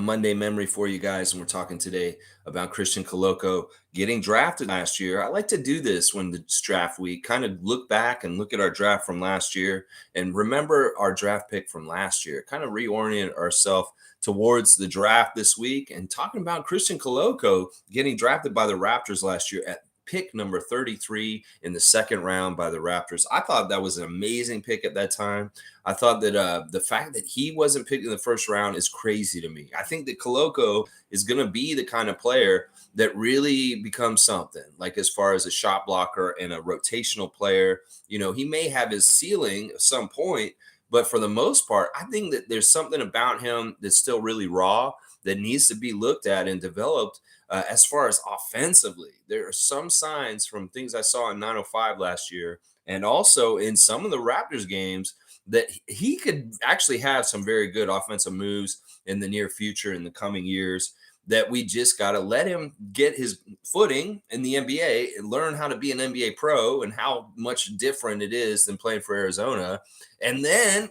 Monday memory for you guys, and we're talking today about Christian Coloco getting drafted last year. I like to do this when it's draft week, kind of look back and look at our draft from last year and remember our draft pick from last year, kind of reorient ourselves towards the draft this week and talking about Christian Coloco getting drafted by the Raptors last year at pick number 33 in the second round by the Raptors. I thought that was an amazing pick at that time. I thought that the fact that he wasn't picked in the first round is crazy to me. I think that Coloco is going to be the kind of player that really becomes something, like as far as a shot blocker and a rotational player. You know, he may have his ceiling at some point, but for the most part, I think that there's something about him that's still really raw that needs to be looked at and developed. As far as offensively, there are some signs from things I saw in 905 last year and also in some of the Raptors games that he could actually have some very good offensive moves in the near future in the coming years, that we just got to let him get his footing in the NBA and learn how to be an NBA pro and how much different it is than playing for Arizona. And then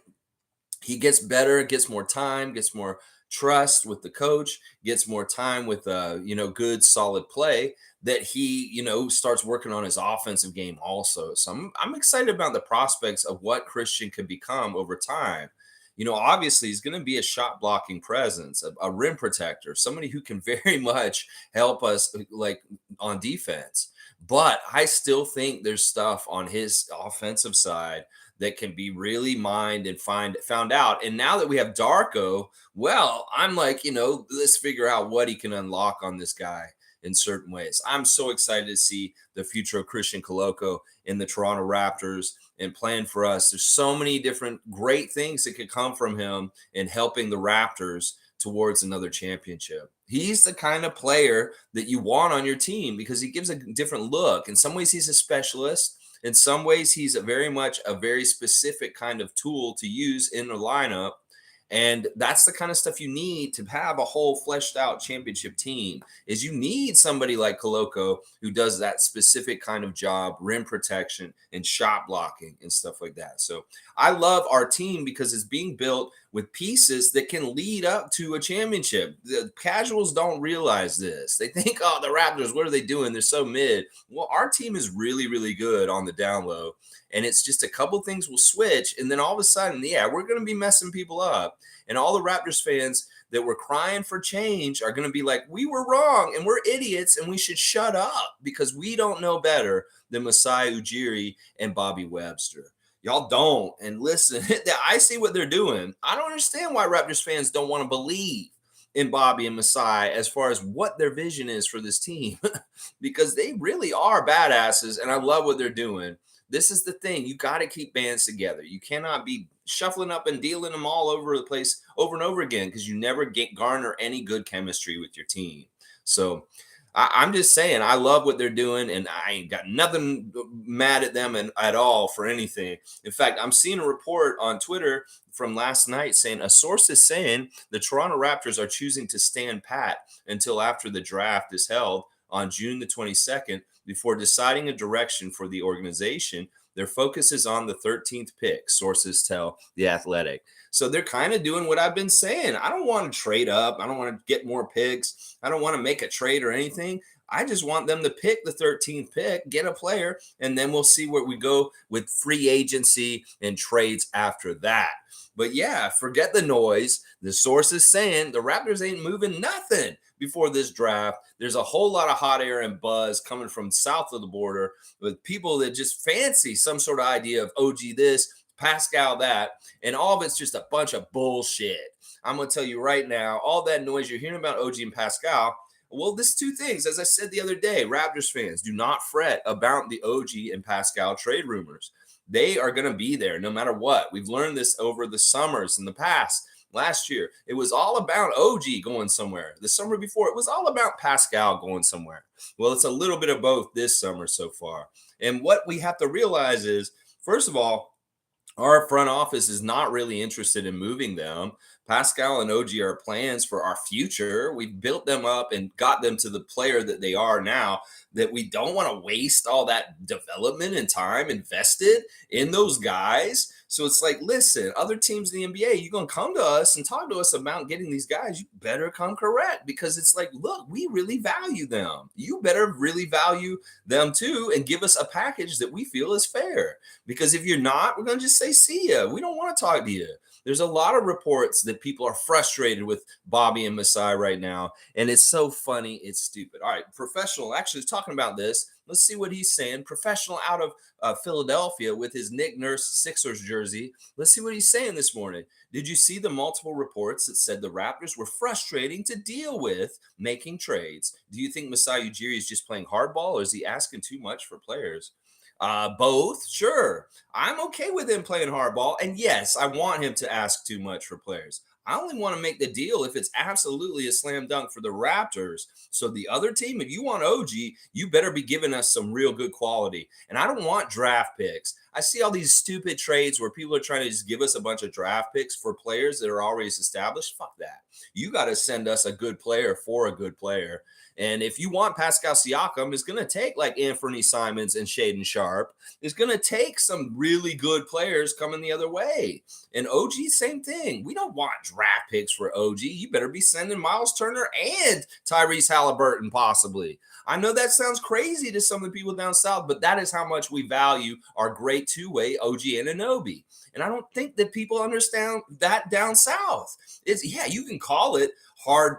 he gets better, gets more time, gets more trust with the coach, gets more time with good solid play, that he starts working on his offensive game also. So I'm excited about the prospects of what Christian could become over time. Obviously he's going to be a shot blocking presence, a rim protector, somebody who can very much help us like on defense. But I still think there's stuff on his offensive side that can be really mined and found out. And now that we have Darko, well, I'm like, let's figure out what he can unlock on this guy in certain ways. I'm so excited to see the future of Christian Coloco in the Toronto Raptors and playing for us. There's so many different great things that could come from him in helping the Raptors towards another championship. He's the kind of player that you want on your team because he gives a different look. In some ways, he's a specialist. In some ways, he's a very specific kind of tool to use in the lineup. And that's the kind of stuff you need to have a whole fleshed out championship team. Is you need somebody like Coloco who does that specific kind of job, rim protection and shot blocking and stuff like that. So I love our team because it's being built with pieces that can lead up to a championship. The casuals don't realize this. They think, oh, the Raptors, what are they doing? They're so mid. Well, our team is really, really good on the down low. And it's just a couple things will switch. And then all of a sudden, yeah, we're going to be messing people up. And all the Raptors fans that were crying for change are going to be like, we were wrong and we're idiots and we should shut up because we don't know better than Masai Ujiri and Bobby Webster. Y'all don't. And listen, I see what they're doing. I don't understand why Raptors fans don't want to believe in Bobby and Masai as far as what their vision is for this team because they really are badasses and I love what they're doing. This is the thing. You got to keep bands together. You cannot be shuffling up and dealing them all over the place over and over again because you never garner any good chemistry with your team. So I'm just saying, I love what they're doing, and I ain't got nothing mad at them at all for anything. In fact, I'm seeing a report on Twitter from last night saying a source is saying the Toronto Raptors are choosing to stand pat until after the draft is held on June the 22nd before deciding a direction for the organization. Their focus is on the 13th pick, sources tell The Athletic. So they're kind of doing what I've been saying. I don't want to trade up. I don't want to get more picks. I don't want to make a trade or anything. I just want them to pick the 13th pick, get a player, and then we'll see where we go with free agency and trades after that. But yeah, forget the noise. The source is saying the Raptors ain't moving nothing before this draft. There's a whole lot of hot air and buzz coming from south of the border with people that just fancy some sort of idea of OG this, Pascal that, and all of it's just a bunch of bullshit. I'm going to tell you right now, all that noise you're hearing about OG and Pascal, well, this two things. As I said the other day, Raptors fans, do not fret about the OG and Pascal trade rumors. They are going to be there no matter what. We've learned this over the summers in the past. Last year, it was all about OG going somewhere. The summer before, it was all about Pascal going somewhere. Well, it's a little bit of both this summer so far. And what we have to realize is, first of all, our front office is not really interested in moving them. Pascal and OG are plans for our future. We've built them up and got them to the player that they are now, that we don't want to waste all that development and time invested in those guys. So it's like, listen, other teams in the NBA, you're going to come to us and talk to us about getting these guys. You better come correct, because it's like, look, we really value them. You better really value them too and give us a package that we feel is fair. Because if you're not, we're going to just say, see ya. We don't want to talk to you. There's a lot of reports that people are frustrated with Bobby and Masai right now. And it's so funny. It's stupid. All right. Professional actually talking about this. Let's see what he's saying. Professional out of Philadelphia with his Nick Nurse Sixers jersey. Let's see what he's saying this morning. Did you see the multiple reports that said the Raptors were frustrating to deal with making trades? Do you think Masai Ujiri is just playing hardball, or is he asking too much for players? Both, sure. I'm okay with him playing hardball. And yes, I want him to ask too much for players. I only want to make the deal if it's absolutely a slam dunk for the Raptors. So the other team, if you want OG, you better be giving us some real good quality. And I don't want draft picks. I see all these stupid trades where people are trying to just give us a bunch of draft picks for players that are already established. Fuck that. You got to send us a good player for a good player. And if you want Pascal Siakam, it's going to take like Anthony Simons and Shaden Sharp. It's going to take some really good players coming the other way. And OG, same thing. We don't want draft picks for OG. You better be sending Miles Turner and Tyrese Halliburton, possibly. I know that sounds crazy to some of the people down south, but that is how much we value our great two-way OG Anunoby. And I don't think that people understand that down south. It's, yeah, you can call it hard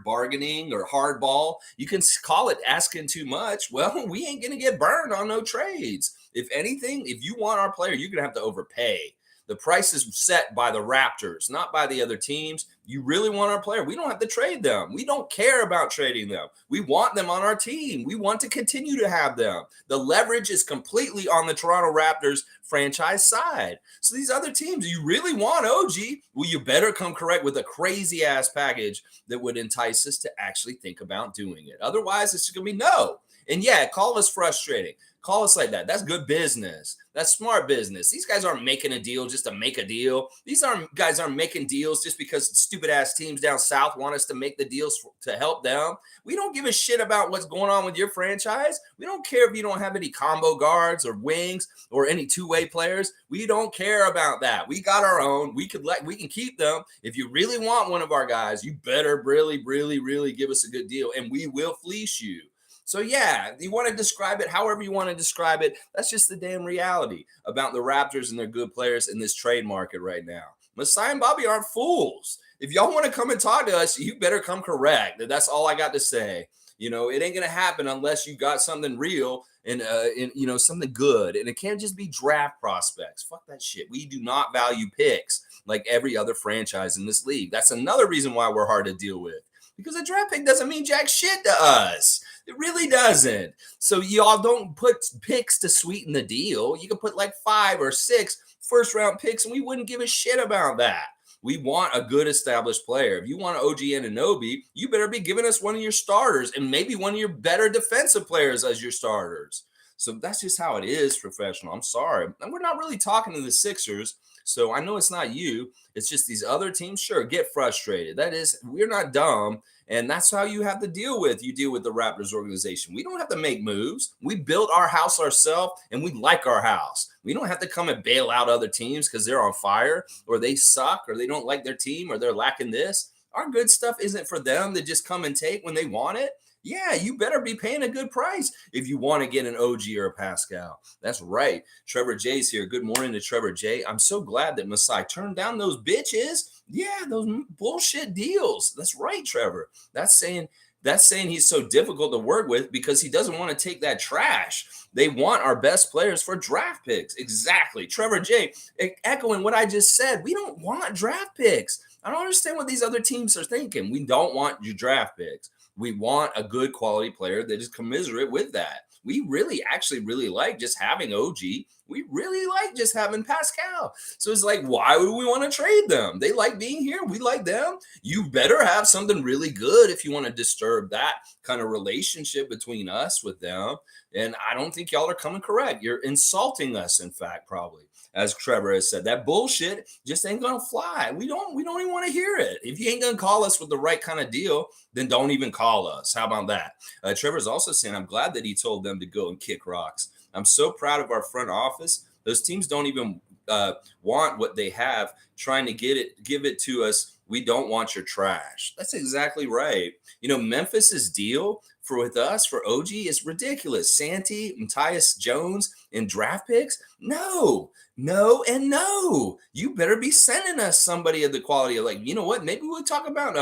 bargaining or hard ball. You can call it asking too much. Well, we ain't gonna get burned on no trades. If anything, if you want our player, you're gonna have to overpay. The price is set by the Raptors, not by the other teams. You really want our player, we don't have to trade them. We don't care about trading them. We want them on our team. We want to continue to have them. The leverage is completely on the Toronto Raptors franchise side. So these other teams, you really want OG, well, you better come correct with a crazy ass package that would entice us to actually think about doing it. Otherwise, it's going to be no. And yeah, call us frustrating. Call us like that. That's good business. That's smart business. These guys aren't making a deal just to make a deal. These guys aren't making deals just because stupid ass teams down south want us to make the deals to help them. We don't give a shit about what's going on with your franchise. We don't care if you don't have any combo guards or wings or any two-way players. We don't care about that. We got our own. We can keep them. If you really want one of our guys, you better really, really, really give us a good deal, and we will fleece you. So yeah, you want to describe it however you want to describe it. That's just the damn reality about the Raptors and their good players in this trade market right now. Masai and Bobby aren't fools. If y'all want to come and talk to us, you better come correct. That's all I got to say. You know, it ain't gonna happen unless you got something real and something good. And it can't just be draft prospects. Fuck that shit. We do not value picks like every other franchise in this league. That's another reason why we're hard to deal with. Because a draft pick doesn't mean jack shit to us. It really doesn't. So y'all don't put picks to sweeten the deal. You can put like 5 or 6 first-round picks, and we wouldn't give a shit about that. We want a good established player. If you want OG Anunoby, you better be giving us one of your starters and maybe one of your better defensive players as your starters. So that's just how it is, professional. I'm sorry. And we're not really talking to the Sixers. So I know it's not you. It's just these other teams. Sure, get frustrated. That is, we're not dumb. And that's how you have to deal with. You deal with the Raptors organization. We don't have to make moves. We built our house ourselves, and we like our house. We don't have to come and bail out other teams because they're on fire or they suck or they don't like their team or they're lacking this. Our good stuff isn't for them to just come and take when they want it. Yeah, you better be paying a good price if you want to get an OG or a Pascal. That's right. Trevor J's here. Good morning to Trevor J. I'm so glad that Masai turned down those bitches. Yeah, those bullshit deals. That's right, Trevor. That's saying he's so difficult to work with because he doesn't want to take that trash. They want our best players for draft picks. Exactly. Trevor J, echoing what I just said, we don't want draft picks. I don't understand what these other teams are thinking. We don't want your draft picks. We want a good quality player that is commensurate with that. We really like just having OG. We really like just having Pascal. So it's like, why would we want to trade them? They like being here. We like them. You better have something really good if you want to disturb that kind of relationship between us with them. And I don't think y'all are coming correct. You're insulting us, in fact, probably. As Trevor has said, that bullshit just ain't gonna fly. We don't even want to hear it. If you ain't gonna call us with the right kind of deal, then don't even call us. How about that? Trevor's also saying, I'm glad that he told them to go and kick rocks. I'm so proud of our front office Those teams don't even want what they have, trying to give it to us. We don't want your trash. That's exactly right. Memphis's deal with us for OG is ridiculous. Santee, Matthias Jones, and draft picks? No, no, and no. You better be sending us somebody of the quality of, like, you know what? Maybe we'll talk about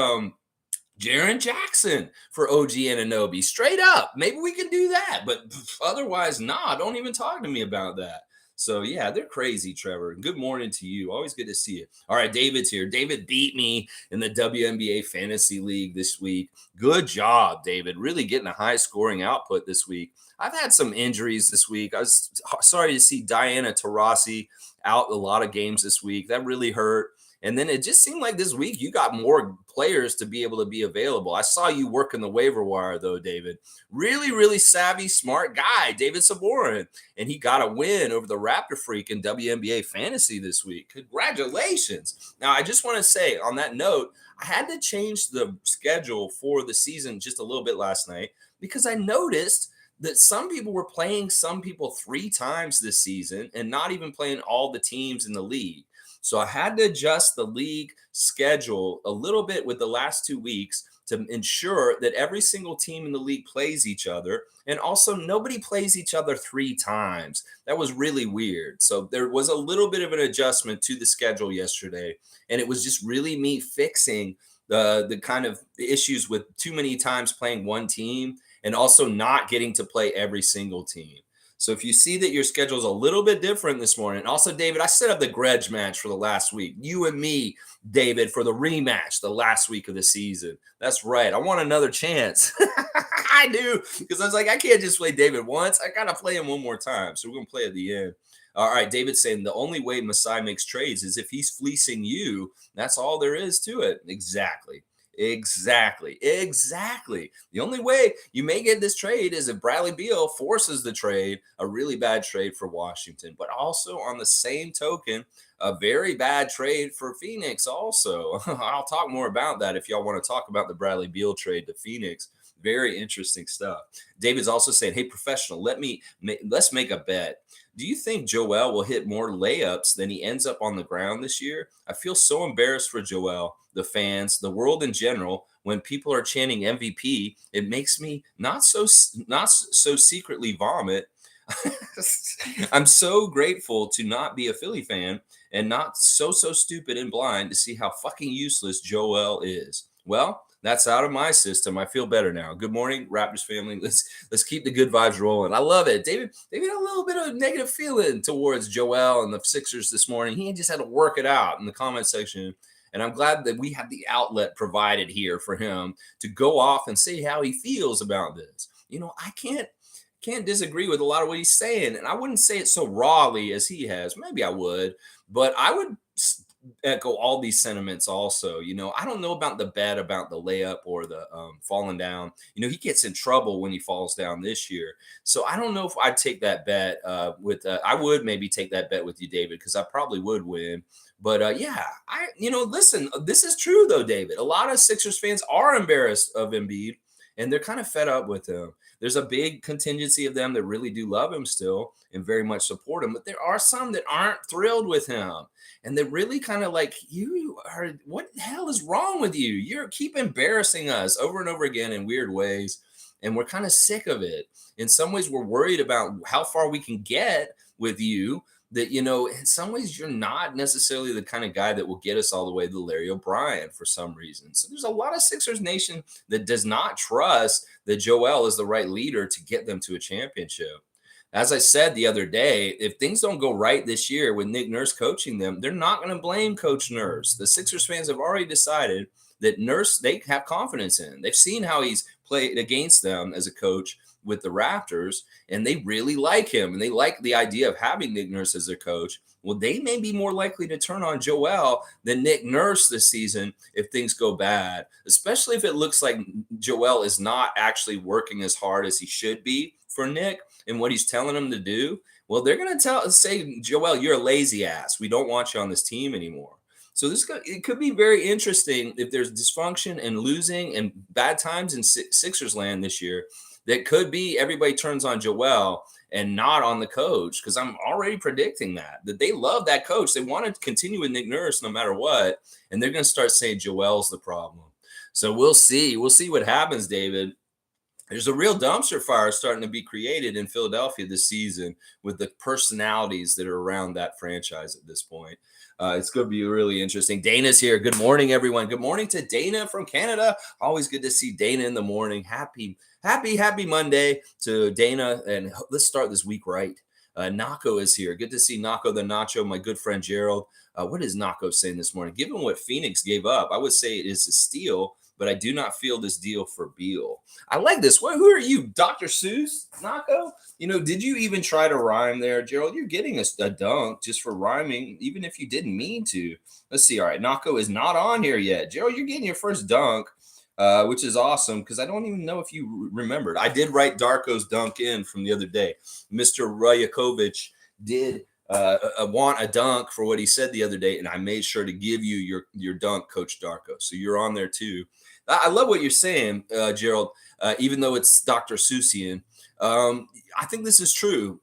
Jaren Jackson for OG Anunoby. Straight up. Maybe we can do that. But otherwise, nah, don't even talk to me about that. So, yeah, they're crazy, Trevor. Good morning to you. Always good to see you. All right, David's here. David beat me in the WNBA Fantasy League this week. Good job, David. Really getting a high-scoring output this week. I've had some injuries this week. I was sorry to see Diana Taurasi out a lot of games this week. That really hurt. And then it just seemed like this week you got more players to be able to be available. I saw you working the waiver wire, though, David. Really, really savvy, smart guy, David Saborin. And he got a win over the Raptor Freak in WNBA Fantasy this week. Congratulations. Now, I just want to say on that note, I had to change the schedule for the season just a little bit last night because I noticed that some people were playing some people 3 times this season and not even playing all the teams in the league. So I had to adjust the league schedule a little bit with the last 2 weeks to ensure that every single team in the league plays each other. And also nobody plays each other 3 times. That was really weird. So there was a little bit of an adjustment to the schedule yesterday. And it was just really me fixing the kind of issues with too many times playing one team and also not getting to play every single team. So if you see that your schedule is a little bit different this morning, also, David, I set up the grudge match for the last week. You and me, David, for the rematch the last week of the season. That's right. I want another chance. I do, because I was like, I can't just play David once. I got to play him one more time. So we're going to play at the end. All right, David's saying the only way Masai makes trades is if he's fleecing you. That's all there is to it. Exactly. The only way you may get this trade is if Bradley Beal forces the trade, a really bad trade for Washington. But also on the same token, a very bad trade for Phoenix also. I'll talk more about that if y'all want to talk about the Bradley Beal trade to Phoenix. Very interesting stuff. David's also saying, hey, professional, let's make a bet. Do you think Joel will hit more layups than he ends up on the ground this year? I feel so embarrassed for Joel, the fans, the world in general. When people are chanting MVP, it makes me not so secretly vomit. I'm so grateful to not be a Philly fan and not so stupid and blind to see how fucking useless Joel is. Well, that's out of my system. I feel better now. Good morning, Raptors family. Let's keep the good vibes rolling. I love it. David had a little bit of negative feeling towards Joel and the Sixers this morning. He just had to work it out in the comment section. And I'm glad that we have the outlet provided here for him to go off and say how he feels about this. I can't disagree with a lot of what he's saying. And I wouldn't say it so rawly as he has. Maybe I would, but I would echo all these sentiments also. I don't know about the bet about the layup or the falling down. He gets in trouble when he falls down this year. So I don't know if I'd take that bet I would maybe take that bet with you, David, because I probably would win. But listen, this is true though, David. A lot of Sixers fans are embarrassed of Embiid and they're kind of fed up with him. There's a big contingency of them that really do love him still and very much support him. But there are some that aren't thrilled with him. And they're really kind of like, what the hell is wrong with you? You keep embarrassing us over and over again in weird ways. And we're kind of sick of it. In some ways, we're worried about how far we can get with you. That, in some ways, you're not necessarily the kind of guy that will get us all the way to Larry O'Brien for some reason. So there's a lot of Sixers Nation that does not trust that Joel is the right leader to get them to a championship. As I said the other day, if things don't go right this year with Nick Nurse coaching them, they're not going to blame Coach Nurse. The Sixers fans have already decided that Nurse, they have confidence in. They've seen how he's played against them as a coach with the Raptors, and they really like him, and they like the idea of having Nick Nurse as their coach. Well, they may be more likely to turn on Joel than Nick Nurse this season if things go bad, especially if it looks like Joel is not actually working as hard as he should be for Nick and what he's telling him to do. Well, they're going to say, Joel, you're a lazy ass. We don't want you on this team anymore. So it could be very interesting if there's dysfunction and losing and bad times in Sixers land this year. That could be everybody turns on Joel and not on the coach, because I'm already predicting that they love that coach. They want to continue with Nick Nurse no matter what, and they're going to start saying Joel's the problem. So we'll see. We'll see what happens, David. There's a real dumpster fire starting to be created in Philadelphia this season with the personalities that are around that franchise at this point. It's going to be really interesting. Dana's here. Good morning, everyone. Good morning to Dana from Canada. Always good to see Dana in the morning. Happy Monday to Dana. And let's start this week right. Nako is here. Good to see Nako the Nacho, my good friend Gerald. What is Nako saying this morning? Given what Phoenix gave up, I would say it is a steal, but I do not feel this deal for Beal. I like this. Who are you, Dr. Seuss, Nako? Did you even try to rhyme there, Gerald? You're getting a dunk just for rhyming, even if you didn't mean to. Let's see. All right, Nako is not on here yet. Gerald, you're getting your first dunk, which is awesome, because I don't even know if you remembered. I did write Darko's dunk in from the other day. Mr. Rajakovic did want a dunk for what he said the other day, and I made sure to give you your dunk, Coach Darko. So you're on there too. I love what you're saying, Gerald, even though it's Dr. Seussian. I think this is true.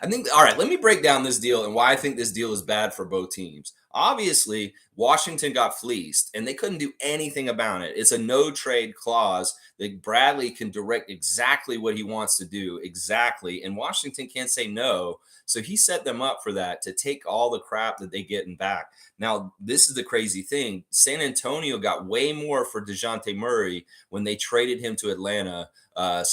All right, let me break down this deal and why I think this deal is bad for both teams. Obviously, Washington got fleeced, and they couldn't do anything about it. It's a no-trade clause that Bradley can direct exactly what he wants to do, exactly, and Washington can't say no. So he set them up for that, to take all the crap that they get in back. Now, this is the crazy thing. San Antonio got way more for DeJounte Murray when they traded him to Atlanta a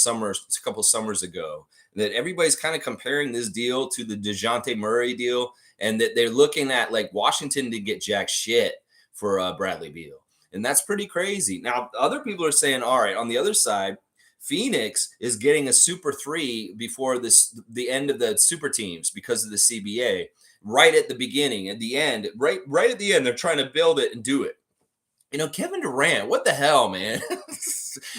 couple summers ago. That everybody's kind of comparing this deal to the DeJounte Murray deal, and that they're looking at like Washington to get jack shit for Bradley Beal. And that's pretty crazy. Now, other people are saying, all right, on the other side, Phoenix is getting a super 3 before the end of the super teams because of the CBA. Right at the beginning, at the end, right at the end, they're trying to build it and do it. Kevin Durant, what the hell, man?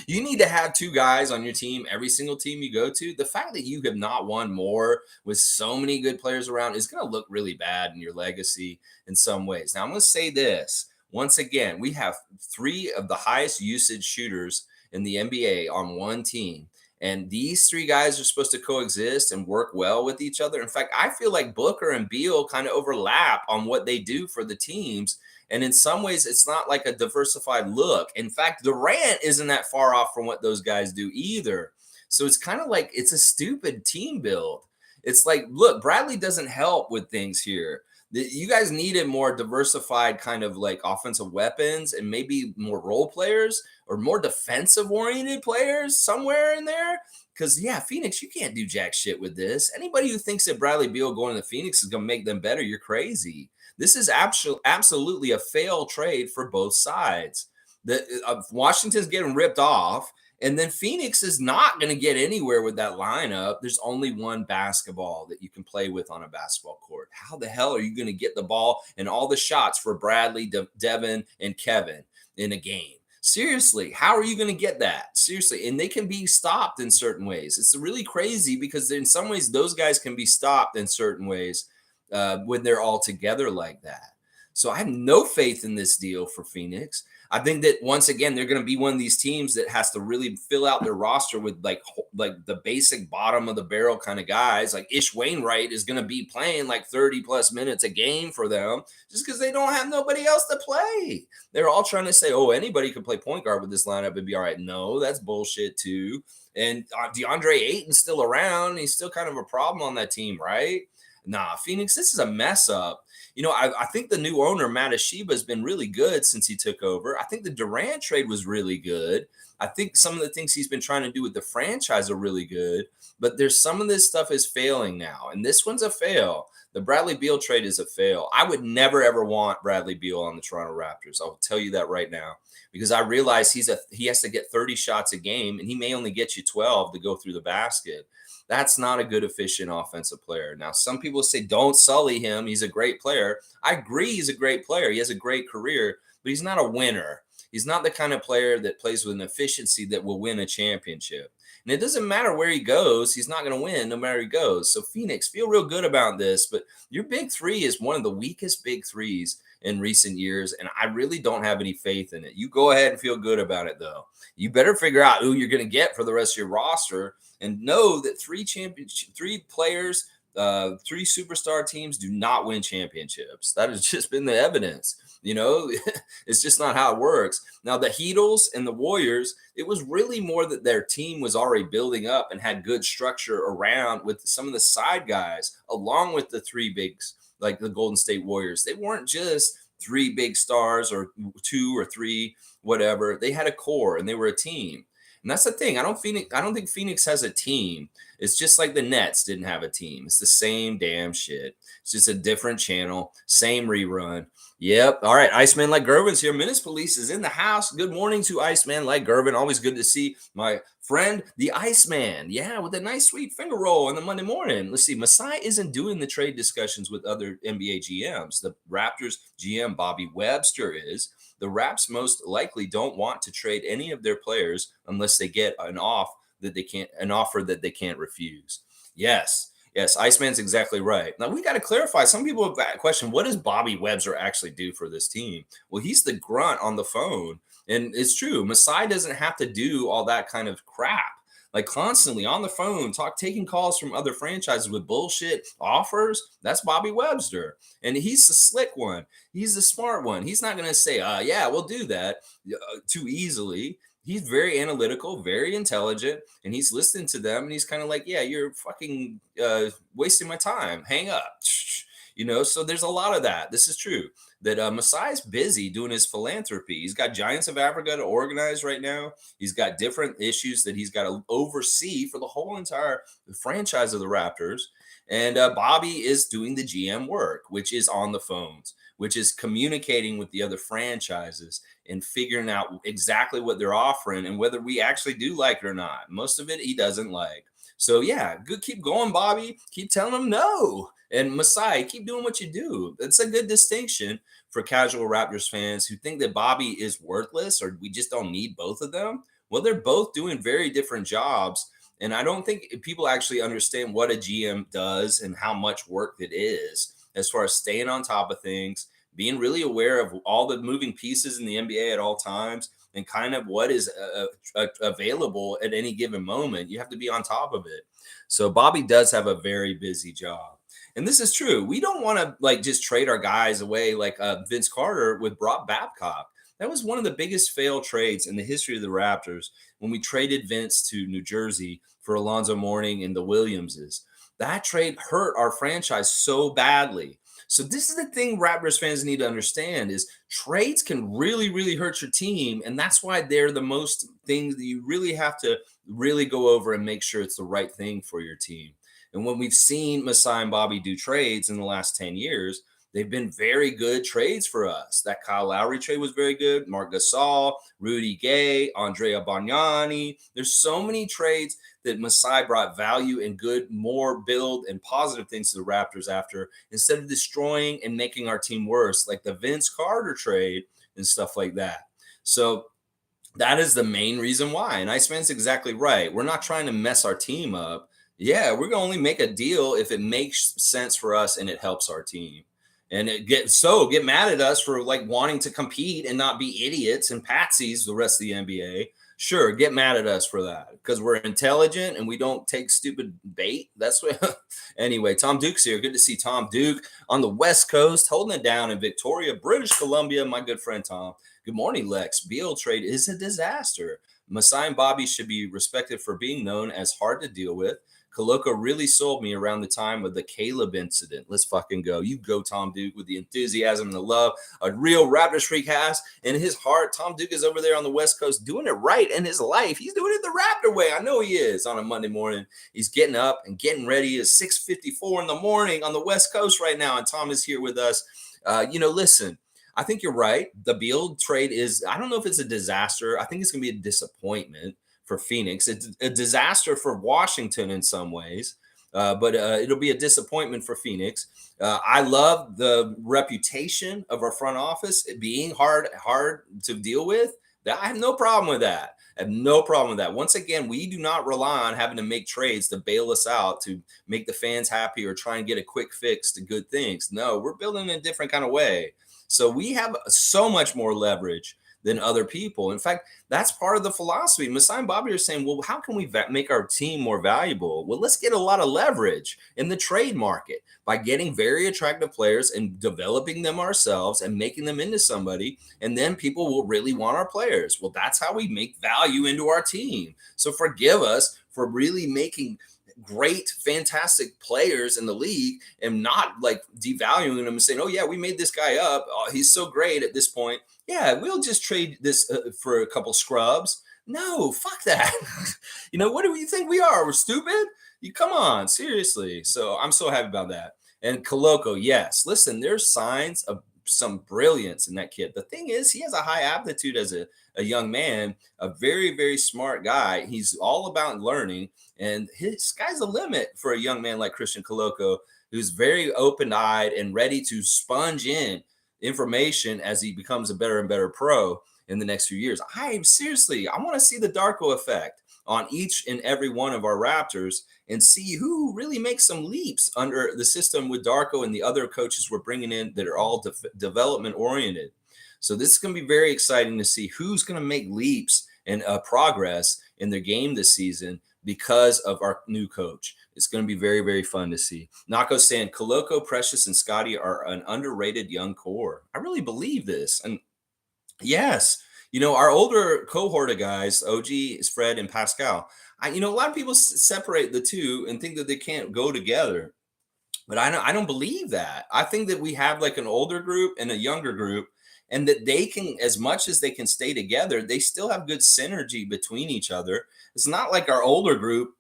You need to have 2 guys on your team, every single team you go to. The fact that you have not won more with so many good players around is going to look really bad in your legacy in some ways. Now, I'm going to say this. Once again, we have 3 of the highest usage shooters in the NBA on one team. And these 3 guys are supposed to coexist and work well with each other. In fact, I feel like Booker and Beal kind of overlap on what they do for the teams. And in some ways, it's not like a diversified look. In fact, Durant isn't that far off from what those guys do either. So it's kind of like it's a stupid team build. It's like, look, Bradley doesn't help with things here. You guys needed more diversified kind of like offensive weapons and maybe more role players or more defensive oriented players somewhere in there. Because, yeah, Phoenix, you can't do jack shit with this. Anybody who thinks that Bradley Beal going to Phoenix is going to make them better, you're crazy. This is absolutely a failed trade for both sides. Washington's getting ripped off, and then Phoenix is not going to get anywhere with that lineup. There's only one basketball that you can play with on a basketball court. How the hell are you going to get the ball and all the shots for Bradley, Devin, and Kevin in a game? Seriously, how are you going to get that? Seriously, and they can be stopped in certain ways. It's really crazy because in some ways those guys can be stopped in certain ways when they're all together like that. So I have no faith in this deal for Phoenix. I think that once again, they're going to be one of these teams that has to really fill out their roster with like the basic bottom of the barrel kind of guys. Like Ish Wainwright is going to be playing like 30 plus minutes a game for them just because they don't have nobody else to play. They're all trying to say, oh, anybody could play point guard with this lineup and be all right. No, that's bullshit too. And DeAndre Ayton's still around. He's still kind of a problem on that team, right? Nah, Phoenix, this is a mess up. I think the new owner, Matt Ashiba, has been really good since he took over. I think the Durant trade was really good. I think some of the things he's been trying to do with the franchise are really good. But there's some of this stuff is failing now. And this one's a fail. The Bradley Beal trade is a fail. I would never, ever want Bradley Beal on the Toronto Raptors. I'll tell you that right now. Because I realize he has to get 30 shots a game, and he may only get you 12 to go through the basket. That's not a good, efficient offensive player. Now, some people say, don't sully him. He's a great player. I agree he's a great player. He has a great career, but he's not a winner. He's not the kind of player that plays with an efficiency that will win a championship. And it doesn't matter where he goes, he's not going to win no matter where he goes. So Phoenix, feel real good about this. But your big three is one of the weakest big threes in recent years, and I really don't have any faith in it. You go ahead and feel good about it, though. You better figure out who you're going to get for the rest of your roster, and know that three players, three superstar teams do not win championships. That has just been the evidence. It's just not how it works. Now, the Heatles and the Warriors, it was really more that their team was already building up and had good structure around with some of the side guys, along with the three bigs, like the Golden State Warriors. They weren't just three big stars or two or three, whatever. They had a core and they were a team. And that's the thing. I don't think Phoenix has a team. It's just like the Nets didn't have a team. It's the same damn shit. It's just a different channel, same rerun. Yep. All right. Iceman like Gervin's here. Menace Police is in the house. Good morning to Iceman like Gervin. Always good to see my friend, the Iceman. Yeah, with a nice sweet finger roll on the Monday morning. Let's see. Masai isn't doing the trade discussions with other NBA GMs. The Raptors GM Bobby Webster is. The Raps most likely don't want to trade any of their players unless they get an offer that they can't refuse. Yes, Iceman's exactly right. Now we got to clarify. Some people have questioned, what does Bobby Webster actually do for this team? Well, he's the grunt on the phone, and it's true. Masai doesn't have to do all that kind of crap. Like constantly on the phone, taking calls from other franchises with bullshit offers. That's Bobby Webster. And he's the slick one. He's the smart one. He's not going to say, yeah, we'll do that too easily. He's very analytical, very intelligent, and he's listening to them. And he's kind of like, yeah, you're fucking wasting my time. Hang up. So there's a lot of that. This is true. That Masai's busy doing his philanthropy. He's got Giants of Africa to organize right now. He's got different issues that he's got to oversee for the whole entire franchise of the Raptors. And Bobby is doing the GM work, which is on the phones, which is communicating with the other franchises and figuring out exactly what they're offering and whether we actually do like it or not. Most of it he doesn't like. So, yeah, good. Keep going, Bobby. Keep telling him no. And Masai, keep doing what you do. It's a good distinction for casual Raptors fans who think that Bobby is worthless or we just don't need both of them. Well, they're both doing very different jobs. And I don't think people actually understand what a GM does and how much work it is as far as staying on top of things, being really aware of all the moving pieces in the NBA at all times, and kind of what is available at any given moment. You have to be on top of it. So Bobby does have a very busy job. And this is true. We don't want to just trade our guys away like Vince Carter with Brock Babcock. That was one of the biggest failed trades in the history of the Raptors when we traded Vince to New Jersey for Alonzo Mourning and the Williamses. That trade hurt our franchise so badly. So this is the thing Raptors fans need to understand is trades can really, really hurt your team. And that's why they're the most things that you really have to really go over and make sure it's the right thing for your team. And when we've seen Masai and Bobby do trades in the last 10 years, they've been very good trades for us. That Kyle Lowry trade was very good. Marc Gasol, Rudy Gay, Andrea Bargnani. There's so many trades that Masai brought value and good, more build and positive things to the Raptors after, instead of destroying and making our team worse, like the Vince Carter trade and stuff like that. So that is the main reason why. And Iceman's exactly right. We're not trying to mess our team up. Yeah, we're going to only make a deal if it makes sense for us and it helps our team. And get mad at us for wanting to compete and not be idiots and patsies the rest of the NBA. Sure, get mad at us for that because we're intelligent and we don't take stupid bait. That's what. Anyway, Tom Duke's here. Good to see Tom Duke on the West Coast, holding it down in Victoria, British Columbia. My good friend Tom. Good morning, Lex. Beal Trade is a disaster. Masai and Bobby should be respected for being known as hard to deal with. Koloko really sold me around the time of the Caleb incident. Let's fucking go. You go, Tom Duke, with the enthusiasm and the love a real Raptors freak has in his heart. Tom Duke is over there on the West Coast doing it right in his life. He's doing it the Raptor way. I know he is on a Monday morning. He's getting up and getting ready. It's 6:54 in the morning on the West Coast right now, and Tom is here with us. Listen, I think you're right. The Beal trade is, I don't know if it's a disaster. I think it's going to be a disappointment for Phoenix. It's a disaster for Washington in some ways. but it'll be a disappointment for Phoenix. I love the reputation of our front office being hard to deal with. I have no problem with that. I have no problem with that. Once again, we do not rely on having to make trades to bail us out, to make the fans happy or try and get a quick fix to good things. No, we're building in a different kind of way. So we have so much more leverage than other people. In fact, that's part of the philosophy. Masai and Bobby are saying, well, how can we make our team more valuable? Well, let's get a lot of leverage in the trade market by getting very attractive players and developing them ourselves and making them into somebody. And then people will really want our players. Well, that's how we make value into our team. So forgive us for really making great, fantastic players in the league and not like devaluing them and saying, oh, yeah, we made this guy up. Oh, he's so great at this point. Yeah, we'll just trade this for a couple scrubs. No, fuck that. What do you think we are? We're stupid? You come on, seriously. So I'm so happy about that. And Koloko, yes. Listen, there's signs of some brilliance in that kid. The thing is, he has a high aptitude as a young man, a very, very smart guy. He's all about learning, and his sky's the limit for a young man like Christian Koloko, who's very open-eyed and ready to sponge in information as he becomes a better and better pro in the next few years. I want to see the Darko effect on each and every one of our Raptors and see who really makes some leaps under the system with Darko and the other coaches we're bringing in that are all development oriented. So this is going to be very exciting to see who's going to make leaps and progress in their game this season because of our new coach. It's going to be very, very fun to see. Nako saying Koloko, Precious, and Scottie are an underrated young core. I really believe this. And yes, our older cohort of guys, OG, Fred, and Pascal, a lot of people separate the two and think that they can't go together. But I don't believe that. I think that we have like an older group and a younger group, and that they can, as much as they can stay together, they still have good synergy between each other. It's not like our older group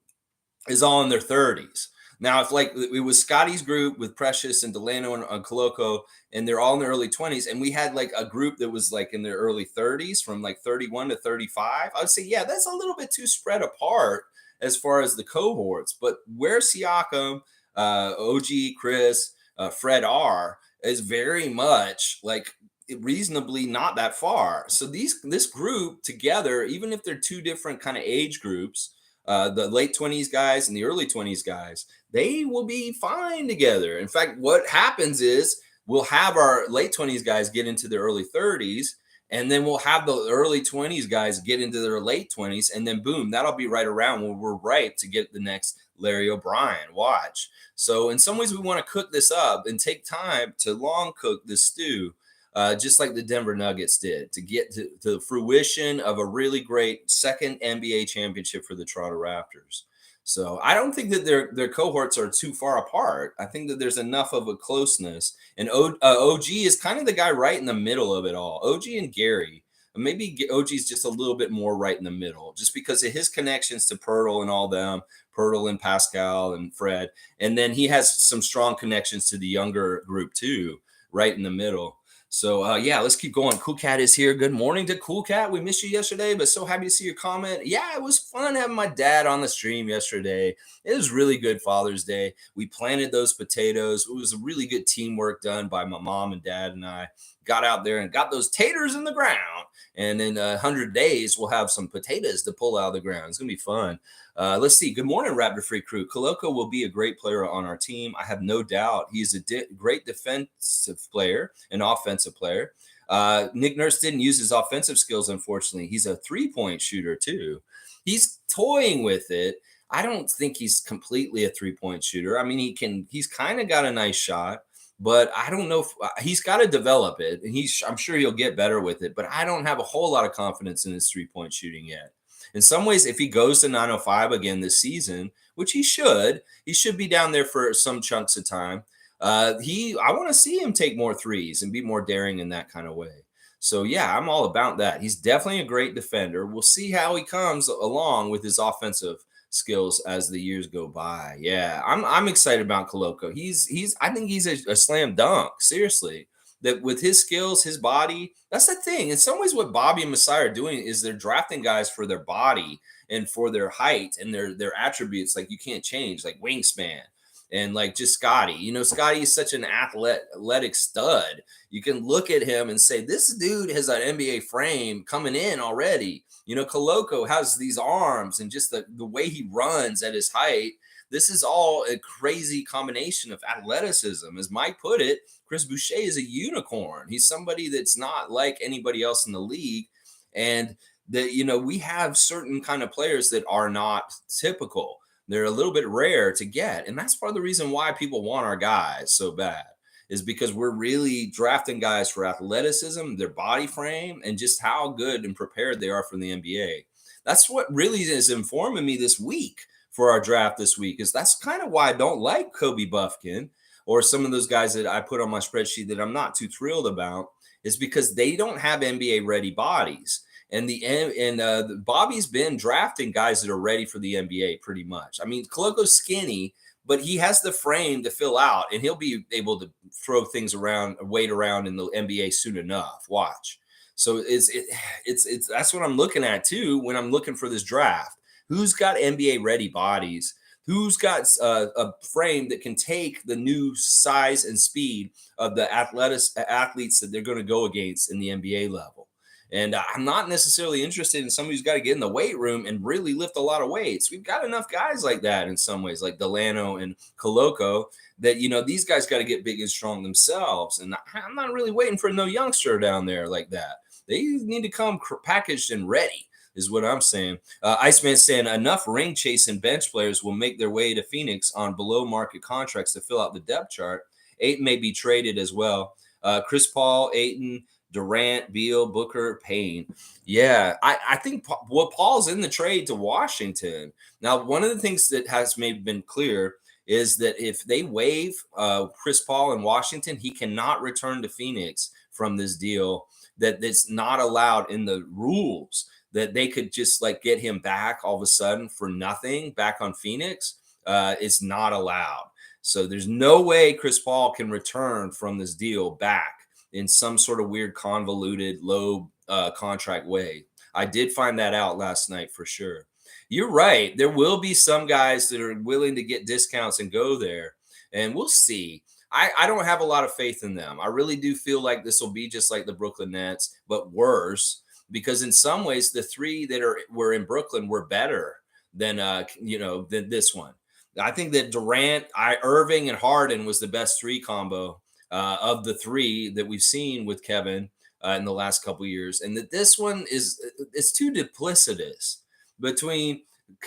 is all in their 30s. Now, if like it was Scottie's group with Precious and Delano and Koloko, and they're all in their early 20s, and we had like a group that was like in their early 30s, from like 31 to 35, I would say, yeah, that's a little bit too spread apart as far as the cohorts. But where Siakam, OG, Chris, Fred are is very much like reasonably not that far. So this group together, even if they're two different kind of age groups, the late 20s guys and the early 20s guys, they will be fine together. In fact, what happens is we'll have our late 20s guys get into their early 30s, and then we'll have the early 20s guys get into their late 20s, and then boom, that'll be right around when we're ripe to get the next Larry O'Brien. Watch. So in some ways, we want to cook this up and take time to long cook this stew. Just like the Denver Nuggets did, to get to the fruition of a really great second NBA championship for the Toronto Raptors. So I don't think that their cohorts are too far apart. I think that there's enough of a closeness. And OG is kind of the guy right in the middle of it all. OG and Gary. Maybe OG's just a little bit more right in the middle, just because of his connections to Pirtle and all them, Pirtle and Pascal and Fred. And then he has some strong connections to the younger group too, right in the middle. So, yeah, let's keep going. Cool Cat is here. Good morning to Cool Cat. We missed you yesterday, but so happy to see your comment. Yeah, it was fun having my dad on the stream yesterday. It was really good Father's Day. We planted those potatoes. It was a really good teamwork done by my mom and dad and I. Got out there and got those taters in the ground. And in 100 days, we'll have some potatoes to pull out of the ground. It's going to be fun. Let's see. Good morning, Raptor Free Crew. Koloko will be a great player on our team. I have no doubt. He's a great defensive player, an offensive player. Nick Nurse didn't use his offensive skills, unfortunately. He's a three-point shooter, too. He's toying with it. I don't think he's completely a three-point shooter. I mean, he's kind of got a nice shot. But I don't know if he's got to develop it, and I'm sure he'll get better with it. But I don't have a whole lot of confidence in his three-point shooting yet. In some ways, if he goes to 905 again this season, which he should be down there for some chunks of time. I want to see him take more threes and be more daring in that kind of way. So yeah, I'm all about that. He's definitely a great defender. We'll see how he comes along with his offensive skills as the years go by. Yeah, I'm excited about Koloko. I think he's a slam dunk. Seriously, that with his skills, his body, that's the thing. In some ways, what Bobby and Masai are doing is they're drafting guys for their body and for their height and their attributes, like you can't change, like wingspan. And like just Scottie, Scottie is such an athletic stud. You can look at him and say, this dude has an NBA frame coming in already. Koloko has these arms and just the way he runs at his height. This is all a crazy combination of athleticism. As Mike put it, Chris Boucher is a unicorn. He's somebody that's not like anybody else in the league. And that, we have certain kind of players that are not typical. They're a little bit rare to get. And that's part of the reason why people want our guys so bad, is because we're really drafting guys for athleticism, their body frame, and just how good and prepared they are for the NBA. That's what really is informing me this week for our draft this week, is that's kind of why I don't like Kobe Buffkin or some of those guys that I put on my spreadsheet that I'm not too thrilled about, is because they don't have NBA ready bodies. And Bobby's been drafting guys that are ready for the NBA pretty much. I mean, Koloko's skinny, but he has the frame to fill out, and he'll be able to throw things around, weight around in the NBA soon enough. Watch. So it's that's what I'm looking at too when I'm looking for this draft. Who's got NBA ready bodies? Who's got a frame that can take the new size and speed of the athletes that they're going to go against in the NBA level? And I'm not necessarily interested in somebody who's got to get in the weight room and really lift a lot of weights. We've got enough guys like that in some ways, like Delano and Koloko, that, these guys got to get big and strong themselves. And I'm not really waiting for no youngster down there like that. They need to come packaged and ready, is what I'm saying. Iceman saying enough ring chasing bench players will make their way to Phoenix on below market contracts to fill out the depth chart. Ayton may be traded as well. Chris Paul, Ayton, Durant, Beal, Booker, Payne. Yeah, I think Paul's in the trade to Washington. Now, one of the things that has maybe been clear is that if they waive Chris Paul in Washington, he cannot return to Phoenix from this deal. That's not allowed in the rules, that they could just like get him back all of a sudden for nothing back on Phoenix. It's not allowed. So there's no way Chris Paul can return from this deal back in some sort of weird, convoluted, low contract way. I did find that out last night for sure. You're right. There will be some guys that are willing to get discounts and go there, and we'll see. I don't have a lot of faith in them. I really do feel like this will be just like the Brooklyn Nets, but worse, because in some ways the three that were in Brooklyn were better than than this one. I think that Durant, Irving, and Harden was the best three combo of the three that we've seen with Kevin in the last couple of years, and that this one it's too duplicitous between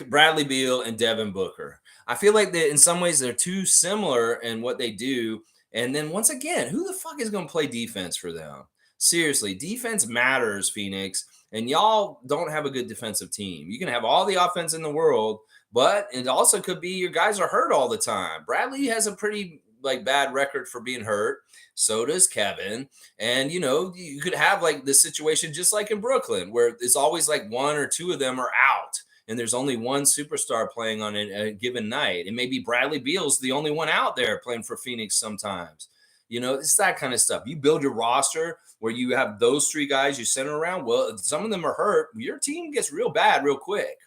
Bradley Beal and Devin Booker. I feel like that in some ways they're too similar in what they do. And then once again, who the fuck is going to play defense for them? Seriously, defense matters, Phoenix, and y'all don't have a good defensive team. You can have all the offense in the world, but it also could be your guys are hurt all the time. Bradley has a pretty bad record for being hurt. So does Kevin. And, you could have like this situation just like in Brooklyn, where it's always like one or two of them are out, and there's only one superstar playing on a given night. And maybe Bradley Beal's the only one out there playing for Phoenix sometimes. It's that kind of stuff. You build your roster where you have those three guys you center around. Well, some of them are hurt. Your team gets real bad real quick.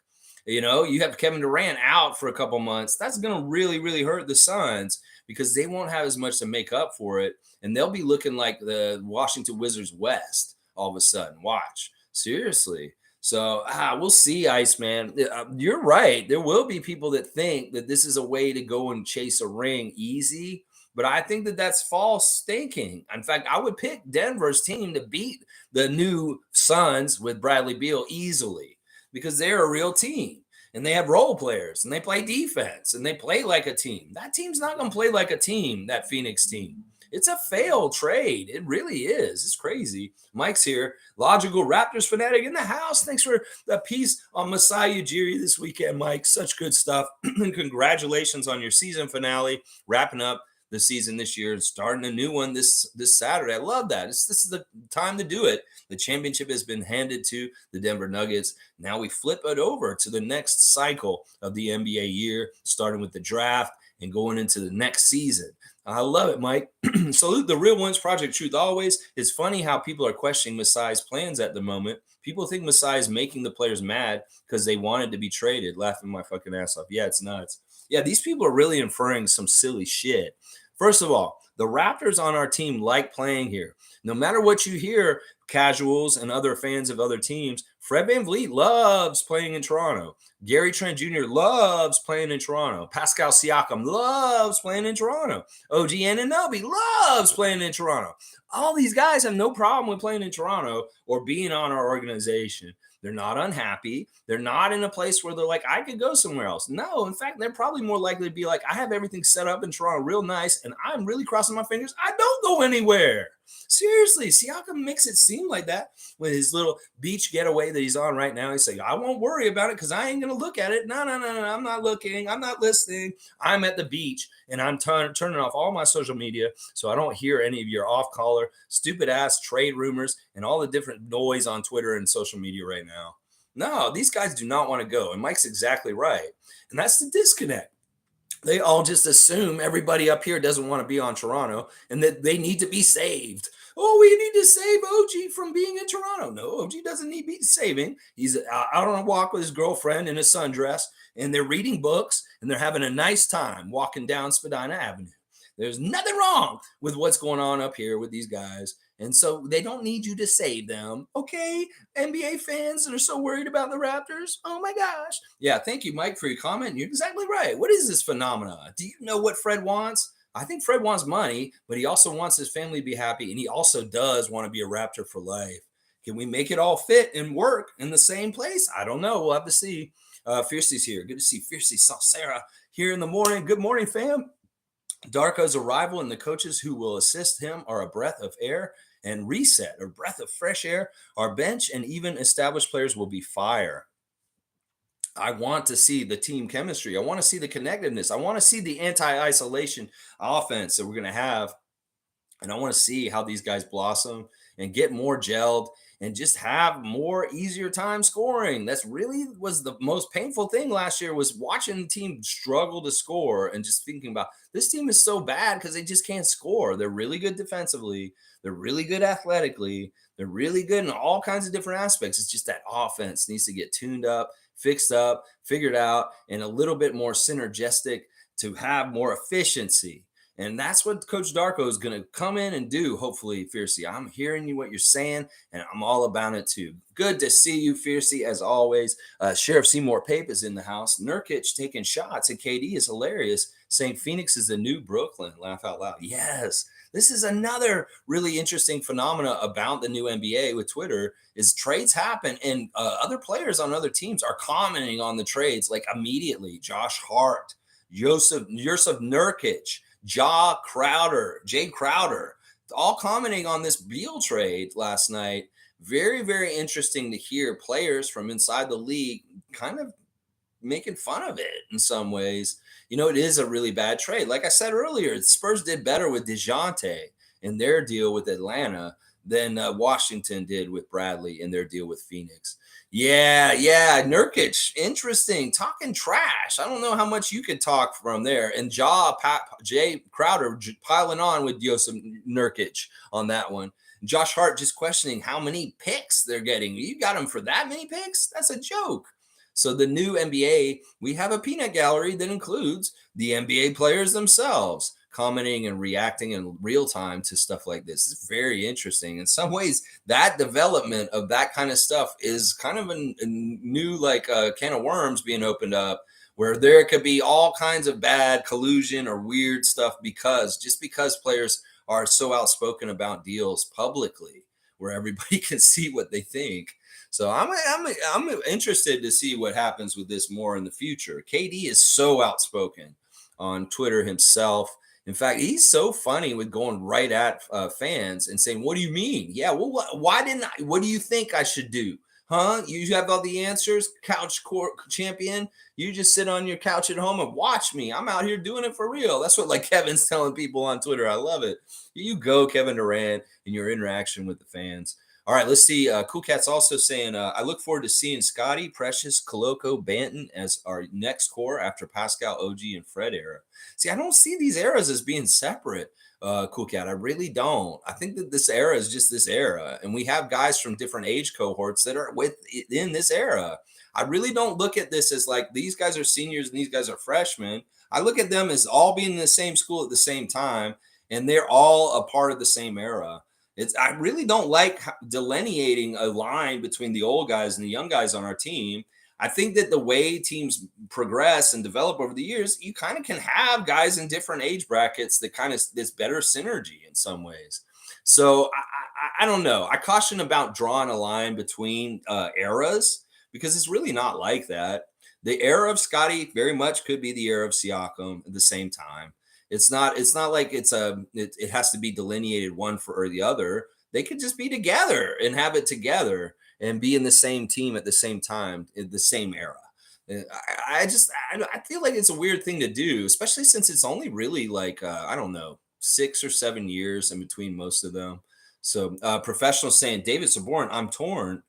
You have Kevin Durant out for a couple months. That's going to really, really hurt the Suns, because they won't have as much to make up for it. And they'll be looking like the Washington Wizards West all of a sudden. Watch. Seriously. So we'll see, Iceman. You're right. There will be people that think that this is a way to go and chase a ring easy. But I think that that's false thinking. In fact, I would pick Denver's team to beat the new Suns with Bradley Beal easily, because they're a real team. And they have role players, and they play defense, and they play like a team. That team's not going to play like a team, that Phoenix team. It's a failed trade. It really is. It's crazy. Mike's here. Logical Raptors fanatic in the house. Thanks for the piece on Masai Ujiri this weekend, Mike. Such good stuff. Congratulations on your season finale, wrapping up the season this year and starting a new one this Saturday. I love that. This is the time to do it. The championship has been handed to the Denver Nuggets. Now we flip it over to the next cycle of the NBA year, starting with the draft and going into the next season. I love it, Mike. Salute the Real Ones Project Truth always. It's funny how people are questioning Masai's plans at the moment. People think Masai is making the players mad because they wanted to be traded. Laughing my fucking ass off. Yeah, it's nuts. Yeah, these people are really inferring some silly shit. First of all, the Raptors on our team like playing here. No matter what you hear, casuals and other fans of other teams, Fred VanVleet loves playing in Toronto. Gary Trent Jr. loves playing in Toronto. Pascal Siakam loves playing in Toronto. OG Anunoby loves playing in Toronto. All these guys have no problem with playing in Toronto or being on our organization. They're not unhappy. They're not in a place where they're like, I could go somewhere else. No, in fact, they're probably more likely to be like, I have everything set up in Toronto real nice, and I'm really crossing my fingers. I don't go anywhere. Seriously, Siakam makes it seem like that with his little beach getaway that he's on right now. He's like, I won't worry about it because I ain't going to look at it. No. I'm not looking. I'm not listening. I'm at the beach and I'm turning off all my social media so I don't hear any of your off-color, stupid-ass trade rumors and all the different noise on Twitter and social media right now. No, these guys do not want to go. And Mike's exactly right. And that's the disconnect. They all just assume everybody up here doesn't want to be on Toronto and that they need to be saved. Oh, we need to save OG from being in Toronto. No, OG doesn't need saving. He's out on a walk with his girlfriend in a sundress, and they're reading books, and they're having a nice time walking down Spadina Avenue. There's nothing wrong with what's going on up here with these guys. And so they don't need you to save them. Okay, NBA fans that are so worried about the Raptors. Oh my gosh. Yeah, thank you, Mike, for your comment. You're exactly right. What is this phenomenon? Do you know what Fred wants? I think Fred wants money, but he also wants his family to be happy. And he also does want to be a Raptor for life. Can we make it all fit and work in the same place? I don't know. We'll have to see. Fiercey's here. Good to see Fiercey Sarah here in the morning. Good morning, fam. Darko's arrival and the coaches who will assist him are a breath of air and reset, a breath of fresh air. Our bench and even established players will be fire. I want to see the team chemistry. I want to see the connectiveness. I want to see the anti-isolation offense that we're going to have. And I want to see how these guys blossom and get more gelled and just have more easier time scoring. That's really was the most painful thing last year, was watching the team struggle to score and just thinking about this team is so bad because they just can't score. They're really good defensively. They're really good athletically. They're really good in all kinds of different aspects. It's just that offense needs to get tuned up, fixed up, figured out, and a little bit more synergistic to have more efficiency. And that's what Coach Darko is going to come in and do, hopefully, Fiercey. I'm hearing you what you're saying, and I'm all about it too. Good to see you, Fiercey, as always. Sheriff Seymour Pape is in the house. Nurkic taking shots, and KD is hilarious, saying Phoenix is the new Brooklyn. Laugh out loud. Yes. This is another really interesting phenomena about the new NBA with Twitter is trades happen, and other players on other teams are commenting on the trades like immediately. Josh Hart, Yusuf Nurkic, Jay Crowder, all commenting on this Beal trade last night. Very, very interesting to hear players from inside the league kind of making fun of it in some ways. You know, it is a really bad trade. Like I said earlier, the Spurs did better with DeJounte in their deal with Atlanta than Washington did with Bradley in their deal with Phoenix. Yeah. Nurkic, interesting. Talking trash. I don't know how much you could talk from there. And Jay Crowder piling on with Yusuf Nurkic on that one. Josh Hart just questioning how many picks they're getting. You got them for that many picks? That's a joke. So the new NBA, we have a peanut gallery that includes the NBA players themselves commenting and reacting in real time to stuff like this. It's very interesting. In some ways, that development of that kind of stuff is kind of a new can of worms being opened up, where there could be all kinds of bad collusion or weird stuff because players are so outspoken about deals publicly, where everybody can see what they think. So I'm interested to see what happens with this more in the future. KD is so outspoken on Twitter himself. In fact, he's so funny with going right at fans and saying, "What do you mean? Yeah, well, what do you think I should do? Huh? You have all the answers, couch court champion. You just sit on your couch at home and watch me. I'm out here doing it for real." That's what Kevin's telling people on Twitter. I love it. You go, Kevin Durant, in your interaction with the fans. All right, let's see. Cool Cat's also saying, I look forward to seeing Scottie, Precious, Koloko, Banton as our next core after Pascal, OG, and Fred era. See, I don't see these eras as being separate, Cool Cat. I really don't. I think that this era is just this era, and we have guys from different age cohorts that are within this era. I really don't look at this as like these guys are seniors and these guys are freshmen. I look at them as all being in the same school at the same time, and they're all a part of the same era. I really don't like delineating a line between the old guys and the young guys on our team. I think that the way teams progress and develop over the years, you kind of can have guys in different age brackets that kind of this better synergy in some ways. So I don't know. I caution about drawing a line between eras because it's really not like that. The era of Scottie very much could be the era of Siakam at the same time. It's not like it has to be delineated one for or the other. They could just be together and have it together and be in the same team at the same time in the same era. I feel like it's a weird thing to do, especially since it's only really like I don't know 6 or 7 years in between most of them. So professional saying David Saborn, I'm torn.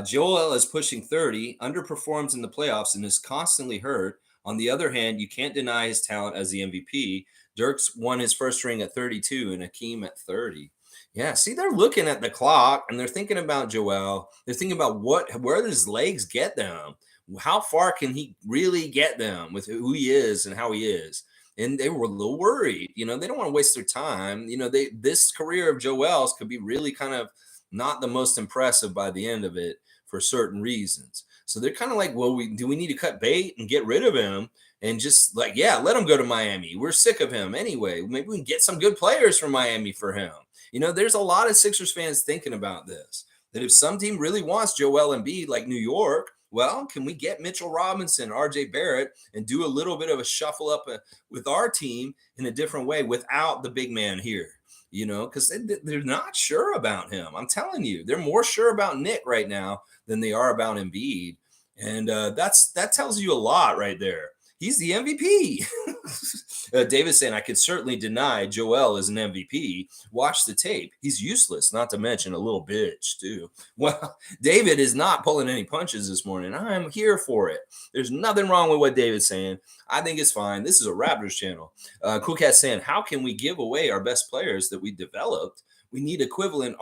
Joel is pushing 30, underperforms in the playoffs, and is constantly hurt. On the other hand, you can't deny his talent as the MVP. Dirk's won his first ring at 32 and Akeem at 30. Yeah, see, they're looking at the clock and they're thinking about Joel. They're thinking about where his legs get them. How far can he really get them with who he is and how he is? And they were a little worried. They don't want to waste their time. This career of Joel's could be really kind of not the most impressive by the end of it for certain reasons. So they're kind of like, well, do we need to cut bait and get rid of him and just like, yeah, let him go to Miami. We're sick of him anyway. Maybe we can get some good players from Miami for him. There's a lot of Sixers fans thinking about this, that if some team really wants Joel Embiid like New York, well, can we get Mitchell Robinson, RJ Barrett, and do a little bit of a shuffle up with our team in a different way without the big man here? Because they're not sure about him. I'm telling you, they're more sure about Nick right now than they are about Embiid. And that tells you a lot right there. He's the MVP. David's saying, I could certainly deny Joel is an MVP. Watch the tape. He's useless, not to mention a little bitch, too. Well, David is not pulling any punches this morning. I'm here for it. There's nothing wrong with what David's saying. I think it's fine. This is a Raptors channel. Cool Cat saying, how can we give away our best players that we developed? We need equivalent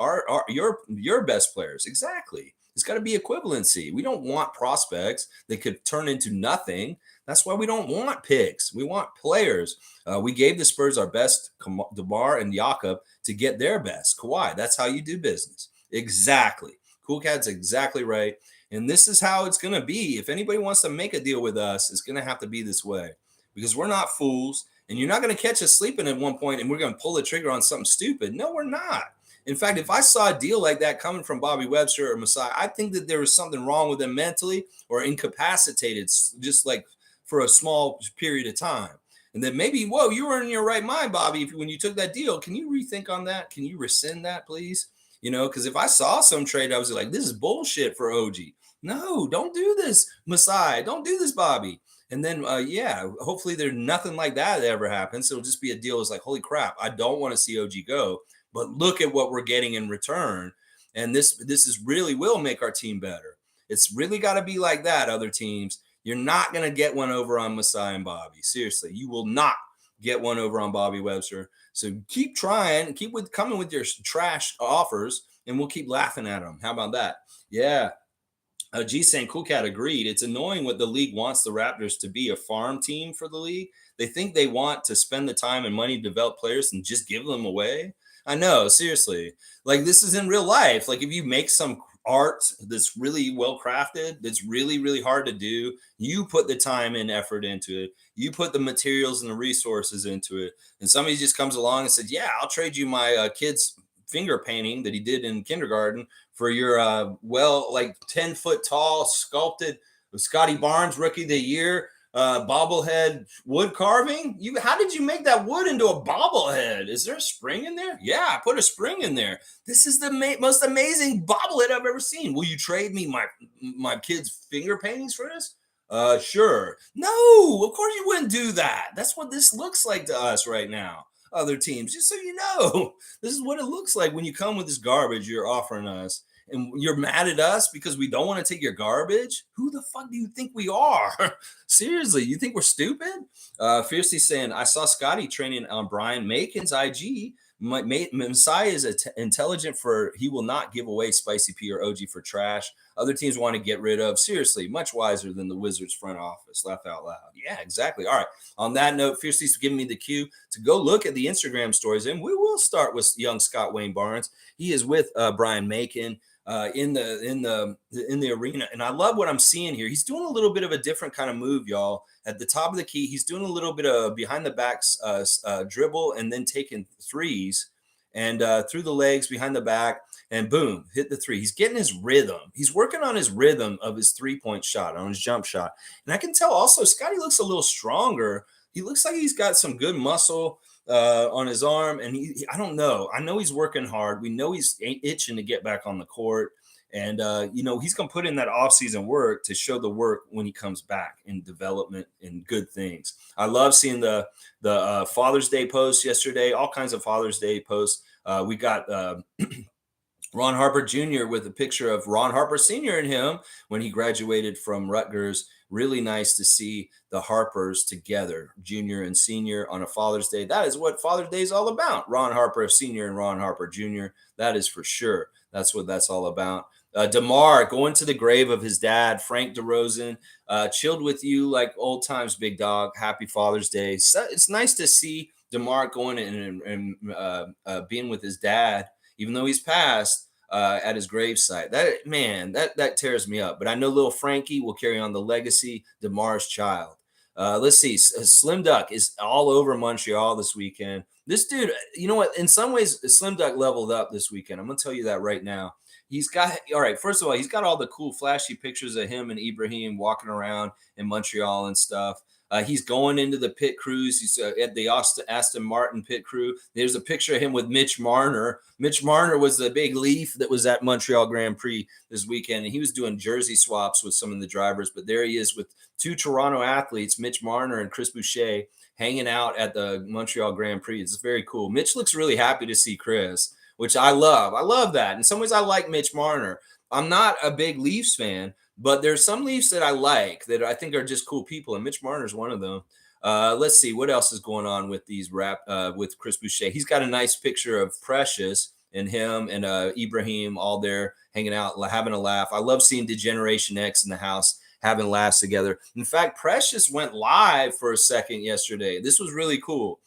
your best players. Exactly. It's got to be equivalency. We don't want prospects that could turn into nothing. That's why we don't want picks. We want players. We gave the Spurs our best, DeMar and Jakob, to get their best. Kawhi, that's how you do business. Exactly. Cool Cat's exactly right. And this is how it's going to be. If anybody wants to make a deal with us, it's going to have to be this way because we're not fools. And you're not going to catch us sleeping at one point and we're going to pull the trigger on something stupid. No, we're not. In fact, if I saw a deal like that coming from Bobby Webster or Masai, I think that there was something wrong with them mentally or incapacitated, just like for a small period of time. And then maybe, whoa, you were in your right mind, Bobby, when you took that deal. Can you rethink on that? Can you rescind that, please? Because if I saw some trade, I was like, this is bullshit for OG. No, don't do this, Masai. Don't do this, Bobby. And then, hopefully there's nothing like that ever happens. It'll just be a deal. It's like, holy crap, I don't want to see OG go. But look at what we're getting in return. And this is really will make our team better. It's really got to be like that, other teams. You're not going to get one over on Masai and Bobby. Seriously, you will not get one over on Bobby Webster. So keep trying, coming with your trash offers, and we'll keep laughing at them. How about that? Yeah. G saying, Cool Cat agreed. It's annoying what the league wants the Raptors to be, a farm team for the league. They think they want to spend the time and money to develop players and just give them away. I know, seriously. Like, this is in real life. Like, if you make some art that's really well crafted, that's really, really hard to do, you put the time and effort into it. You put the materials and the resources into it. And somebody just comes along and says, yeah, I'll trade you my kid's finger painting that he did in kindergarten for your 10-foot tall sculpted Scottie Barnes Rookie of the Year bobblehead wood carving. How did you make that wood into a bobblehead? Is there a spring in there? Yeah, I put a spring in there. This is the most amazing bobblehead I've ever seen. Will you trade me my kid's finger paintings for this? Sure. No, of course you wouldn't do that. That's what this looks like to us right now. other teams, just so you know. This is what it looks like when you come with this garbage you're offering us. And you're mad at us because we don't want to take your garbage? Who the fuck do you think we are? Seriously, you think we're stupid? Fiercely saying, I saw Scottie training on Brian Macon's IG. Masai is intelligent for he will not give away Spicy P or OG for trash other teams want to get rid of. Seriously, much wiser than the Wizards front office. Laugh out loud. Yeah, exactly. All right. On that note, Fiercely's giving me the cue to go look at the Instagram stories, and we will start with young Scott Wayne Barnes. He is with Brian Macon in the arena, and I love what I'm seeing here. He's doing a little bit of a different kind of move, y'all. At the top of the key, he's doing a little bit of behind the backs dribble, and then taking threes, and through the legs behind the back, and boom, hit the three. He's getting his rhythm. He's working on his rhythm of his 3-point shot, on his jump shot, and I can tell also Scottie looks a little stronger. He looks like he's got some good muscle on his arm, and I don't know. I know he's working hard. We know he's itching to get back on the court, and he's gonna put in that offseason work to show the work when he comes back in development and good things. I love seeing the Father's Day posts yesterday. All kinds of Father's Day posts. We got Ron Harper Jr. with a picture of Ron Harper Sr. and him when he graduated from Rutgers. Really nice to see the Harpers together, junior and senior, on a Father's Day. That is what Father's Day is all about. Ron Harper Sr. and Ron Harper Jr. That is for sure. That's what that's all about. DeMar going to the grave of his dad, Frank DeRozan. Chilled with you like old times, big dog. Happy Father's Day. So it's nice to see DeMar going and being with his dad, even though he's passed. At his gravesite. That tears me up. But I know little Frankie will carry on the legacy, DeMar's child. Let's see. Slim Duck is all over Montreal this weekend. This dude, you know what? In some ways, Slim Duck leveled up this weekend. I'm going to tell you that right now. He's got, all right, first of all, he's got all the cool, flashy pictures of him and Ibrahim walking around in Montreal and stuff. He's going into the pit crews. He's at the Aston Martin pit crew. There's a picture of him with Mitch Marner. Mitch Marner was the big leaf that was at Montreal Grand Prix this weekend, and he was doing jersey swaps with some of the drivers. But there he is with two Toronto athletes, Mitch Marner and Chris Boucher, hanging out at the Montreal Grand Prix. It's very cool. Mitch looks really happy to see Chris, which I love. I love that. In some ways, I like Mitch Marner. I'm not a big Leafs fan, but there's some Leafs that I like that I think are just cool people, and Mitch Marner is one of them. Let's see what else is going on with these with Chris Boucher. He's got a nice picture of Precious and him and Ibrahim all there hanging out, having a laugh. I love seeing Degeneration X in the house having laughs together. In fact, Precious went live for a second yesterday. This was really cool.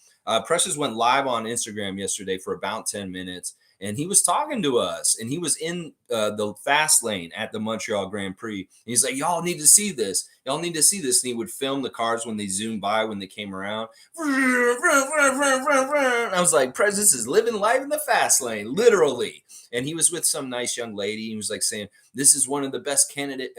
Precious went live on Instagram yesterday for about 10 minutes. And he was talking to us, and he was in the fast lane at the Montreal Grand Prix. And he's like, y'all need to see this. Y'all need to see this. And he would film the cars when they zoomed by, when they came around. I was like, Presence is living life in the fast lane, literally. And he was with some nice young lady. He was like saying, this is one of the best candidate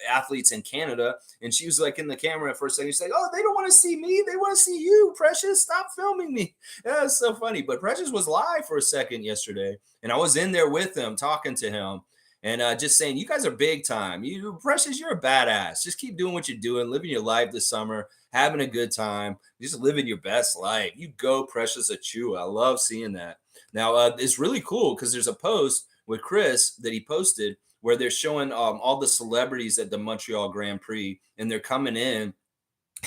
athletes in Canada. And she was like in the camera for a second. She's like, oh, they don't want to see me. They want to see you, Precious. Stop filming me. Yeah, it's so funny. But Precious was live for a second yesterday. And I was in there with him, talking to him. And just saying, you guys are big time. You, Precious, you're a badass. Just keep doing what you're doing, living your life this summer, having a good time, just living your best life. You go, Precious Achua. I love seeing that. Now, it's really cool because there's a post with Chris that he posted where they're showing all the celebrities at the Montreal Grand Prix, and they're coming in.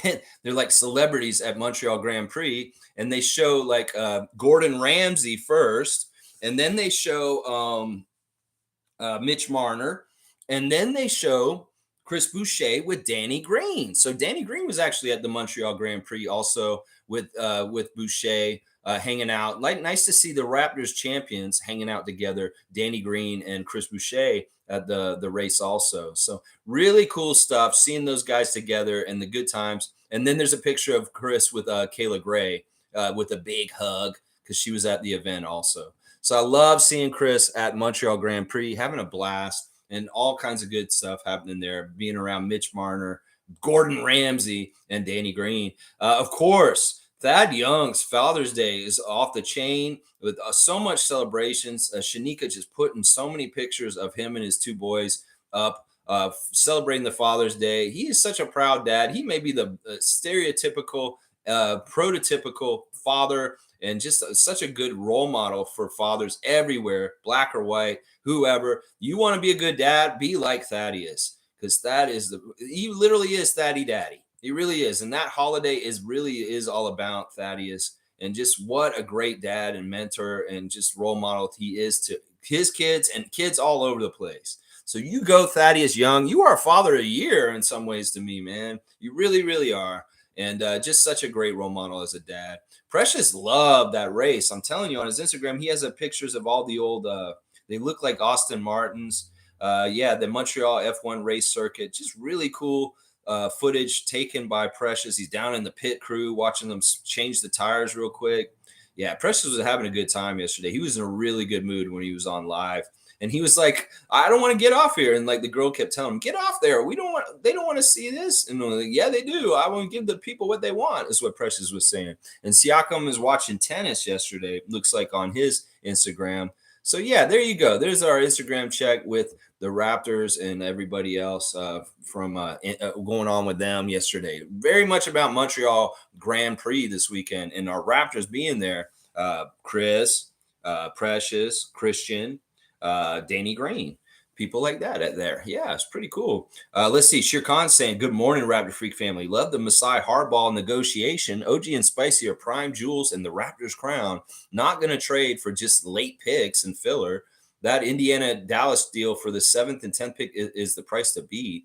And they're like celebrities at Montreal Grand Prix, and they show like Gordon Ramsay first, and then they show Mitch Marner, and then they show Chris Boucher with Danny Green. So Danny Green was actually at the Montreal Grand Prix also with Boucher hanging out. Like, nice to see the Raptors champions hanging out together, Danny Green and Chris Boucher at the race also. So really cool stuff, seeing those guys together and the good times. And then there's a picture of Chris with Kayla Gray with a big hug because she was at the event also. So I love seeing Chris at Montreal Grand Prix, having a blast, and all kinds of good stuff happening there, being around Mitch Marner, Gordon Ramsay, and Danny Green. Of course, Thad Young's Father's Day is off the chain with so much celebrations. Shanika just putting so many pictures of him and his two boys up celebrating the Father's Day. He is such a proud dad. He may be the stereotypical, prototypical father and just such a good role model for fathers everywhere, black or white, whoever. You want to be a good dad, be like Thaddeus, because he literally is Thaddy Daddy. He really is. And that holiday really is all about Thaddeus, and just what a great dad and mentor and just role model he is to his kids and kids all over the place. So you go, Thaddeus Young. You are a father of the year in some ways to me, man. You really, really are. And just such a great role model as a dad. Precious loved that race. I'm telling you, on his Instagram, he has pictures of all the old, they look like Austin Martins. Yeah, the Montreal F1 race circuit. Just really cool footage taken by Precious. He's down in the pit crew watching them change the tires real quick. Yeah, Precious was having a good time yesterday. He was in a really good mood when he was on live. And he was like, I don't want to get off here. And like the girl kept telling him, get off there. They don't want to see this. And like, yeah, they do. I want to give the people what they want, is what Precious was saying. And Siakam is watching tennis yesterday, looks like, on his Instagram. So yeah, there you go. There's our Instagram check with the Raptors and everybody else from going on with them yesterday. Very much about Montreal Grand Prix this weekend, and our Raptors being there. Chris, Precious, Christian, Danny Green, people like that there. Yeah, it's pretty cool. Let's see. Shere Khan saying, good morning, Raptor Freak family. Love the Masai hardball negotiation. OG and Spicy are prime jewels in the Raptors crown. Not going to trade for just late picks and filler. That Indiana Dallas deal for the 7th and 10th pick is the price to beat.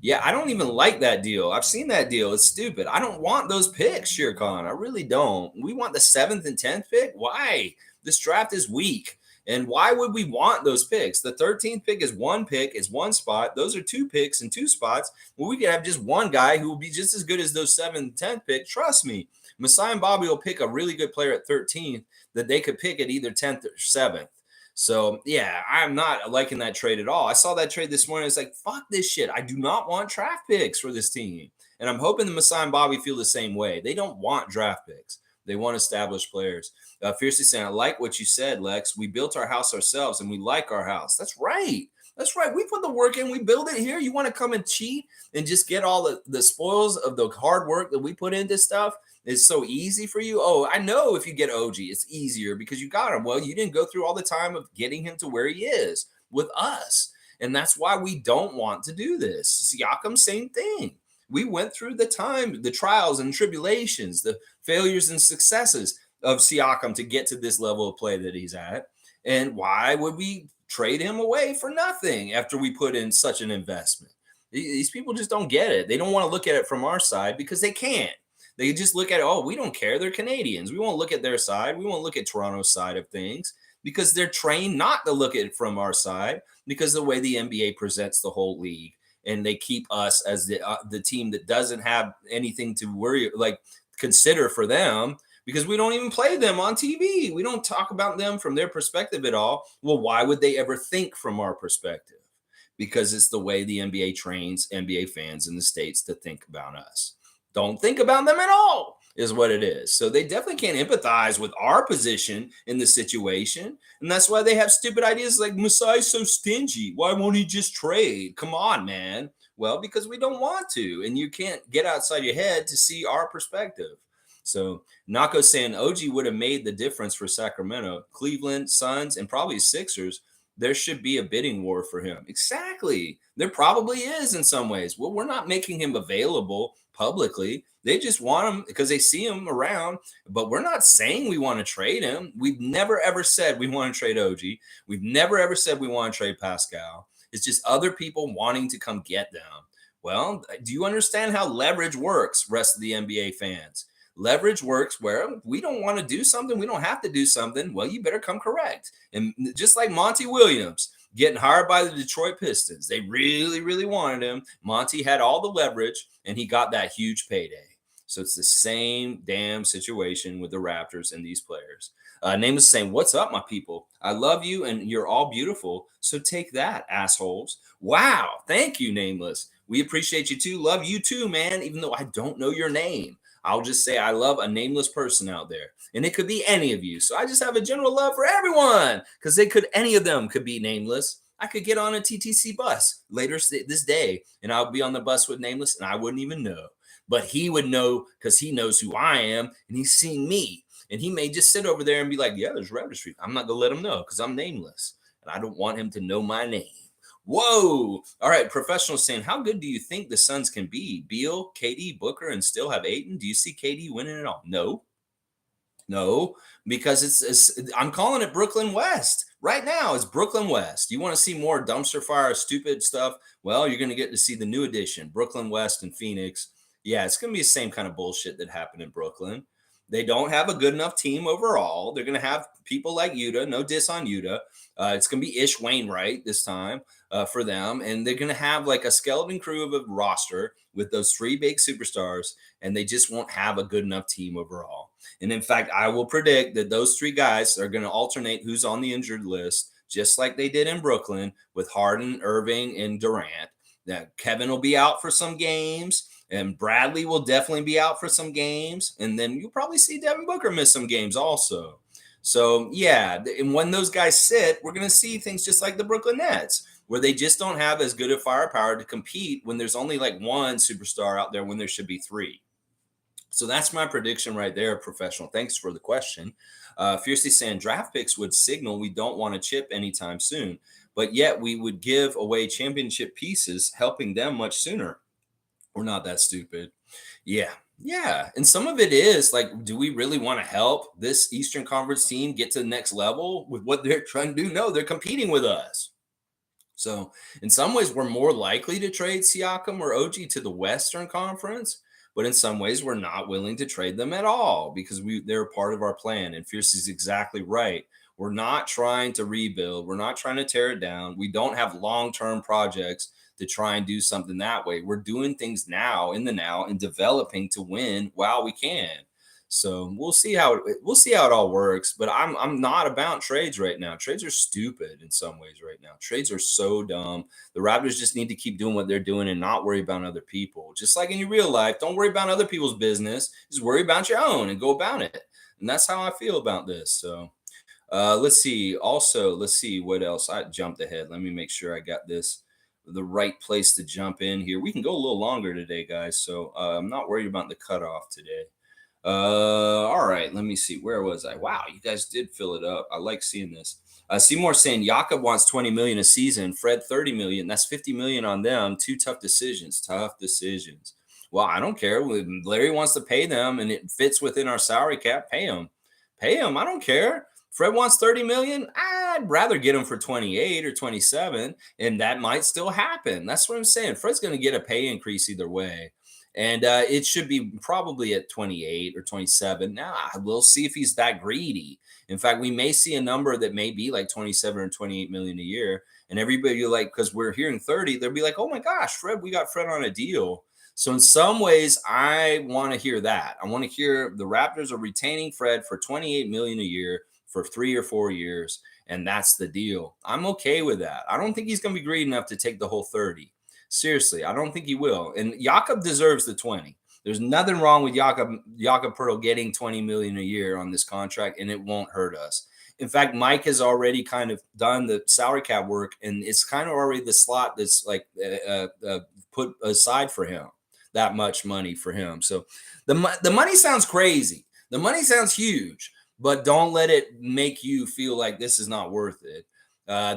Yeah, I don't even like that deal. I've seen that deal. It's stupid. I don't want those picks, Shere Khan. I really don't. We want the 7th and 10th pick. Why? This draft is weak. And why would we want those picks? The 13th pick is one pick, is one spot. Those are 2 picks and 2 spots. Well, we could have just one guy who will be just as good as those 7th and 10th pick. Trust me. Masai and Bobby will pick a really good player at 13th that they could pick at either 10th or 7th. So, yeah, I'm not liking that trade at all. I saw that trade this morning. It's like, fuck this shit. I do not want draft picks for this team. And I'm hoping the Masai and Bobby feel the same way. They don't want draft picks. They want established players. Fiercely saying, I like what you said, Lex. We built our house ourselves and we like our house. That's right. That's right. We put the work in. We build it here. You want to come and cheat and just get all the spoils of the hard work that we put into stuff? It's so easy for you. Oh, I know if you get OG, it's easier because you got him. Well, you didn't go through all the time of getting him to where he is with us. And that's why we don't want to do this. Siakam, same thing. We went through the time, the trials and tribulations, the failures and successes of Siakam to get to this level of play that he's at. And why would we trade him away for nothing after we put in such an investment? These people just don't get it. They don't want to look at it from our side because they can't. They just look at it, oh, we don't care. They're Canadians. We won't look at their side. We won't look at Toronto's side of things because they're trained not to look at it from our side because of the way the NBA presents the whole league. And they keep us as the team that doesn't have anything to worry, like consider for them, because we don't even play them on TV. We don't talk about them from their perspective at all. Well, why would they ever think from our perspective? Because it's the way the NBA trains NBA fans in the States to think about us. Don't think about them at all is what it is. So they definitely can't empathize with our position in the situation. And that's why they have stupid ideas like Masai's so stingy. Why won't he just trade? Come on, man. Well, because we don't want to. And you can't get outside your head to see our perspective. So Nako saying OG would have made the difference for Sacramento, Cleveland, Suns, and probably Sixers. There should be a bidding war for him. Exactly. There probably is in some ways. Well, we're not making him available publicly. They just want him because they see him around, but we're not saying we want to trade him. We've never, ever said we want to trade OG. We've never, ever said we want to trade Pascal. It's just other people wanting to come get them. Well, do you understand how leverage works, rest of the NBA fans? Leverage works where we don't want to do something. We don't have to do something. Well, you better come correct. And just like Monty Williams getting hired by the Detroit Pistons, they really, really wanted him. Monty had all the leverage and he got that huge payday. So it's the same damn situation with the Raptors and these players. Nameless saying, what's up, my people? I love you and you're all beautiful. So take that, assholes. Wow. Thank you, Nameless. We appreciate you too. Love you too, man, even though I don't know your name. I'll just say I love a nameless person out there. And it could be any of you. So I just have a general love for everyone because any of them could be nameless. I could get on a TTC bus later this day and I'll be on the bus with Nameless and I wouldn't even know. But he would know because he knows who I am and he's seen me. And he may just sit over there and be like, yeah, there's Raptor Street. I'm not going to let him know because I'm nameless. And I don't want him to know my name. Whoa. All right. Professional saying, how good do you think the Suns can be? Beal, KD, Booker, and still have Ayton? Do you see KD winning it all? No, because I'm calling it Brooklyn West. Right now, it's Brooklyn West. You want to see more dumpster fire, stupid stuff? Well, you're going to get to see the new edition, Brooklyn West and Phoenix. Yeah, it's going to be the same kind of bullshit that happened in Brooklyn. They don't have a good enough team overall. They're going to have people like Yuta. No diss on Yuta. It's going to be Ish Wainwright this time for them. And they're going to have like a skeleton crew of a roster with those three big superstars. And they just won't have a good enough team overall. And in fact, I will predict that those three guys are going to alternate who's on the injured list, just like they did in Brooklyn with Harden, Irving, and Durant. That Kevin will be out for some games. And Bradley will definitely be out for some games. And then you'll probably see Devin Booker miss some games also. So, yeah, and when those guys sit, we're going to see things just like the Brooklyn Nets, where they just don't have as good a firepower to compete when there's only like one superstar out there when there should be three. So that's my prediction right there, professional. Thanks for the question. Fiercely saying draft picks would signal we don't want to chip anytime soon, but yet we would give away championship pieces, helping them much sooner. We're not that stupid. Yeah. And some of it is like, do we really want to help this Eastern Conference team get to the next level with what they're trying to do? No, they're competing with us. So in some ways, we're more likely to trade Siakam or OG to the Western Conference, but in some ways, we're not willing to trade them at all because they're part of our plan. And Fierce is exactly right. We're not trying to rebuild. We're not trying to tear it down. We don't have long-term projects to try and do something that way. We're doing things now in the now and developing to win while we can. So we'll see how it all works. But I'm not about trades right now. Trades are stupid in some ways right now. Trades are so dumb. The Raptors just need to keep doing what they're doing and not worry about other people. Just like in your real life, don't worry about other people's business. Just worry about your own and go about it. And that's how I feel about this. So let's see. Also, let's see what else. I jumped ahead. Let me make sure I got this the right place to jump in here. We can go a little longer today, guys. So I'm not worried about the cutoff today. All right, let me see. Where was I? Wow, you guys did fill it up. I like seeing this. Seymour saying Jakob wants 20 million a season, Fred 30 million. That's 50 million on them. Two tough decisions. Well, I don't care. Larry wants to pay them and it fits within our salary cap. Pay him. I don't care. Fred wants 30 million. I'd rather get him for 28 or 27, and that might still happen. That's what I'm saying. Fred's going to get a pay increase either way. And it should be probably at 28 or 27. Now, we'll see if he's that greedy. In fact, we may see a number that may be like 27 or 28 million a year. And everybody like, because we're hearing 30, they'll be like, oh my gosh, Fred, we got Fred on a deal. So in some ways, I want to hear that. I want to hear the Raptors are retaining Fred for 28 million a year for 3 or 4 years. And that's the deal. I'm okay with that. I don't think he's going to be greedy enough to take the whole 30. Seriously, I don't think he will. And Jakob deserves the 20. There's nothing wrong with Jakob Pearl getting 20 million a year on this contract, and it won't hurt us. In fact, Mike has already kind of done the salary cap work, and it's kind of already the slot that's like put aside for him, that much money for him. So the money sounds crazy. The money sounds huge, but don't let it make you feel like this is not worth it.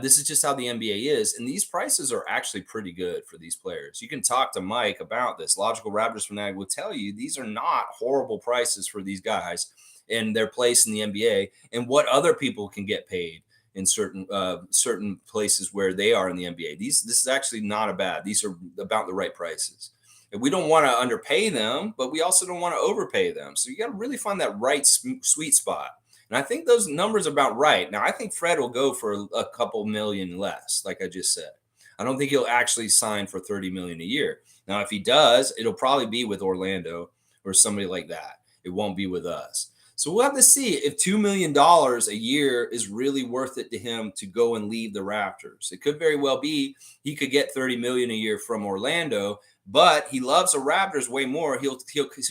This is just how the NBA is. And these prices are actually pretty good for these players. You can talk to Mike about this. Logical Raptors fanatic will tell you these are not horrible prices for these guys and their place in the NBA and what other people can get paid in certain places where they are in the NBA. This is actually not bad. These are about the right prices. And we don't want to underpay them, but we also don't want to overpay them. So you got to really find that right sweet spot. And I think those numbers are about right. Now, I think Fred will go for a couple million less, like I just said. I don't think he'll actually sign for 30 million a year. Now, if he does, it'll probably be with Orlando or somebody like that. It won't be with us. So we'll have to see if $2 million a year is really worth it to him to go and leave the Raptors. It could very well be he could get 30 million a year from Orlando, but he loves the Raptors way more. He'll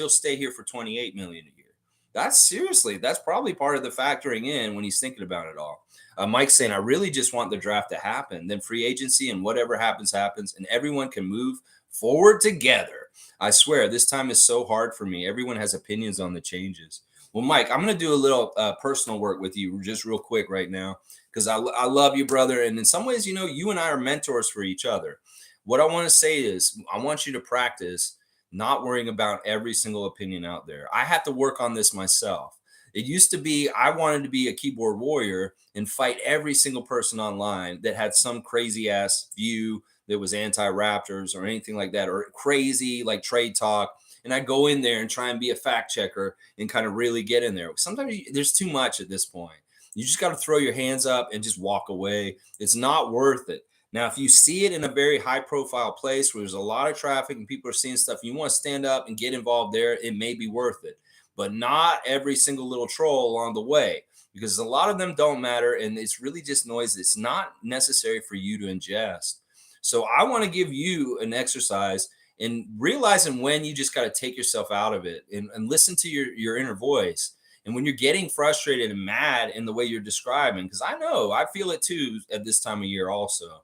stay here for 28 million a year. That's probably part of the factoring in when he's thinking about it all. Mike's saying, I really just want the draft to happen. Then free agency and whatever happens, and everyone can move forward together. I swear, this time is so hard for me. Everyone has opinions on the changes. Well, Mike, I'm going to do a little personal work with you just real quick right now because I love you, brother. And in some ways, you and I are mentors for each other. What I want to say is I want you to practice not worrying about every single opinion out there. I have to work on this myself. It used to be I wanted to be a keyboard warrior and fight every single person online that had some crazy ass view that was anti-Raptors or anything like that, or crazy like trade talk. And I go in there and try and be a fact checker and kind of really get in there. Sometimes there's too much at this point. You just got to throw your hands up and just walk away. It's not worth it. Now, if you see it in a very high profile place where there's a lot of traffic and people are seeing stuff, and you want to stand up and get involved there, it may be worth it. But not every single little troll along the way, because a lot of them don't matter and it's really just noise. It's not necessary for you to ingest. So I want to give you an exercise in realizing when you just got to take yourself out of it and listen to your inner voice. And when you're getting frustrated and mad in the way you're describing, because I know I feel it too at this time of year also,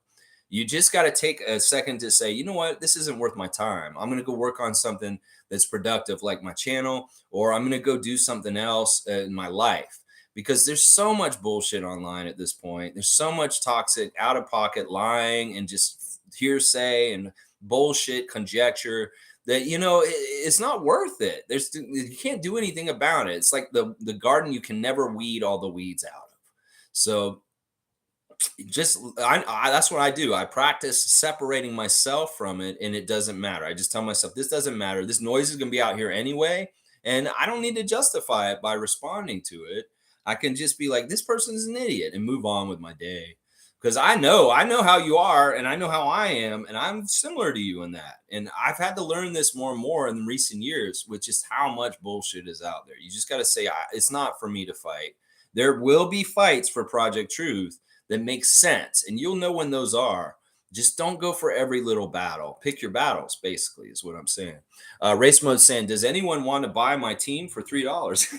you just got to take a second to say, you know what, this isn't worth my time. I'm going to go work on something that's productive, like my channel, or I'm going to go do something else in my life. Because there's so much bullshit online at this point. There's so much toxic, out of pocket lying and just hearsay and bullshit conjecture that it's not worth it. You can't do anything about it. It's like the garden you can never weed all the weeds out of. So that's what I do. I practice separating myself from it, and it doesn't matter. I just tell myself this doesn't matter. This noise is going to be out here anyway, and I don't need to justify it by responding to it. I can just be like, this person's an idiot and move on with my day. Because I know how you are and I know how I am, and I'm similar to you in that. And I've had to learn this more and more in recent years, which is how much bullshit is out there. You just got to say, it's not for me to fight. There will be fights for Project Truth that make sense, and you'll know when those are. Just don't go for every little battle. Pick your battles, basically, is what I'm saying. Race Mode saying, does anyone want to buy my team for $3?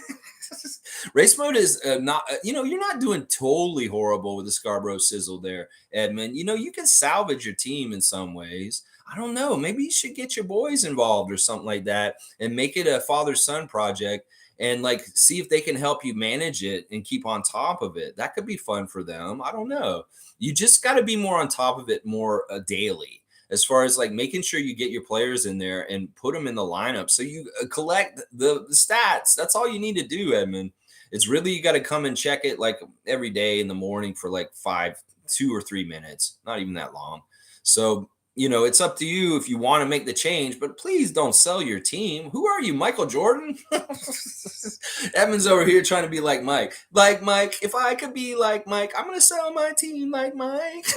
Race Mode is not, you're not doing totally horrible with the Scarborough Sizzle there, Edmund. You can salvage your team in some ways. I don't know. Maybe you should get your boys involved or something like that and make it a father-son project and like see if they can help you manage it and keep on top of it. That could be fun for them. I don't know. You just got to be more on top of it more daily, as far as like making sure you get your players in there and put them in the lineup so you collect the stats. That's all you need to do, Edmund. It's really, you got to come and check it like every day in the morning for like 2 or 3 minutes, not even that long. So, it's up to you if you want to make the change, but please don't sell your team. Who are you, Michael Jordan? Edmund's over here trying to be like Mike. Like Mike, if I could be like Mike, I'm going to sell my team like Mike.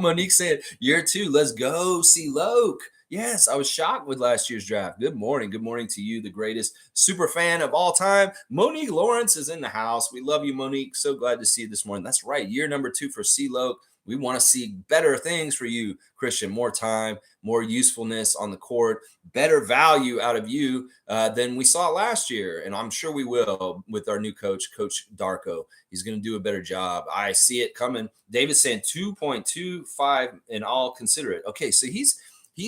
Monique said, year 2, let's go see Loke. Yes, I was shocked with last year's draft. Good morning. Good morning to you, the greatest super fan of all time. Monique Lawrence is in the house. We love you, Monique. So glad to see you this morning. That's right. Year number 2 for C Loke. We want to see better things for you, Christian. More time, more usefulness on the court, better value out of you than we saw last year. And I'm sure we will with our new coach, Coach Darko. He's going to do a better job. I see it coming. David's saying 2.25 and I'll consider it. Okay, so he's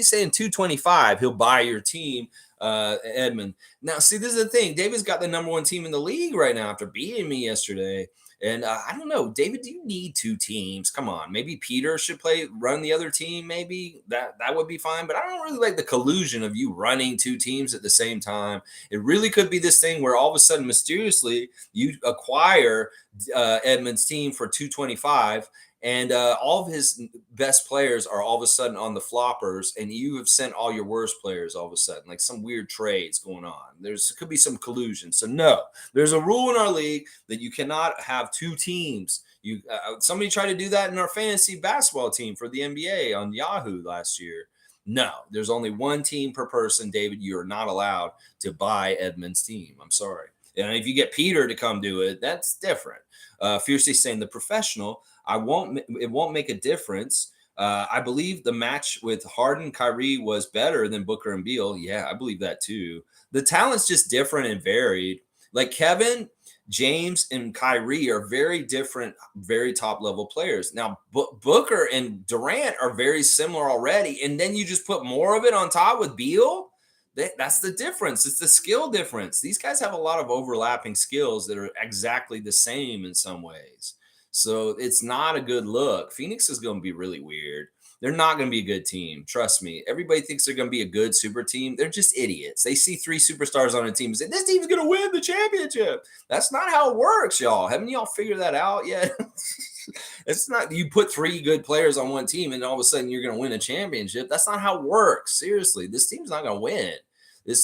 saying 225. He'll buy your team, Edmund. Now, see, this is the thing. David's got the number 1 team in the league right now after beating me yesterday. And I don't know, David, do you need 2 teams? Come on. Maybe Peter should run the other team. Maybe that would be fine. But I don't really like the collusion of you running 2 teams at the same time. It really could be this thing where all of a sudden, mysteriously, you acquire Edmund's team for 225. And all of his best players are all of a sudden on the floppers, and you have sent all your worst players all of a sudden, like some weird trades going on. Could be some collusion. So no, there's a rule in our league that you cannot have 2 teams. Somebody tried to do that in our fantasy basketball team for the NBA on Yahoo last year. No, there's only 1 team per person, David. You are not allowed to buy Edmund's team. I'm sorry. And if you get Peter to come do it, that's different. Fiercely saying the professional, it won't make a difference. I believe the match with Harden, Kyrie was better than Booker and Beal. Yeah, I believe that too. The talent's just different and varied. Like Kevin, James, and Kyrie are very different, very top level players. Now, Booker and Durant are very similar already. And then you just put more of it on top with Beal. That's the difference. It's the skill difference. These guys have a lot of overlapping skills that are exactly the same in some ways. So it's not a good look. Phoenix is going to be really weird. They're not going to be a good team. Trust me. Everybody thinks they're going to be a good super team. They're just idiots. They see three superstars on a team and say, this team's going to win the championship. That's not how it works, y'all. Haven't y'all figured that out yet? It's not you put three good players on one team and all of a sudden you're going to win a championship. That's not how it works. Seriously, this team's not going to win.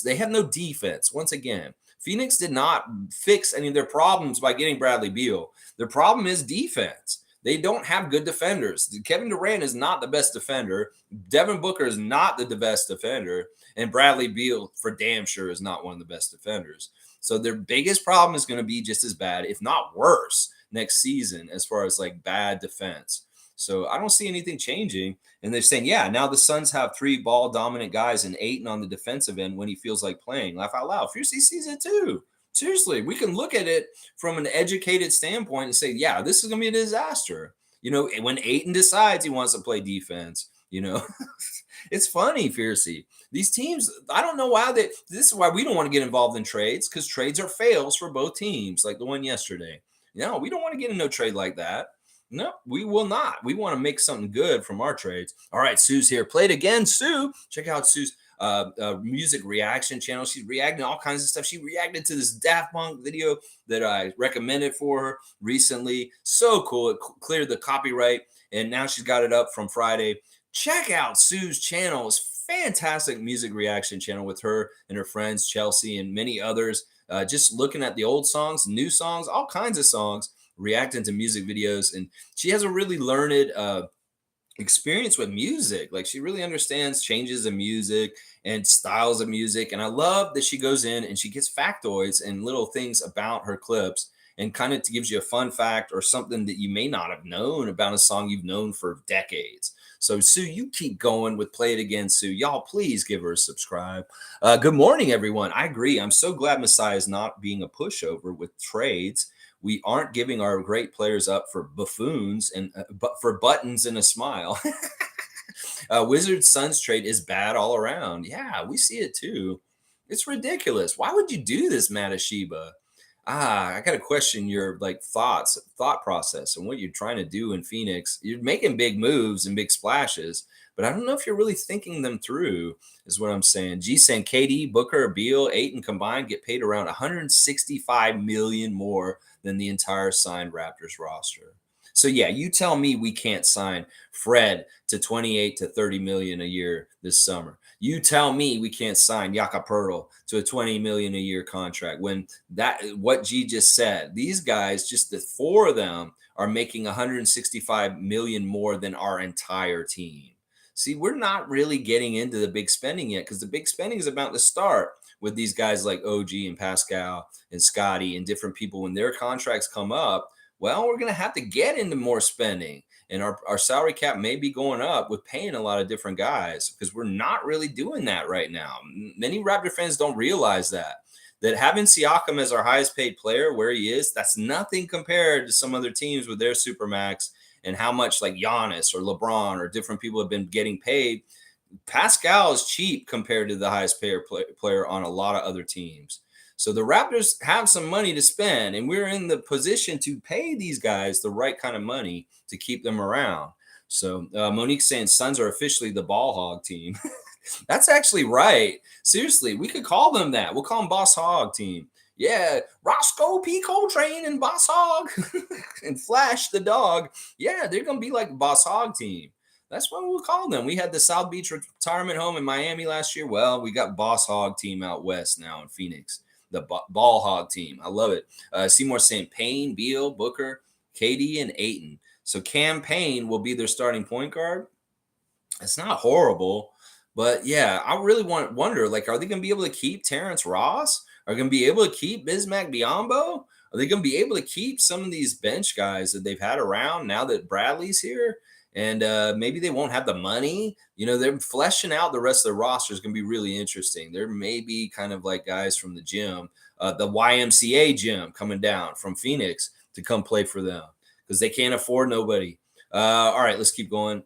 They have no defense. Once again, Phoenix did not fix any of their problems by getting Bradley Beal. Their problem is defense. They don't have good defenders. Kevin Durant is not the best defender. Devin Booker is not the best defender. And Bradley Beal, for damn sure, is not one of the best defenders. So their biggest problem is going to be just as bad, if not worse, next season as far as like bad defense. So I don't see anything changing. And they're saying, yeah, now the Suns have three ball dominant guys and Ayton on the defensive end when he feels like playing. Laugh out loud. Fiercely sees it too. Seriously, we can look at it from an educated standpoint and say, yeah, this is going to be a disaster. You know, when Ayton decides he wants to play defense, you know, it's funny, Fiercey. These teams, I don't know why this is why we don't want to get involved in trades, because trades are fails for both teams, like the one yesterday. No, we don't want to get in no trade like that. No, we will not. We want to make something good from our trades. All right, Sue's here. Play it again, Sue. Check out Sue's music reaction channel. She's reacting to all kinds of stuff. She reacted to this Daft Punk video that I recommended for her recently. So cool. It cleared the copyright, and now she's got it up from Friday. Check out Sue's channel. It's fantastic music reaction channel with her and her friends, Chelsea and many others. Just looking at the old songs, new songs, all kinds of songs, reacting to music videos. And she has a really learned experience with music. Like, she really understands changes in music and styles of music. And I love that she goes in and she gets factoids and little things about her clips and kind of gives you a fun fact or something that you may not have known about a song you've known for decades. So, Sue, you keep going with Play It Again, Sue. Y'all, please give her a subscribe. Good morning, everyone. I agree. I'm so glad Masai is not being a pushover with trades. We aren't giving our great players up for buffoons and but for buttons and a smile. Wizards Suns trade is bad all around. Yeah, we see it too. It's ridiculous. Why would you do this, Matasheba? I got to question your thought process and what you're trying to do in Phoenix. You're making big moves and big splashes, but I don't know if you're really thinking them through, is what I'm saying. G saying KD, Booker, Beal, Ayton combined get paid around 165 million more than the entire signed Raptors roster. So yeah, you tell me we can't sign Fred to 28 to 30 million a year this summer. You tell me we can't sign Jakob Poeltl to a 20 million a year contract when what G just said. These guys, just the four of them, are making 165 million more than our entire team. See, we're not really getting into the big spending yet, because the big spending is about to start with these guys like OG and Pascal and Scottie and different people. When their contracts come up, well, we're going to have to get into more spending. And our salary cap may be going up with paying a lot of different guys, because we're not really doing that right now. Many Raptor fans don't realize that having Siakam as our highest paid player where he is, that's nothing compared to some other teams with their supermax and how much like Giannis or LeBron or different people have been getting paid. Pascal is cheap compared to the highest paid player on a lot of other teams. So the Raptors have some money to spend, and we're in the position to pay these guys the right kind of money to keep them around. So Monique's saying Suns are officially the ball hog team. That's actually right. Seriously, we could call them that. We'll call them Boss Hog team. Yeah, Roscoe P. Coltrane and Boss Hog and Flash the dog. Yeah, they're going to be like Boss Hog team. That's what we'll call them. We had the South Beach retirement home in Miami last year. Well, we got Boss Hog team out west now in Phoenix. The ball hog team. I love it. Seymour saying Payne, Beal, Booker, KD, and Ayton. So Cam Payne will be their starting point guard. It's not horrible, but yeah, I really wonder, like, are they going to be able to keep Terrence Ross? Are they going to be able to keep Bismack Biyombo? Are they going to be able to keep some of these bench guys that they've had around now that Bradley's here? And maybe they won't have the money. You know, they're fleshing out the rest of the roster is going to be really interesting. There may be kind of like guys from the gym, the YMCA gym coming down from Phoenix to come play for them because they can't afford nobody. All right, let's keep going.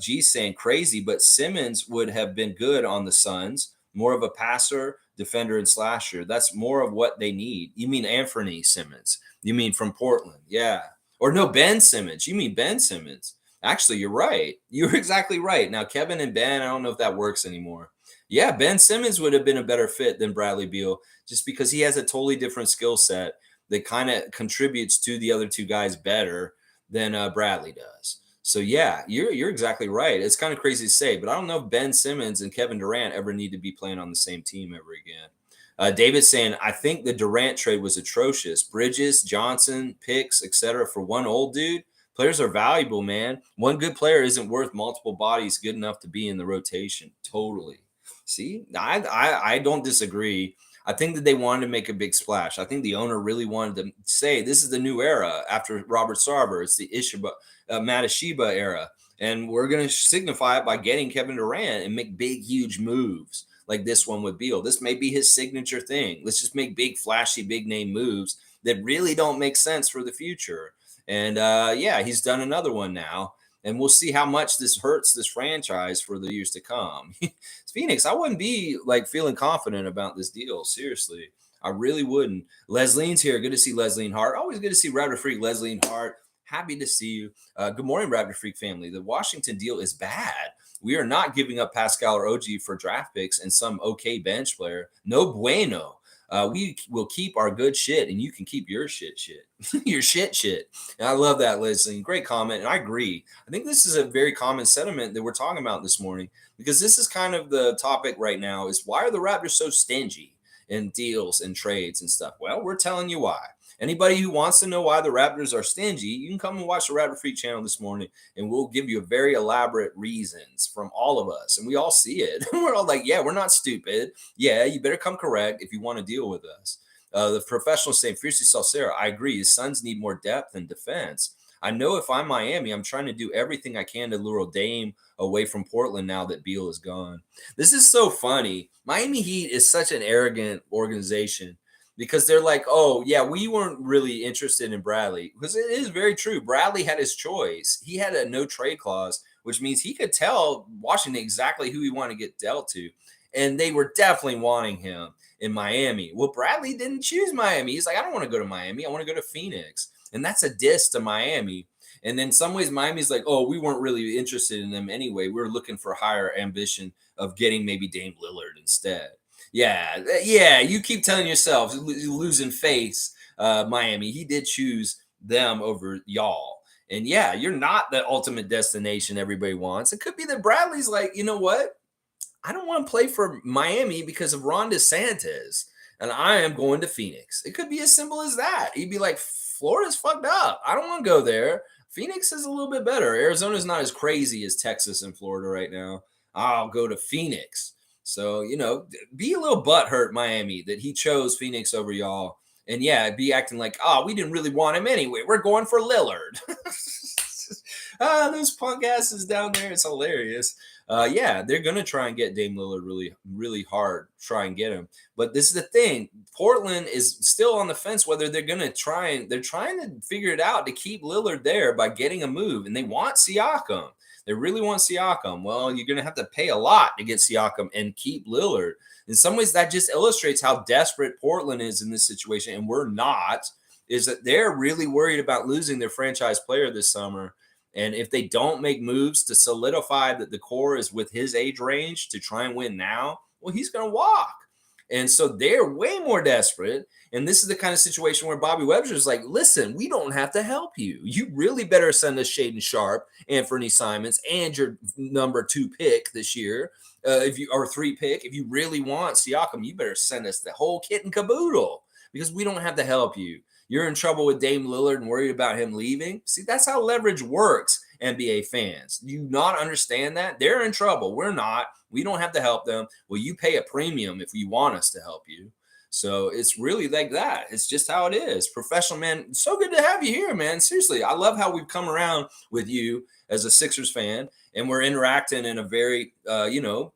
G's saying crazy, but Simmons would have been good on the Suns. more of a passer, defender, and slasher. That's more of what they need. You mean Anthony Simmons? You mean from Portland? Yeah. Or no, Ben Simmons. You mean Ben Simmons? Actually, you're right. You're exactly right. Now, Kevin and Ben, I don't know if that works anymore. Yeah, Ben Simmons would have been a better fit than Bradley Beal just because he has a totally different skill set that kind of contributes to the other two guys better than Bradley does. So yeah, you're exactly right. It's kind of crazy to say, but I don't know if Ben Simmons and Kevin Durant ever need to be playing on the same team ever again. David's saying, I think the Durant trade was atrocious. Bridges, Johnson, picks, etc. for one old dude. Players are valuable, man. One good player isn't worth multiple bodies good enough to be in the rotation. Totally. See, I don't disagree. I think that they wanted to make a big splash. I think the owner really wanted to say this is the new era after Robert Sarver. It's the Matasheba era, and we're going to signify it by getting Kevin Durant and make big, huge moves like this one with Beal. This may be his signature thing. Let's just make big, flashy, big name moves that really don't make sense for the future. And yeah, he's done another one now. And we'll see how much this hurts this franchise for the years to come. Phoenix, I wouldn't be like feeling confident about this deal. Seriously, I really wouldn't. Leslie's here. Good to see Leslie Hart. Always good to see Raptor Freak Leslie Hart. Happy to see you. Good morning, Raptor Freak family. The Washington deal is bad. We are not giving up Pascal or OG for draft picks and some okay bench player. No bueno. We will keep our good shit, and you can keep your shit. Your shit. And I love that, Leslie. Great comment, and I agree. I think this is a very common sentiment that we're talking about this morning, because this is kind of the topic right now is why are the Raptors so stingy in deals and trades and stuff? Well, we're telling you why. Anybody who wants to know why the Raptors are stingy, you can come and watch the Raptor Freak channel this morning, and we'll give you a very elaborate reasons from all of us. And we all see it. We're all like, yeah, we're not stupid. Yeah, you better come correct if you want to deal with us. The professional saying, Fiercely Salsera, I agree. His Suns need more depth and defense. I know if I'm Miami, I'm trying to do everything I can to lure Dame away from Portland now that Beal is gone. This is so funny. Miami Heat is such an arrogant organization, because they're like, oh, yeah, we weren't really interested in Bradley. Because it is very true. Bradley had his choice. He had a no trade clause, which means he could tell Washington exactly who he wanted to get dealt to. And they were definitely wanting him in Miami. Well, Bradley didn't choose Miami. He's like, I don't want to go to Miami. I want to go to Phoenix. And that's a diss to Miami. And in some ways, Miami's like, oh, we weren't really interested in them anyway. We were looking for higher ambition of getting maybe Dame Lillard instead. Yeah. You keep telling yourself, losing face, Miami. He did choose them over y'all. And yeah, you're not the ultimate destination everybody wants. It could be that Bradley's like, you know what? I don't want to play for Miami because of Ron DeSantis, and I am going to Phoenix. It could be as simple as that. He'd be like, Florida's fucked up. I don't want to go there. Phoenix is a little bit better. Arizona's not as crazy as Texas and Florida right now. I'll go to Phoenix. So, be a little butthurt, Miami, that he chose Phoenix over y'all. And yeah, be acting like, oh, we didn't really want him anyway. We're going for Lillard. Those punk asses down there. It's hilarious. Yeah, they're going to try and get Dame Lillard really, really hard, try and get him. But this is the thing. Portland is still on the fence whether they're going to they're trying to figure it out to keep Lillard there by getting a move. And they want Siakam. They really want Siakam. Well, you're going to have to pay a lot to get Siakam and keep Lillard. In some ways, that just illustrates how desperate Portland is in this situation. And we're not, is that they're really worried about losing their franchise player this summer. And if they don't make moves to solidify that the core is with his age range to try and win now, well, he's going to walk. And so they're way more desperate. And this is the kind of situation where Bobby Webster is like, listen, we don't have to help you. You really better send us Shaden Sharp, Anthony Simons, and your number 2 pick this year. Or 3 pick. If you really want Siakam, you better send us the whole kit and caboodle, because we don't have to help you. You're in trouble with Dame Lillard and worried about him leaving. See, that's how leverage works, NBA fans. Do you not understand that? They're in trouble. We're not. We don't have to help them. Well, you pay a premium if you want us to help you. So it's really like that. It's just how it is. Professional, man. So good to have you here, man. Seriously, I love how we've come around with you as a Sixers fan, and we're interacting in a very,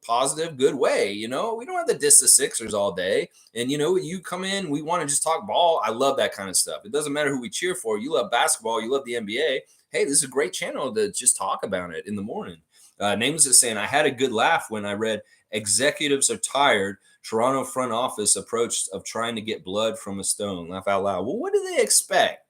positive, good way. We don't have to diss the Sixers all day. And, you come in, we want to just talk ball. I love that kind of stuff. It doesn't matter who we cheer for. You love basketball. You love the NBA. Hey, this is a great channel to just talk about it in the morning. Nameless is saying, I had a good laugh when I read executives are tired. Toronto front office approach of trying to get blood from a stone. Laugh out loud. Well, what do they expect?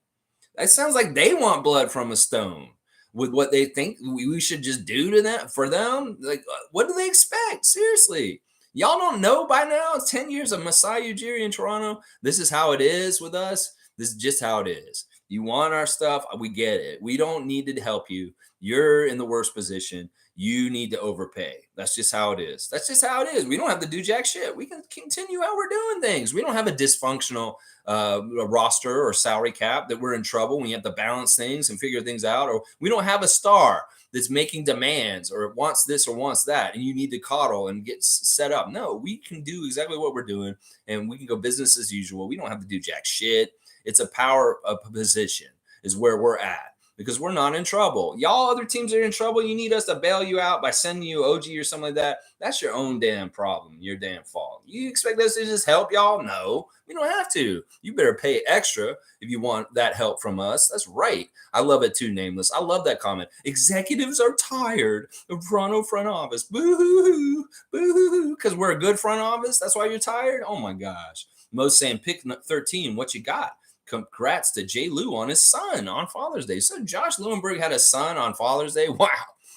That sounds like they want blood from a stone with what they think we should just do to them for them. Like, what do they expect? Seriously. Y'all don't know by now. It's 10 years of Masai Ujiri in Toronto. This is how it is with us. This is just how it is. You want our stuff. We get it. We don't need to help you. You're in the worst position. You need to overpay. That's just how it is. That's just how it is. We don't have to do jack shit. We can continue how we're doing things. We don't have a dysfunctional a roster or salary cap that we're in trouble when you have to balance things and figure things out, or we don't have a star that's making demands or wants this or wants that and you need to coddle and get set up. No, we can do exactly what we're doing and we can go business as usual. We don't have to do jack shit. It's a power of position is where we're at, because we're not in trouble. Y'all other teams are in trouble. You need us to bail you out by sending you OG or something like that. That's your own damn problem, your damn fault. You expect us to just help y'all? No, we don't have to. You better pay extra if you want that help from us. That's right. I love it too, Nameless. I love that comment. Executives are tired of Toronto front office. Boo-hoo, boo-hoo, because we're a good front office. That's why you're tired? Oh my gosh. Most saying pick 13. What you got? Congrats to Jay Lou on his son on Father's Day. So Josh Lewenberg had a son on Father's Day. Wow.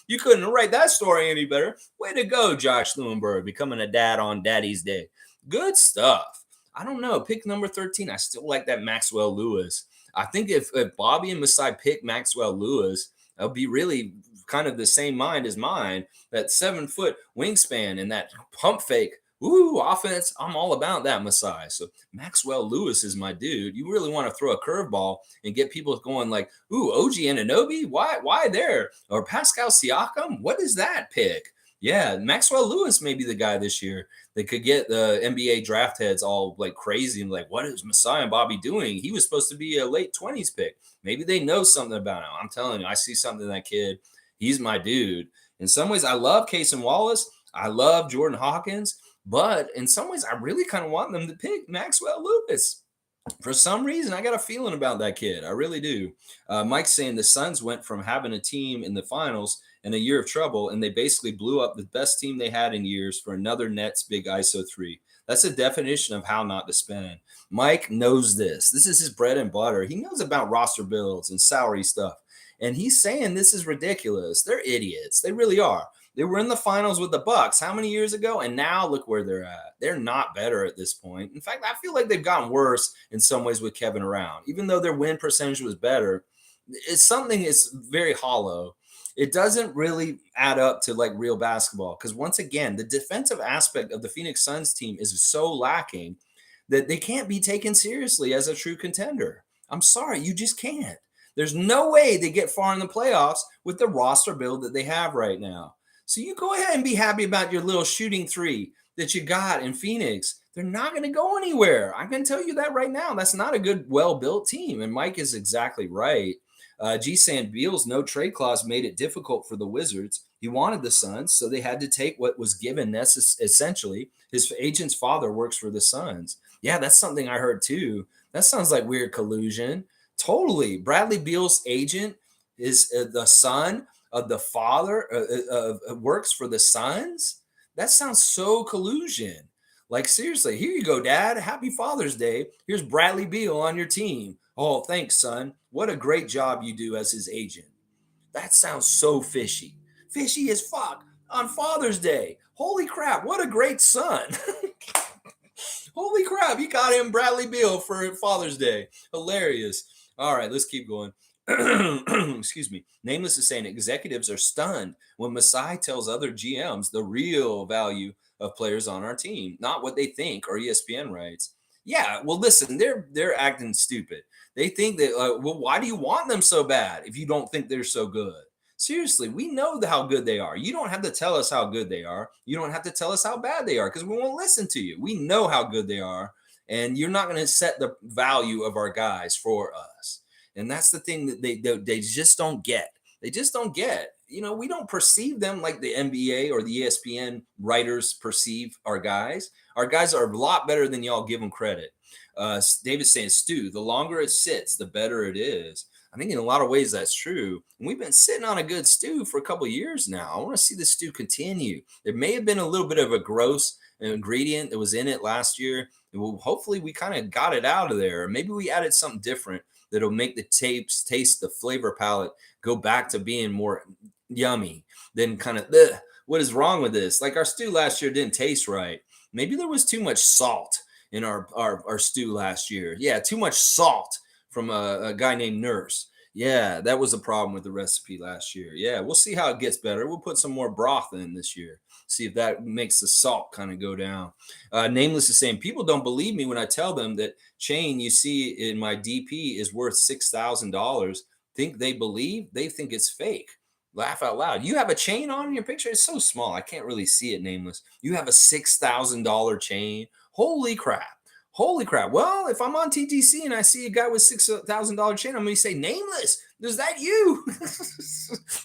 You couldn't write that story any better. Way to go, Josh Lewenberg, becoming a dad on Daddy's Day. Good stuff. I don't know. Pick number 13. I still like that Maxwell Lewis. I think if Bobby and Masai pick Maxwell Lewis, it'll be really kind of the same mind as mine. That 7-foot wingspan and that pump fake. Ooh, offense. I'm all about that, Masai. So Maxwell Lewis is my dude. You really want to throw a curveball and get people going like, ooh, OG Anunoby? Why there? Or Pascal Siakam? What is that pick? Yeah, Maxwell Lewis may be the guy this year that could get the NBA draft heads all like crazy and like, what is Masai and Bobby doing? He was supposed to be a late 20s pick. Maybe they know something about him. I'm telling you, I see something in that kid. He's my dude. In some ways, I love Cason Wallace. I love Jordan Hawkins. But in some ways, I really kind of want them to pick Maxwell Lewis. For some reason, I got a feeling about that kid. I really do. Mike's saying the Suns went from having a team in the finals and a year of trouble, and they basically blew up the best team they had in years for another Nets big ISO 3. That's a definition of how not to spend. Mike knows this. This is his bread and butter. He knows about roster builds and salary stuff. And he's saying this is ridiculous. They're idiots. They really are. They were in the finals with the Bucks how many years ago? And now look where they're at. They're not better at this point. In fact, I feel like they've gotten worse in some ways with Kevin around. Even though their win percentage was better, it's something that's very hollow. It doesn't really add up to like real basketball, because once again, the defensive aspect of the Phoenix Suns team is so lacking that they can't be taken seriously as a true contender. I'm sorry, you just can't. There's no way they get far in the playoffs with the roster build that they have right now. So you go ahead and be happy about your little shooting three that you got in Phoenix. They're not going to go anywhere. I can tell you that right now. That's not a good, well-built team. And Mike is exactly right. G. saying Beal's no trade clause made it difficult for the Wizards. He wanted the Suns, so they had to take what was given essentially. His agent's father works for the Suns. Yeah, that's something I heard too. That sounds like weird collusion. Totally. Bradley Beal's agent is the son of the father works for the Suns. That sounds so collusion. Like, seriously, here you go, Dad. Happy Father's Day. Here's Bradley Beal on your team. Oh, thanks, son. What a great job you do as his agent. That sounds so fishy. Fishy as fuck on Father's Day. Holy crap, what a great son. Holy crap, you got him Bradley Beal for Father's Day. Hilarious. All right, let's keep going. Excuse me. Nameless is saying executives are stunned when Masai tells other GMs the real value of players on our team, not what they think, or ESPN writes. Yeah, well, listen, they're acting stupid. They think that, well, why do you want them so bad if you don't think they're so good? Seriously, we know how good they are. You don't have to tell us how good they are. You don't have to tell us how bad they are, because we won't listen to you. We know how good they are, and you're not going to set the value of our guys for us. And that's the thing that they just don't get. They just don't get. You know, we don't perceive them like the NBA or the ESPN writers perceive our guys. Our guys are a lot better than y'all give them credit. David's saying, Stu, the longer it sits, the better it is. I think in a lot of ways that's true. And we've been sitting on a good stew for a couple of years now. I want to see the stew continue. There may have been a little bit of a gross ingredient that was in it last year. Well, hopefully we kind of got it out of there. Maybe we added something different that'll make the tapes taste, the flavor palette go back to being more yummy than kind of what is wrong with this? Like our stew last year didn't taste right. Maybe there was too much salt in our stew last year. Yeah, too much salt from a guy named Nurse. Yeah, that was a problem with the recipe last year. Yeah, we'll see how it gets better. We'll put some more broth in this year. See if that makes the salt kind of go down. Nameless is saying people don't believe me when I tell them that chain you see in my DP is worth $6,000. Think they believe? They think it's fake. Laugh out loud. You have a chain on your picture? It's so small. I can't really see it, Nameless. You have a $6,000 chain. Holy crap. Holy crap. Well, if I'm on TTC and I see a guy with $6,000 chain, I'm going to say, Nameless, is that you?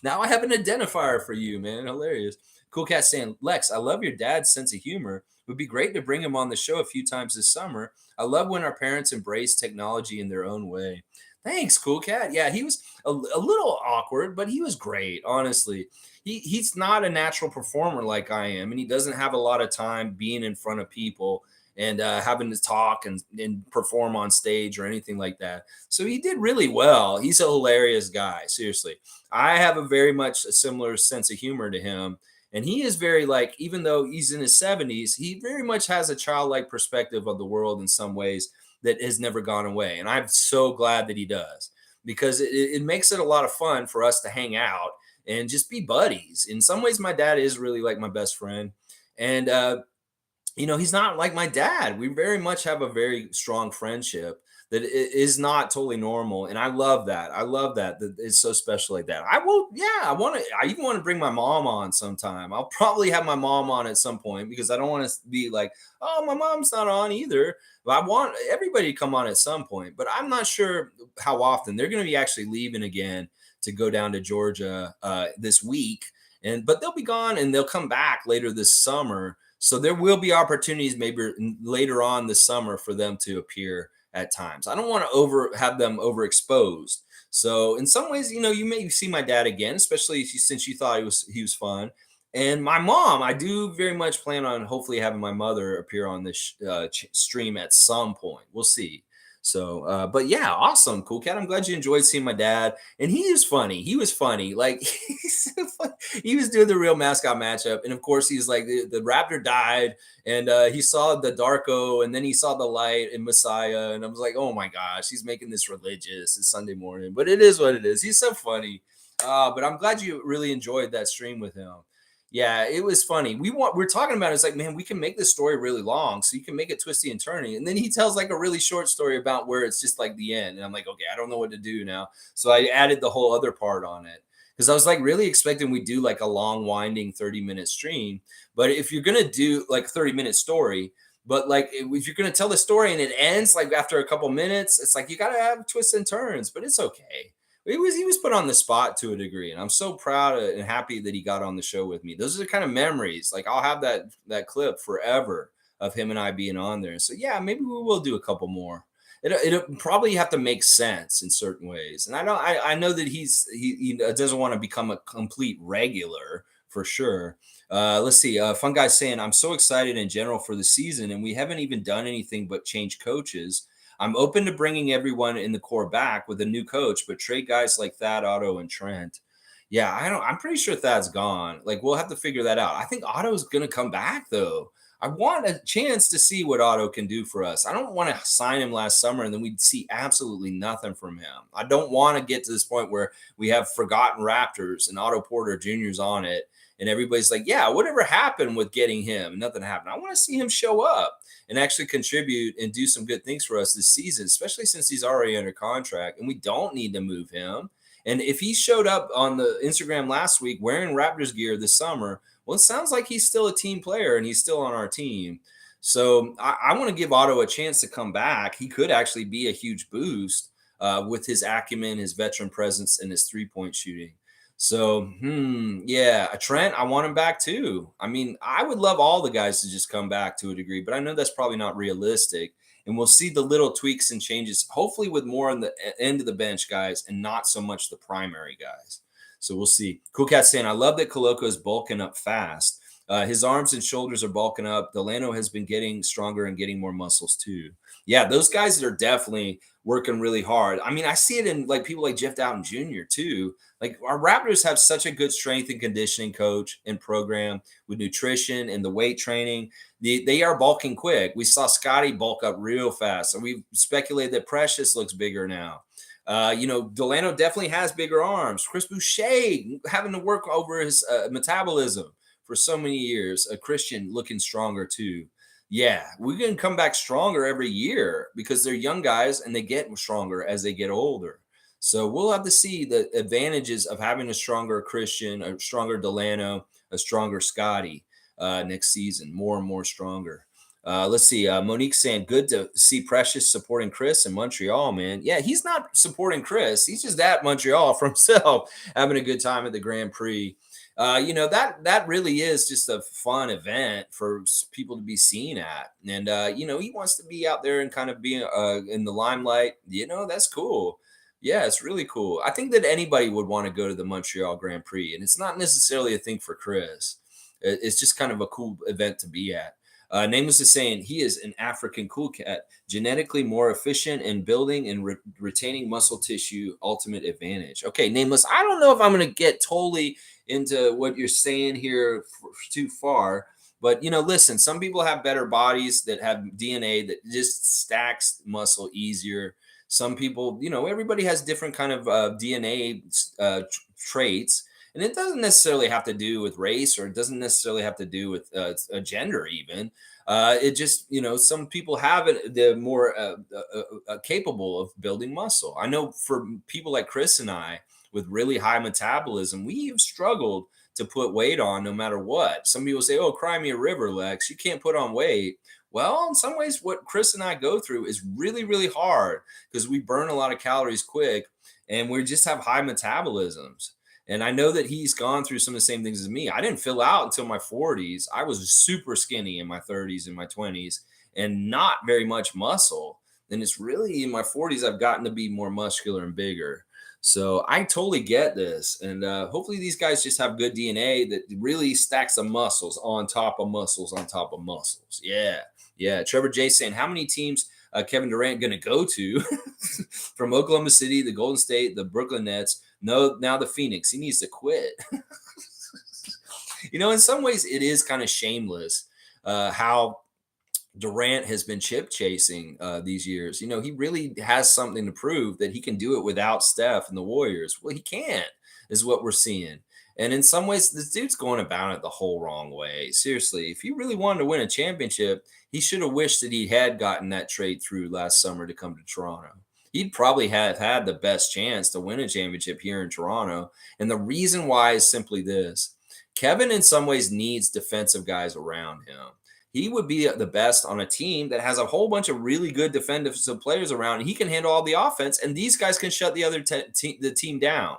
Now I have an identifier for you, man. Hilarious. Cool Cat saying, Lex, I love your dad's sense of humor. It would be great to bring him on the show a few times this summer. I love when our parents embrace technology in their own way. Thanks, Cool Cat. Yeah, he was a little awkward, but he was great, honestly. He's not a natural performer like I am, and he doesn't have a lot of time being in front of people and having to talk and perform on stage or anything like that. So he did really well. He's a hilarious guy, seriously. I have a very much a similar sense of humor to him. And he is very like, even though he's in his 70s, he very much has a childlike perspective of the world in some ways that has never gone away. And I'm so glad that he does because it makes it a lot of fun for us to hang out and just be buddies. In some ways, my dad is really like my best friend. And, he's not like my dad. We very much have a very strong friendship that is not totally normal. And I love that. I love that it's so special like that. I will, yeah, I even want to bring my mom on sometime. I'll probably have my mom on at some point because I don't want to be like, oh, my mom's not on either. But I want everybody to come on at some point, but I'm not sure how often. They're going to be actually leaving again to go down to Georgia this week. But they'll be gone and they'll come back later this summer. So there will be opportunities maybe later on this summer for them to appear at times. I don't want to have them overexposed. So in some ways, you may see my dad again, especially since you thought he was fun. And my mom, I do very much plan on hopefully having my mother appear on this stream at some point. We'll see. So, but yeah, awesome, Cool Cat. I'm glad you enjoyed seeing my dad, and he is funny. He was funny, like he was doing the real mascot matchup, and of course, he's like the Raptor died, and he saw the Darko, and then he saw the light in Messiah, and I was like, oh my gosh, he's making this religious. It's Sunday morning, but it is what it is. He's so funny. But I'm glad you really enjoyed that stream with him. Yeah, it was funny. We're talking about it. It's like, man, we can make this story really long, so you can make it twisty and turny. And then he tells like a really short story about where it's just like the end. And I'm like, okay, I don't know what to do now. So I added the whole other part on it because I was like really expecting we do like a long, winding 30-minute stream. But if you're gonna do like a 30-minute story, but like if you're gonna tell the story and it ends like after a couple minutes, it's like you gotta have twists and turns. But it's okay. He was put on the spot to a degree, and I'm so proud and happy that he got on the show with me. Those are the kind of memories. Like I'll have that clip forever of him and I being on there. So yeah, maybe we will do a couple more. It'll probably have to make sense in certain ways, and I know that he doesn't want to become a complete regular for sure. Let's see. Fun guy saying I'm so excited in general for the season, and we haven't even done anything but change coaches. I'm open to bringing everyone in the core back with a new coach, but trade guys like Thad, Otto, and Trent. Yeah, I'm pretty sure Thad's gone. Like we'll have to figure that out. I think Otto's gonna come back though. I want a chance to see what Otto can do for us. I don't want to sign him last summer and then we'd see absolutely nothing from him. I don't want to get to this point where we have forgotten Raptors and Otto Porter Jr.'s on it. And everybody's like, yeah, whatever happened with getting him? Nothing happened. I want to see him show up and actually contribute and do some good things for us this season, especially since he's already under contract and we don't need to move him. And if he showed up on the Instagram last week wearing Raptors gear this summer, well, it sounds like he's still a team player and he's still on our team. So I want to give Otto a chance to come back. He could actually be a huge boost with his acumen, his veteran presence, and his three-point shooting. So, yeah, Trent, I want him back too. I mean, I would love all the guys to just come back to a degree, but I know that's probably not realistic. And we'll see the little tweaks and changes, hopefully with more on the end of the bench guys and not so much the primary guys. So we'll see. Cool Cat saying, I love that Koloko is bulking up fast. His arms and shoulders are bulking up. Delano has been getting stronger and getting more muscles too. Yeah, those guys are definitely working really hard. I mean, I see it in like people like Jeff Dowden Jr. too. Like our Raptors have such a good strength and conditioning coach and program with nutrition and the weight training. They are bulking quick. We saw Scottie bulk up real fast. And we've speculated that Precious looks bigger now. Delano definitely has bigger arms. Chris Boucher having to work over his metabolism for so many years. Christian looking stronger too. Yeah, we're going to come back stronger every year because they're young guys and they get stronger as they get older. So we'll have to see the advantages of having a stronger Christian, a stronger Delano, a stronger Scottie next season, more and more stronger. Let's see. Monique saying, good to see Precious supporting Chris in Montreal, man. Yeah, he's not supporting Chris. He's just at Montreal for himself, having a good time at the Grand Prix. That really is just a fun event for people to be seen at. And, he wants to be out there and kind of be in the limelight. That's cool. Yeah, it's really cool. I think that anybody would want to go to the Montreal Grand Prix. And it's not necessarily a thing for Chris. It's just kind of a cool event to be at. Nameless is saying he is an African cool cat, genetically more efficient in building and retaining muscle tissue, ultimate advantage. Okay, Nameless, I don't know if I'm going to get totally into what you're saying here too far, but listen, some people have better bodies that have DNA that just stacks muscle easier. Some people, everybody has different kind of DNA traits. And it doesn't necessarily have to do with race, or it doesn't necessarily have to do with a gender even. It just, some people have it, they're more capable of building muscle. I know for people like Chris and I with really high metabolism, we have struggled to put weight on no matter what. Some people say, oh, cry me a river, Lex. You can't put on weight. Well, in some ways, what Chris and I go through is really, really hard because we burn a lot of calories quick and we just have high metabolisms. And I know that he's gone through some of the same things as me. I didn't fill out until my 40s. I was super skinny in my 30s and my 20s and not very much muscle. And it's really in my 40s I've gotten to be more muscular and bigger. So I totally get this. And hopefully these guys just have good DNA that really stacks the muscles on top of muscles on top of muscles. Yeah. Yeah. Trevor J saying, how many teams Kevin Durant going to go to from Oklahoma City, the Golden State, the Brooklyn Nets? No, now the Phoenix. He needs to quit. In some ways, it is kind of shameless how Durant has been chip chasing these years. He really has something to prove that he can do it without Steph and the Warriors. Well, he can't, is what we're seeing. And in some ways, this dude's going about it the whole wrong way. Seriously, if he really wanted to win a championship, he should have wished that he had gotten that trade through last summer to come to Toronto. He'd probably have had the best chance to win a championship here in Toronto. And the reason why is simply this. Kevin, in some ways, needs defensive guys around him. He would be the best on a team that has a whole bunch of really good defensive players around. And he can handle all the offense, and these guys can shut the other the team down.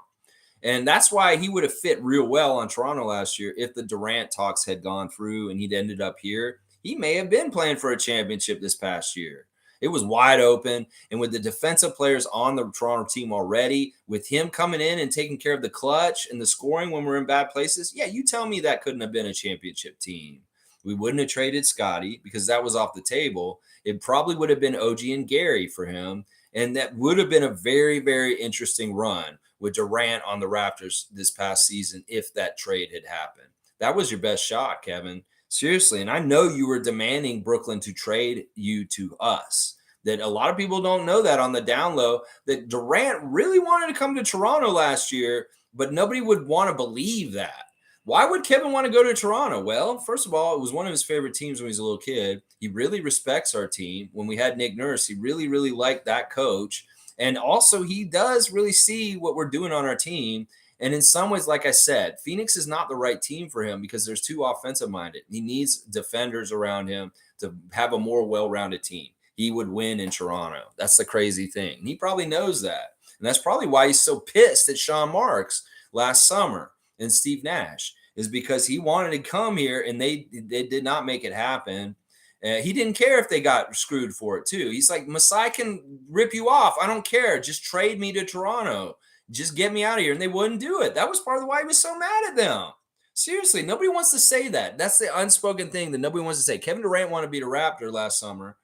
And that's why he would have fit real well on Toronto last year if the Durant talks had gone through and he'd ended up here. He may have been playing for a championship this past year. It was wide open. And with the defensive players on the Toronto team already, with him coming in and taking care of the clutch and the scoring when we're in bad places, yeah, you tell me that couldn't have been a championship team. We wouldn't have traded Scottie because that was off the table. It probably would have been OG and Gary for him. And that would have been a very, very interesting run with Durant on the Raptors this past season if that trade had happened. That was your best shot, Kevin. Seriously. And I know you were demanding Brooklyn to trade you to us. That a lot of people don't know that on the down low, that Durant really wanted to come to Toronto last year, but nobody would want to believe that. Why would Kevin want to go to Toronto? Well, first of all, it was one of his favorite teams when he was a little kid. He really respects our team. When we had Nick Nurse, he really, really liked that coach. And also, he does really see what we're doing on our team. And in some ways, like I said, Phoenix is not the right team for him because there's too offensive-minded. He needs defenders around him to have a more well-rounded team. He would win in Toronto. That's the crazy thing. He probably knows that. And that's probably why he's so pissed at Sean Marks last summer and Steve Nash, is because he wanted to come here and they did not make it happen. He didn't care if they got screwed for it too. He's like, Masai can rip you off. I don't care. Just trade me to Toronto. Just get me out of here. And they wouldn't do it. That was part of why he was so mad at them. Seriously, nobody wants to say that. That's the unspoken thing that nobody wants to say. Kevin Durant wanted to be a Raptor last summer,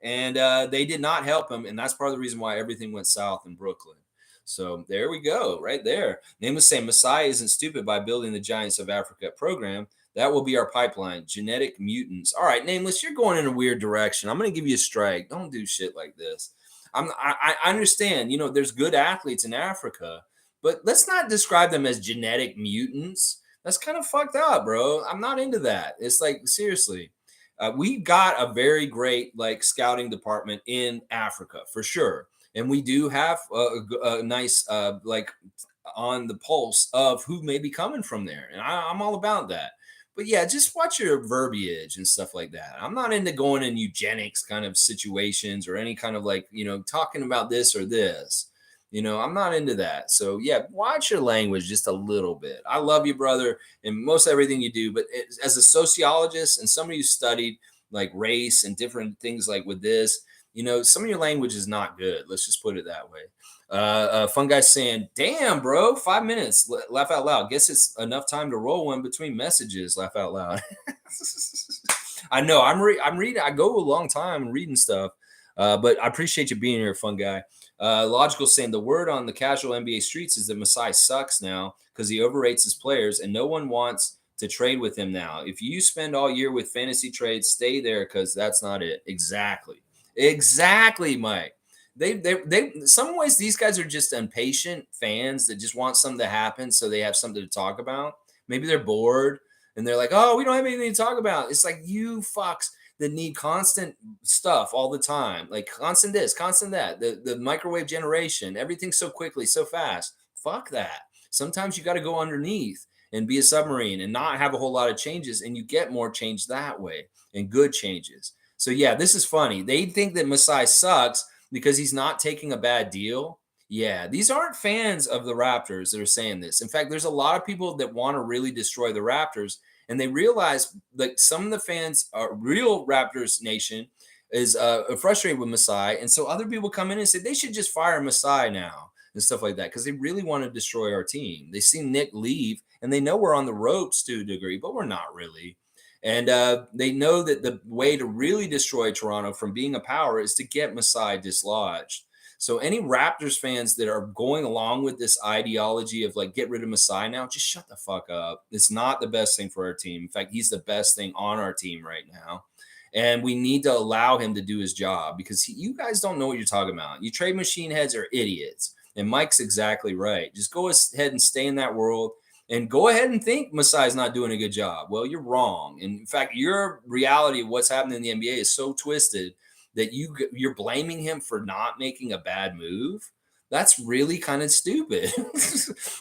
and they did not help him. And that's part of the reason why everything went south in Brooklyn. So there we go, right there. Name was saying Masai isn't stupid by building the Giants of Africa program. That will be our pipeline. Genetic mutants. All right, Nameless, you're going in a weird direction. I'm going to give you a strike. Don't do shit like this. I understand, there's good athletes in Africa, but let's not describe them as genetic mutants. That's kind of fucked up, bro. I'm not into that. It's like, seriously. We got a very great scouting department in Africa for sure. And we do have a nice on the pulse of who may be coming from there. And I'm all about that. But yeah, just watch your verbiage and stuff like that. I'm not into going in eugenics kind of situations or any kind of talking about this or this. I'm not into that. So yeah, watch your language just a little bit. I love you, brother, and most everything you do. But as a sociologist and somebody who studied race and different things with this, some of your language is not good. Let's just put it that way. Fun guy saying, "Damn, bro, 5 minutes. Laugh out loud. Guess it's enough time to roll one between messages. Laugh out loud." I know. I'm reading. I go a long time reading stuff, but I appreciate you being here, fun guy. Logical saying the word on the casual NBA streets is that Masai sucks now because he overrates his players and no one wants to trade with him now. If you spend all year with fantasy trades, stay there because that's not it. Exactly, Mike. They some ways these guys are just impatient fans that just want something to happen so they have something to talk about. Maybe they're bored and they're like, "Oh, we don't have anything to talk about." It's like you fucks that need constant stuff all the time, like constant this, constant that. The microwave generation, everything so quickly, so fast. Fuck that. Sometimes you got to go underneath and be a submarine and not have a whole lot of changes, and you get more change that way and good changes. So yeah, this is funny. They think that Masai sucks because he's not taking a bad deal. Yeah, these aren't fans of the Raptors that are saying this. In fact, there's a lot of people that want to really destroy the Raptors, and they realize some of the fans, real Raptors nation, is frustrated with Masai, and so other people come in and say they should just fire Masai now and stuff like that because they really want to destroy our team. They see Nick leave, and they know we're on the ropes to a degree, but we're not really. And they know that the way to really destroy Toronto from being a power is to get Masai dislodged. So any Raptors fans that are going along with this ideology of get rid of Masai now, just shut the fuck up. It's not the best thing for our team. In fact, he's the best thing on our team right now. And we need to allow him to do his job because you guys don't know what you're talking about. You trade machine heads are idiots. And Mike's exactly right. Just go ahead and stay in that world. And go ahead and think Masai's not doing a good job. Well, you're wrong. And in fact, your reality of what's happening in the NBA is so twisted that you're blaming him for not making a bad move. That's really kind of stupid.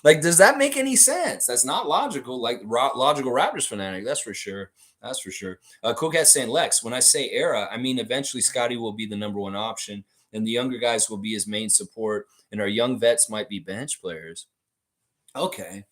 Does that make any sense? That's not logical. Logical Raptors fanatic. That's for sure. That's for sure. Cool Cat saying, Lex, when I say era, I mean eventually Scottie will be the number one option, and the younger guys will be his main support, and our young vets might be bench players. Okay.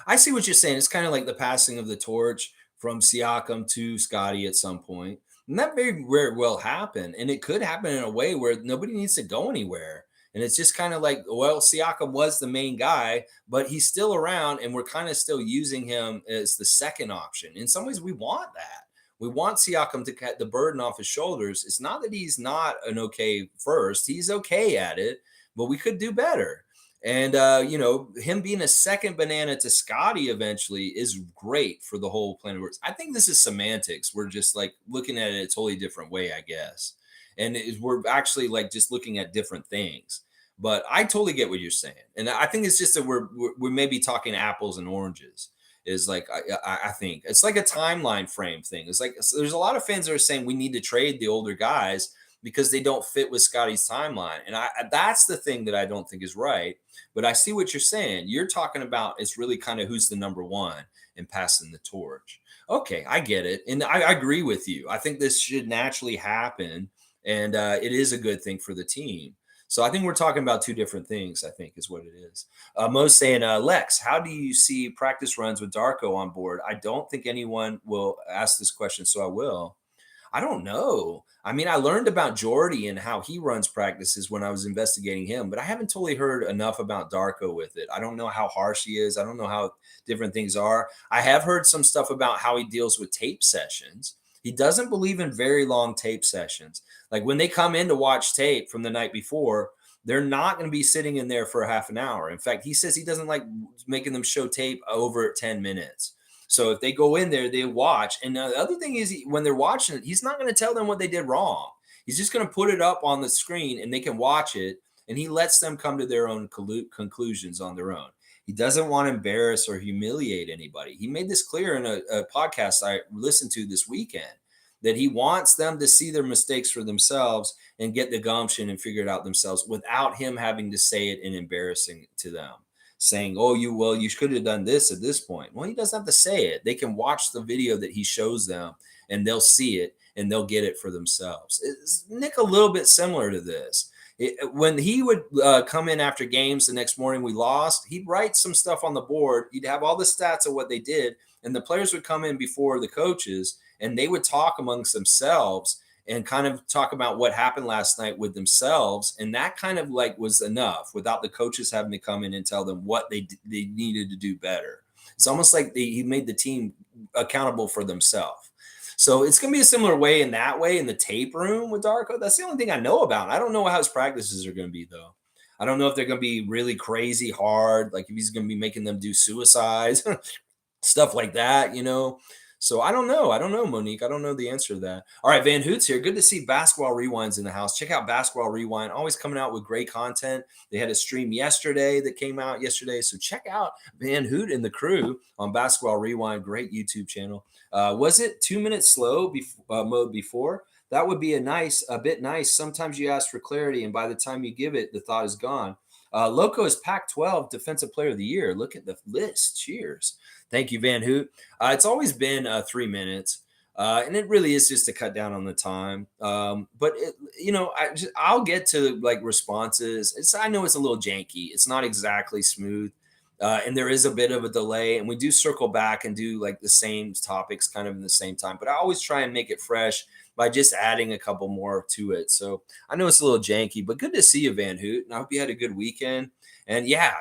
I see what you're saying. It's kind of like the passing of the torch from Siakam to Scottie at some point. And that very well happen. And it could happen in a way where nobody needs to go anywhere. And it's just kind of like, well, Siakam was the main guy, but he's still around and we're kind of still using him as the second option. In some ways, we want that. We want Siakam to get the burden off his shoulders. It's not that he's not an okay first. He's okay at it, but we could do better. And, him being a second banana to Scottie eventually is great for the whole Planet Works. I think this is semantics. We're just looking at it a totally different way, I guess. And we're actually just looking at different things. But I totally get what you're saying. And I think it's just that we're maybe talking apples and oranges is I think it's like a timeline frame thing. It's so there's a lot of fans that are saying we need to trade the older guys because they don't fit with Scottie's timeline. And that's the thing that I don't think is right. But I see what you're saying. You're talking about it's really kind of who's the number one and passing the torch. Okay, I get it. And I agree with you. I think this should naturally happen. And it is a good thing for the team. So I think we're talking about two different things, I think, is what it is. Mo's saying, Lex, how do you see practice runs with Darko on board? I don't think anyone will ask this question, so I will. I don't know. I mean, I learned about Jordy and how he runs practices when I was investigating him, but I haven't totally heard enough about Darko with it. I don't know how harsh he is. I don't know how different things are. I have heard some stuff about how he deals with tape sessions. He doesn't believe in very long tape sessions. Like when they come in to watch tape from the night before, they're not going to be sitting in there for a half an hour. In fact, he says he doesn't like making them show tape over 10 minutes. So if they go in there, they watch. And the other thing is, when they're watching it, he's not going to tell them what they did wrong. He's just going to put it up on the screen and they can watch it. And he lets them come to their own conclusions on their own. He doesn't want to embarrass or humiliate anybody. He made this clear in a podcast I listened to this weekend that he wants them to see their mistakes for themselves and get the gumption and figure it out themselves without him having to say it and embarrassing to them, saying, oh, you should have done this at this point. Well, he doesn't have to say it. They can watch the video that he shows them and they'll see it and they'll get it for themselves. Is Nick a little bit similar to this? When he would come in after games the next morning we lost, he'd write some stuff on the board. He'd have all the stats of what they did, and the players would come in before the coaches, and they would talk amongst themselves and kind of talk about what happened last night with themselves. And that kind of like was enough without the coaches having to come in and tell them what they needed to do better. It's almost like he made the team accountable for themselves. So it's going to be a similar way in that way in the tape room with Darko. That's the only thing I know about. I don't know how his practices are going to be, though. I don't know if they're going to be really crazy hard, like if he's going to be making them do suicides, stuff like that, you know. So I don't know. I don't know, Monique. I don't know the answer to that. All right, Van Hoot's here. Good to see Basketball Rewinds in the house. Check out Basketball Rewind. Always coming out with great content. They had a stream yesterday that came out yesterday. So check out Van Hoot and the crew on Basketball Rewind. Great YouTube channel. Was it 2 minutes slow mode before? That would be a bit nice. Sometimes you ask for clarity, and by the time you give it, the thought is gone. Loco is Pac-12 Defensive Player of the Year. Look at the list. Cheers. Thank you, Van Hoot. It's always been 3 minutes, and it really is just to cut down on the time. But I'll get to like responses. I know it's a little janky. It's not exactly smooth, and there is a bit of a delay. And we do circle back and do like the same topics kind of in the same time. But I always try and make it fresh by just adding a couple more to it. So I know it's a little janky, but good to see you, Van Hoot. And I hope you had a good weekend. And yeah,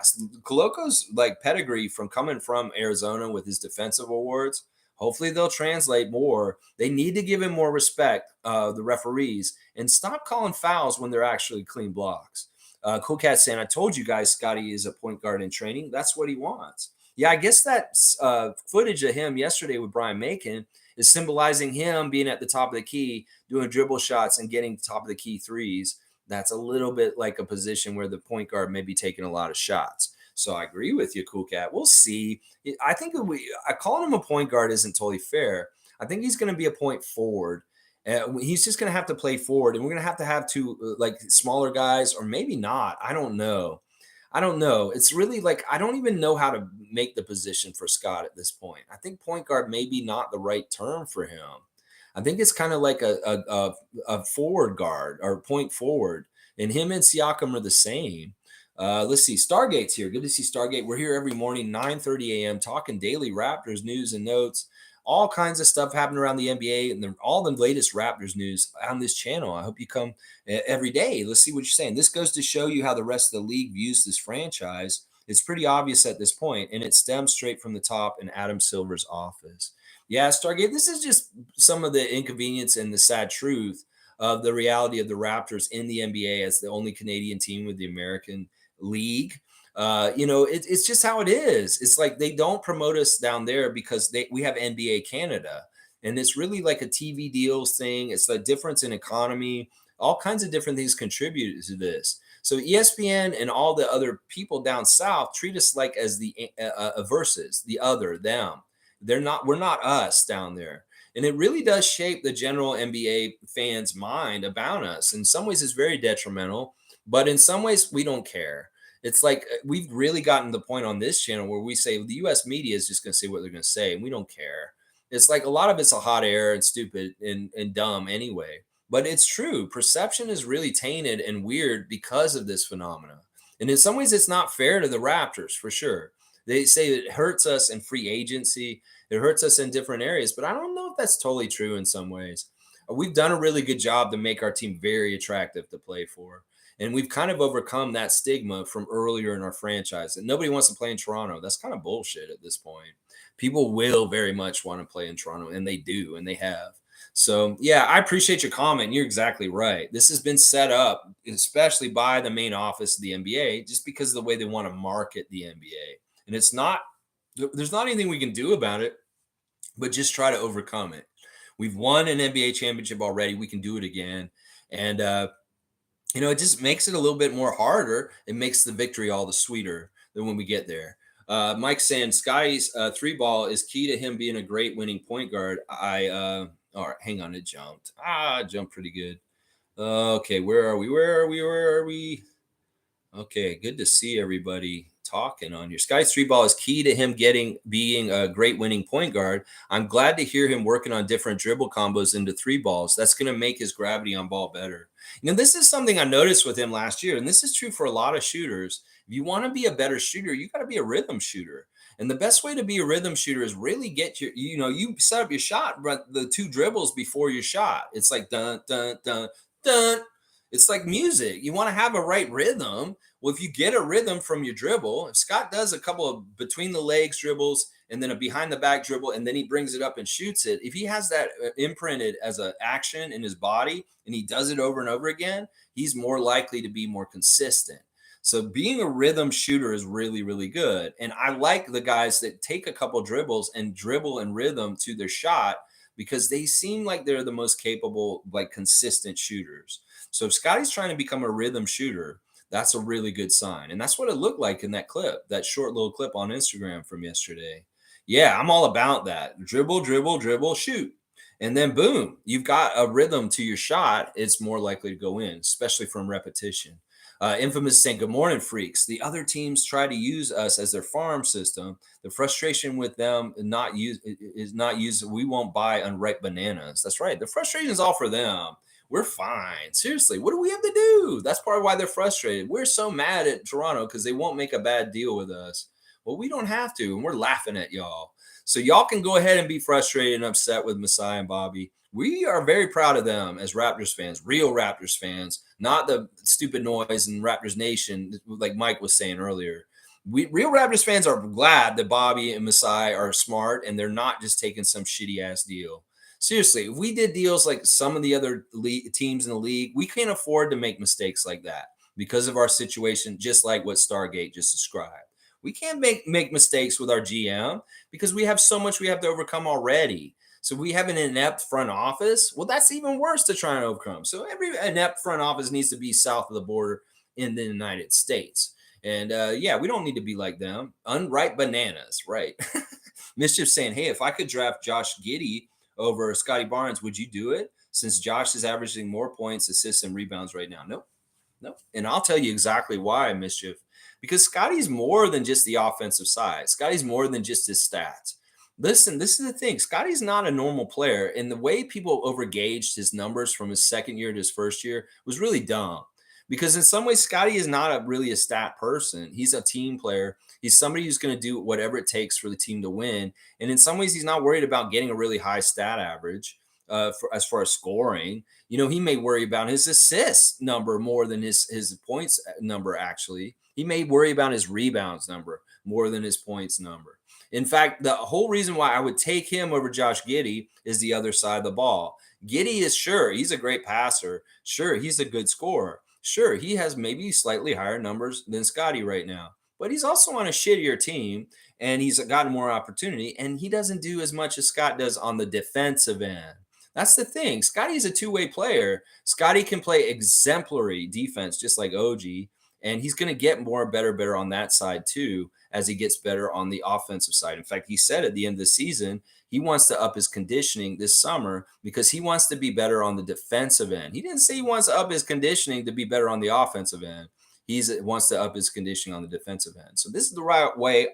Coloco's like pedigree from coming from Arizona with his defensive awards. Hopefully they'll translate more. They need to give him more respect, the referees, and stop calling fouls when they're actually clean blocks. Cool Cat saying, I told you guys Scottie is a point guard in training. That's what he wants. Yeah, I guess that footage of him yesterday with Brian Macon is symbolizing him being at the top of the key, doing dribble shots and getting top of the key threes. That's a little bit like a position where the point guard may be taking a lot of shots. So I agree with you, Cool Cat. We'll see. I think calling him a point guard isn't totally fair. I think he's going to be a point forward. He's just going to have to play forward, and we're going to have two like smaller guys, or maybe not. I don't know. It's really like I don't even know how to make the position for Scott at this point. I think point guard may be not the right term for him. I think it's kind of like a forward guard or point forward, and him and Siakam are the same. Let's see. Stargate's here. Good to see Stargate. We're here every morning, 9:30 a.m., talking daily Raptors news and notes. All kinds of stuff happening around the NBA and all the latest Raptors news on this channel. I hope you come every day. Let's see what you're saying. This goes to show you how the rest of the league views this franchise. It's pretty obvious at this point, and it stems straight from the top in Adam Silver's office. Yeah, Stargate, this is just some of the inconvenience and the sad truth of the reality of the Raptors in the NBA as the only Canadian team with the American League. It's just how it is. It's like they don't promote us down there because we have NBA Canada, and it's really like a TV deals thing. It's a difference in economy. All kinds of different things contribute to this. So ESPN and all the other people down south treat us like as the versus the other them. We're not us down there. And it really does shape the general NBA fans' mind about us. In some ways, it's very detrimental, but in some ways, we don't care. It's like we've really gotten to the point on this channel where we say the U.S. media is just going to say what they're going to say, and we don't care. It's like a lot of it's a hot air and stupid and dumb anyway. But it's true. Perception is really tainted and weird because of this phenomena. And in some ways, it's not fair to the Raptors, for sure. They say it hurts us in free agency. It hurts us in different areas, but I don't know if that's totally true in some ways. we've done a really good job to make our team very attractive to play for. And we've kind of overcome that stigma from earlier in our franchise. And nobody wants to play in Toronto. That's kind of bullshit at this point. People will very much want to play in Toronto, and they do, and they have. So, yeah, I appreciate your comment. You're exactly right. This has been set up, especially by the main office of the NBA, just because of the way they want to market the NBA. And there's not anything we can do about it, but just try to overcome it. We've won an NBA championship already. We can do it again. And, it just makes it a little bit more harder. It makes the victory all the sweeter than when we get there. Mike saying Scottie's three ball is key to him being a great winning point guard. All right, hang on, it jumped. It jumped pretty good. Okay, where are we? Okay, good to see everybody talking on here. Sky's three ball is key to him being a great winning point guard. I'm glad to hear him working on different dribble combos into three balls. That's going to make his gravity on ball better. This is something I noticed with him last year, and this is true for a lot of shooters. If you want to be a better shooter, you got to be a rhythm shooter. And the best way to be a rhythm shooter is really get you set up your shot, but the two dribbles before your shot. It's like dun, dun, dun, dun. It's like music. You want to have a right rhythm. Well, if you get a rhythm from your dribble, if Scott does a couple of between the legs dribbles and then a behind the back dribble, and then he brings it up and shoots it, if he has that imprinted as an action in his body and he does it over and over again, he's more likely to be more consistent. So being a rhythm shooter is really, really good. And I like the guys that take a couple dribbles and dribble in rhythm to their shot because they seem like they're the most capable, like consistent shooters. So if Scottie's trying to become a rhythm shooter, that's a really good sign. And that's what it looked like in that clip, that short little clip on Instagram from yesterday. Yeah, I'm all about that. Dribble, dribble, dribble, shoot. And then boom, you've got a rhythm to your shot. It's more likely to go in, especially from repetition. Infamous saying, good morning, freaks. The other teams try to use us as their farm system. The frustration with them is not use. We won't buy unripe bananas. That's right. The frustration is all for them. We're fine. Seriously, what do we have to do? That's part of why they're frustrated. We're so mad at Toronto because they won't make a bad deal with us. Well, we don't have to, and we're laughing at y'all. So y'all can go ahead and be frustrated and upset with Masai and Bobby. We are very proud of them as Raptors fans, real Raptors fans, not the stupid noise in Raptors Nation, like Mike was saying earlier. Real Raptors fans are glad that Bobby and Masai are smart and they're not just taking some shitty ass deal. Seriously, if we did deals like some of the other teams in the league, we can't afford to make mistakes like that because of our situation, just like what Stargate just described. We can't make mistakes with our GM because we have so much we have to overcome already. So we have an inept front office. Well, that's even worse to try and overcome. So every inept front office needs to be south of the border in the United States. And yeah, we don't need to be like them. Unripe bananas, right? Mischief saying, hey, if I could draft Josh Giddey over Scottie Barnes, would you do it? Since Josh is averaging more points, assists, and rebounds right now. Nope. And I'll tell you exactly why, Mischief. Because Scottie's more than just the offensive side. Scottie's more than just his stats. Listen, this is the thing. Scottie's not a normal player. And the way people overgauged his numbers from his second year to his first year was really dumb. Because in some ways, Scottie is not really a stat person. He's a team player. He's somebody who's going to do whatever it takes for the team to win. And in some ways, he's not worried about getting a really high stat average as far as scoring. He may worry about his assist number more than his points number, actually. He may worry about his rebounds number more than his points number. In fact, the whole reason why I would take him over Josh Giddey is the other side of the ball. Giddey is he's a great passer. Sure, he's a good scorer. Sure, he has maybe slightly higher numbers than Scottie right now. But he's also on a shittier team, and he's gotten more opportunity, and he doesn't do as much as Scott does on the defensive end. That's the thing. Scottie is a two-way player. Scottie can play exemplary defense just like OG, and he's going to get better on that side too as he gets better on the offensive side. In fact, he said at the end of the season, he wants to up his conditioning this summer because he wants to be better on the defensive end. He didn't say he wants to up his conditioning to be better on the offensive end. He wants to up his conditioning on the defensive end. So this is the right way.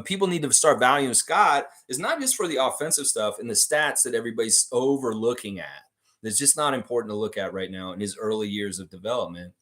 People need to start valuing Scott is not just for the offensive stuff and the stats that everybody's overlooking at. That's just not important to look at right now in his early years of development.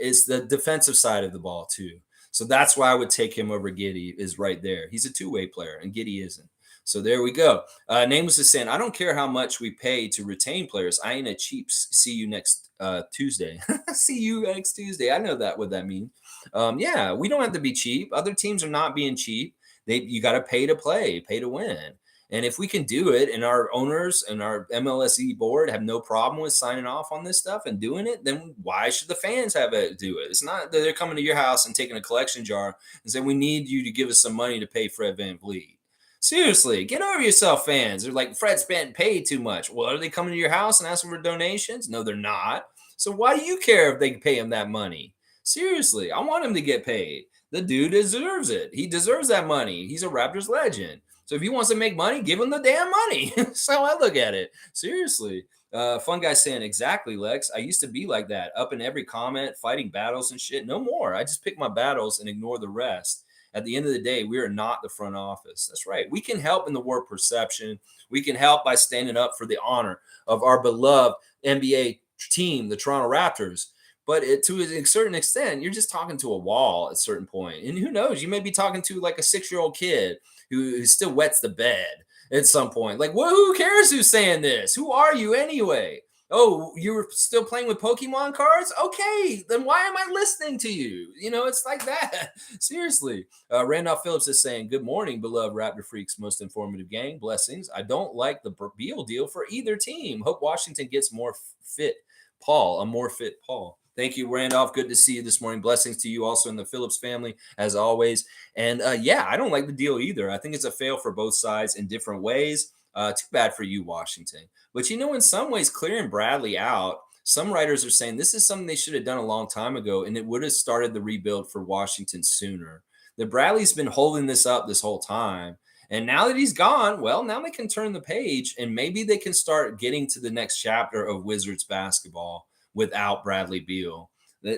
Is the defensive side of the ball too. So that's why I would take him over Giddey is right there. He's a two-way player and Giddey isn't. So there we go. Nameless is saying, I don't care how much we pay to retain players. I ain't a cheap. See you next Tuesday. See you next Tuesday. I know that what that means. Yeah, we don't have to be cheap. Other teams are not being cheap. You got to pay to play, pay to win. And if we can do it, and our owners and our MLSE board have no problem with signing off on this stuff and doing it, then why should the fans have it do it? It's not that they're coming to your house and taking a collection jar and saying, we need you to give us some money to pay Fred VanVleet. Seriously, get over yourself, fans. They're like, Fred spent paid too much. Well, are they coming to your house and asking for donations? No, they're not. So why do you care if they pay him that money? Seriously, I want him to get paid. The dude deserves it. He deserves that money. He's a Raptors legend. So if he wants to make money, give him the damn money. That's how I look at it. Seriously. Fun guy saying, exactly, Lex. I used to be like that, up in every comment, fighting battles and shit. No more. I just pick my battles and ignore the rest. At the end of the day, we are not the front office. That's right. We can help in the war perception. We can help by standing up for the honor of our beloved NBA team, the Toronto Raptors. But to a certain extent, you're just talking to a wall at a certain point. And who knows? You may be talking to like a 6-year-old kid who still wets the bed at some point. Like, well, who cares who's saying this? Who are you anyway? Oh, you're still playing with Pokemon cards? Okay, then why am I listening to you? You know, it's like that. Seriously. Randolph Phillips is saying, good morning, beloved Raptor Freaks, most informative gang. Blessings. I don't like the Beal deal for either team. Hope Washington gets more fit Paul, a more fit Paul. Thank you, Randolph. Good to see you this morning. Blessings to you also in the Phillips family, as always. And yeah, I don't like the deal either. I think it's a fail for both sides in different ways. Too bad for you, Washington. But, you know, in some ways, clearing Bradley out, some writers are saying this is something they should have done a long time ago, and it would have started the rebuild for Washington sooner. That Bradley's been holding this up this whole time. And now that he's gone, well, now they can turn the page and maybe they can start getting to the next chapter of Wizards basketball without Bradley Beal.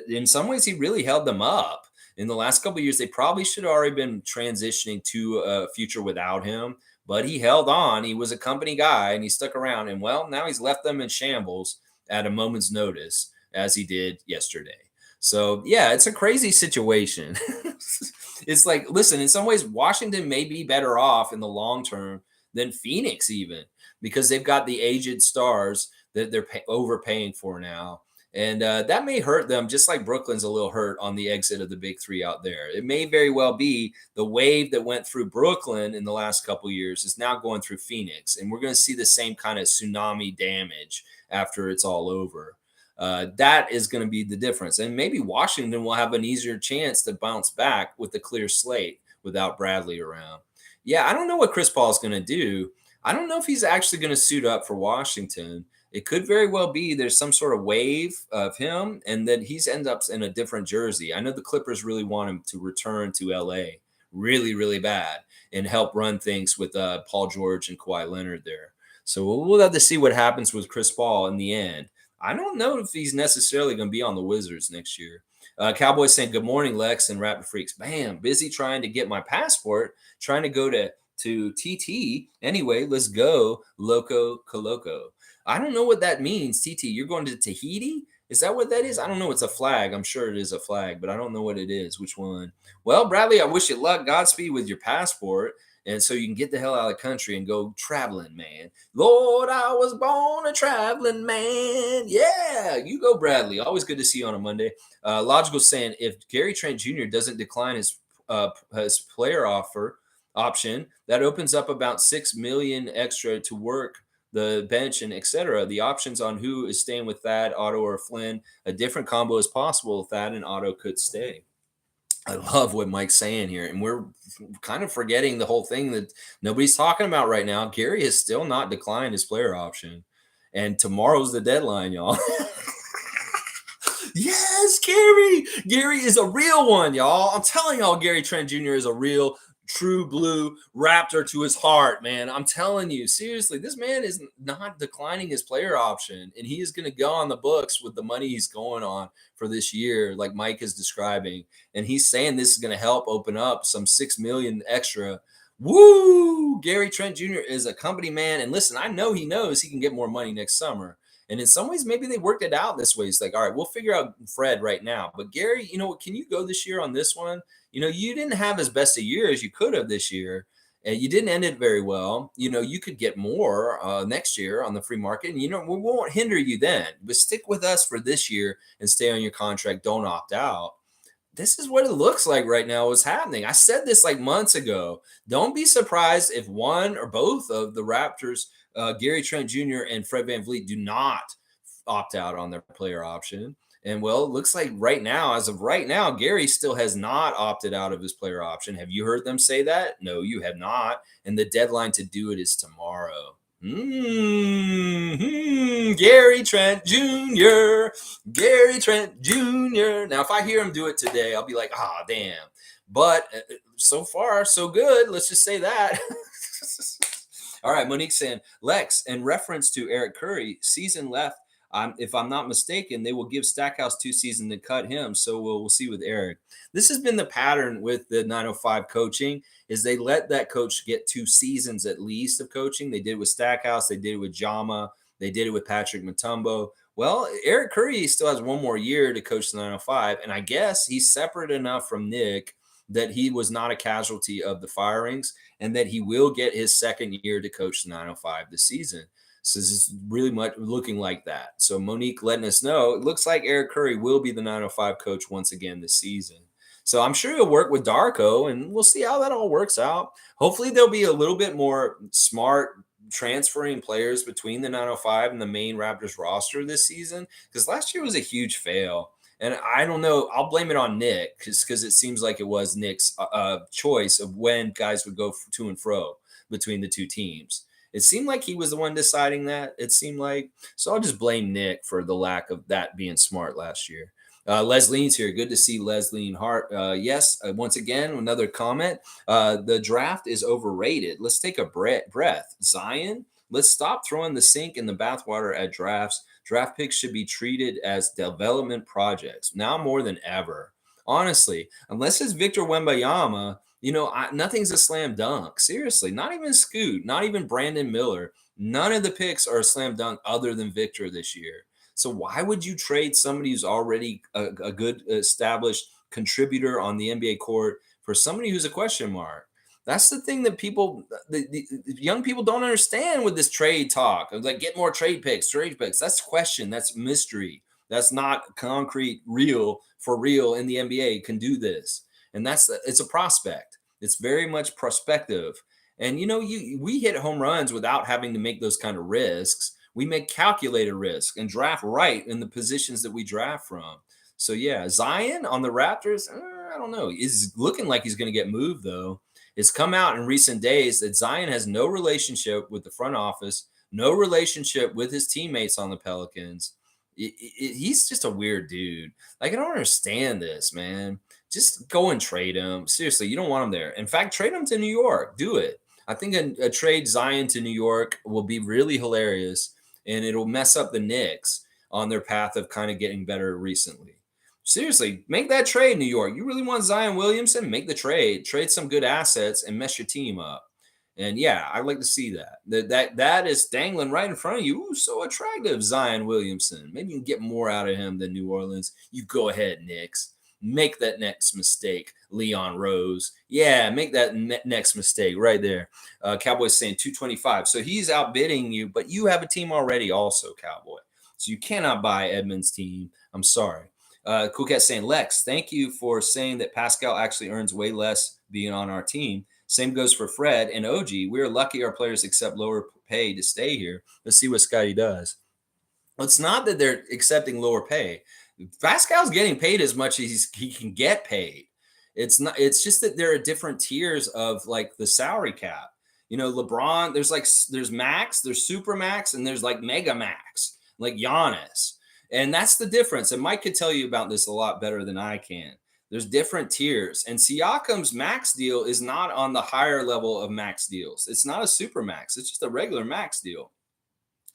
In some ways, he really held them up. In the last couple of years, they probably should have already been transitioning to a future without him, but he held on. He was a company guy and he stuck around. And well, now he's left them in shambles at a moment's notice, as he did yesterday. So, yeah, it's a crazy situation. It's like, listen, in some ways, Washington may be better off in the long term than Phoenix, even because they've got the aged stars that they're overpaying for now. And that may hurt them, just like Brooklyn's a little hurt on the exit of the big three out there. It may very well be the wave that went through Brooklyn in the last couple of years is now going through Phoenix. And we're going to see the same kind of tsunami damage after it's all over. That is going to be the difference. And maybe Washington will have an easier chance to bounce back with a clear slate without Bradley around. Yeah, I don't know what Chris Paul is going to do. I don't know if he's actually going to suit up for Washington. It could very well be there's some sort of wave of him and then he's ends up in a different jersey. I know the Clippers really want him to return to LA really, really bad and help run things with Paul George and Kawhi Leonard there. So we'll have to see what happens with Chris Paul in the end. I don't know if he's necessarily going to be on the Wizards next year. Cowboys saying, good morning, Lex and Raptor Freaks. Bam, busy trying to get my passport, trying to go to TT. Anyway, let's go, Loco Coloco. I don't know what that means, TT. You're going to Tahiti? Is that what that is? I don't know. It's a flag. I'm sure it is a flag, but I don't know what it is. Which one? Well, Bradley, I wish you luck. Godspeed with your passport. And so you can get the hell out of the country and go traveling, man. Lord, I was born a traveling man. Yeah, you go, Bradley. Always good to see you on a Monday. Logical saying, if Gary Trent Jr. doesn't decline his player option, that opens up about $6 million extra to work the bench and etc. The options on who is staying with Thad, Otto, or Flynn. A different combo is possible. Thad and Otto could stay. I love what Mike's saying here. And we're kind of forgetting the whole thing that nobody's talking about right now. Gary has still not declined his player option. And tomorrow's the deadline, y'all. Yes, Gary. Gary is a real one, y'all. I'm telling y'all, Gary Trent Jr. is a real true blue Raptor to his heart, man. I'm telling you, seriously, this man is not declining his player option, and he is going to go on the books with the money he's going on for this year, like Mike is describing. And he's saying this is going to help open up some $6 million extra. Woo! Gary Trent Jr. is a company man. And listen, I know he knows he can get more money next summer. And in some ways, maybe they worked it out this way. It's like, all right, we'll figure out Fred right now. But Gary, you know what? Can you go this year on this one? You know, you didn't have as best a year as you could have this year. and you didn't end it very well. You could get more next year on the free market, and we won't hinder you then. But stick with us for this year and stay on your contract. Don't opt out. This is what it looks like right now. What's happening? I said this like months ago. Don't be surprised if one or both of the Raptors, Gary Trent Jr. and Fred VanVleet, do not opt out on their player option. And well, it looks like right now, as of right now, Gary still has not opted out of his player option. Have you heard them say that? No, you have not. And the deadline to do it is tomorrow. Gary Trent Jr. Gary Trent Jr. Now, if I hear him do it today, I'll be like, damn. But so far, so good. Let's just say that. All right, Monique saying, Lex, in reference to Eric Curry, season left. If I'm not mistaken, they will give Stackhouse 2 seasons to cut him. So we'll see with Eric. This has been the pattern with the 905 coaching, is they let that coach get 2 seasons at least of coaching. They did it with Stackhouse. They did it with Jama. They did it with Patrick Mutombo. Well, Eric Curry still has 1 more year to coach the 905. And I guess he's separate enough from Nick that he was not a casualty of the firings and that he will get his 2nd year to coach the 905 this season. So this is really much looking like that. So Monique letting us know, it looks like Eric Curry will be the 905 coach once again this season. So I'm sure he'll work with Darko, and we'll see how that all works out. Hopefully there'll be a little bit more smart transferring players between the 905 and the main Raptors roster this season, because last year was a huge fail. And I don't know, I'll blame it on Nick because it seems like it was Nick's choice of when guys would go to and fro between the 2 teams. It seemed like he was the one deciding that. It seemed like. So I'll just blame Nick for the lack of that being smart last year. Leslie's here. Good to see Leslie Hart. Yes, once again, another comment. The draft is overrated. Let's take a breath. Zion, let's stop throwing the sink in the bathwater at drafts. Draft picks should be treated as development projects now more than ever. Honestly, unless it's Victor Wembanyama, nothing's a slam dunk. Seriously, not even Scoot, not even Brandon Miller. None of the picks are a slam dunk other than Victor this year. So why would you trade somebody who's already a good established contributor on the NBA court for somebody who's a question mark? That's the thing that the young people don't understand with this trade talk. Like, get more trade picks. That's question. That's mystery. That's not concrete, real, for real in the NBA can do this. And it's a prospect. It's very much prospective. And, we hit home runs without having to make those kind of risks. We make calculated risk and draft right in the positions that we draft from. So, yeah, Zion on the Raptors, I don't know. He's looking like he's going to get moved, though. It's come out in recent days that Zion has no relationship with the front office, no relationship with his teammates on the Pelicans. He's just a weird dude. Like, I don't understand this, man. Just go and trade him. Seriously, you don't want him there. In fact, trade him to New York. Do it. I think a trade Zion to New York will be really hilarious, and it'll mess up the Knicks on their path of kind of getting better recently. Seriously, make that trade, New York. You really want Zion Williamson? Make the trade. Trade some good assets and mess your team up. And yeah, I'd like to see that. That is dangling right in front of you. Ooh, so attractive, Zion Williamson. Maybe you can get more out of him than New Orleans. You go ahead, Knicks. Make that next mistake, Leon Rose. Yeah, make that next mistake right there. Cowboys saying 225. So he's outbidding you, but you have a team already also, Cowboy. So you cannot buy Edmonds' team. I'm sorry. Cool Cat saying, Lex, thank you for saying that Pascal actually earns way less being on our team. Same goes for Fred and OG. We're lucky our players accept lower pay to stay here. Let's see what Scottie does. Well, it's not that they're accepting lower pay. Pascal's getting paid as much as he can get paid. It's just that there are different tiers of like the salary cap. LeBron, there's max, there's super max, and there's like mega max, like Giannis. And that's the difference. And Mike could tell you about this a lot better than I can. There's different tiers. And Siakam's max deal is not on the higher level of max deals. It's not a super max. It's just a regular max deal.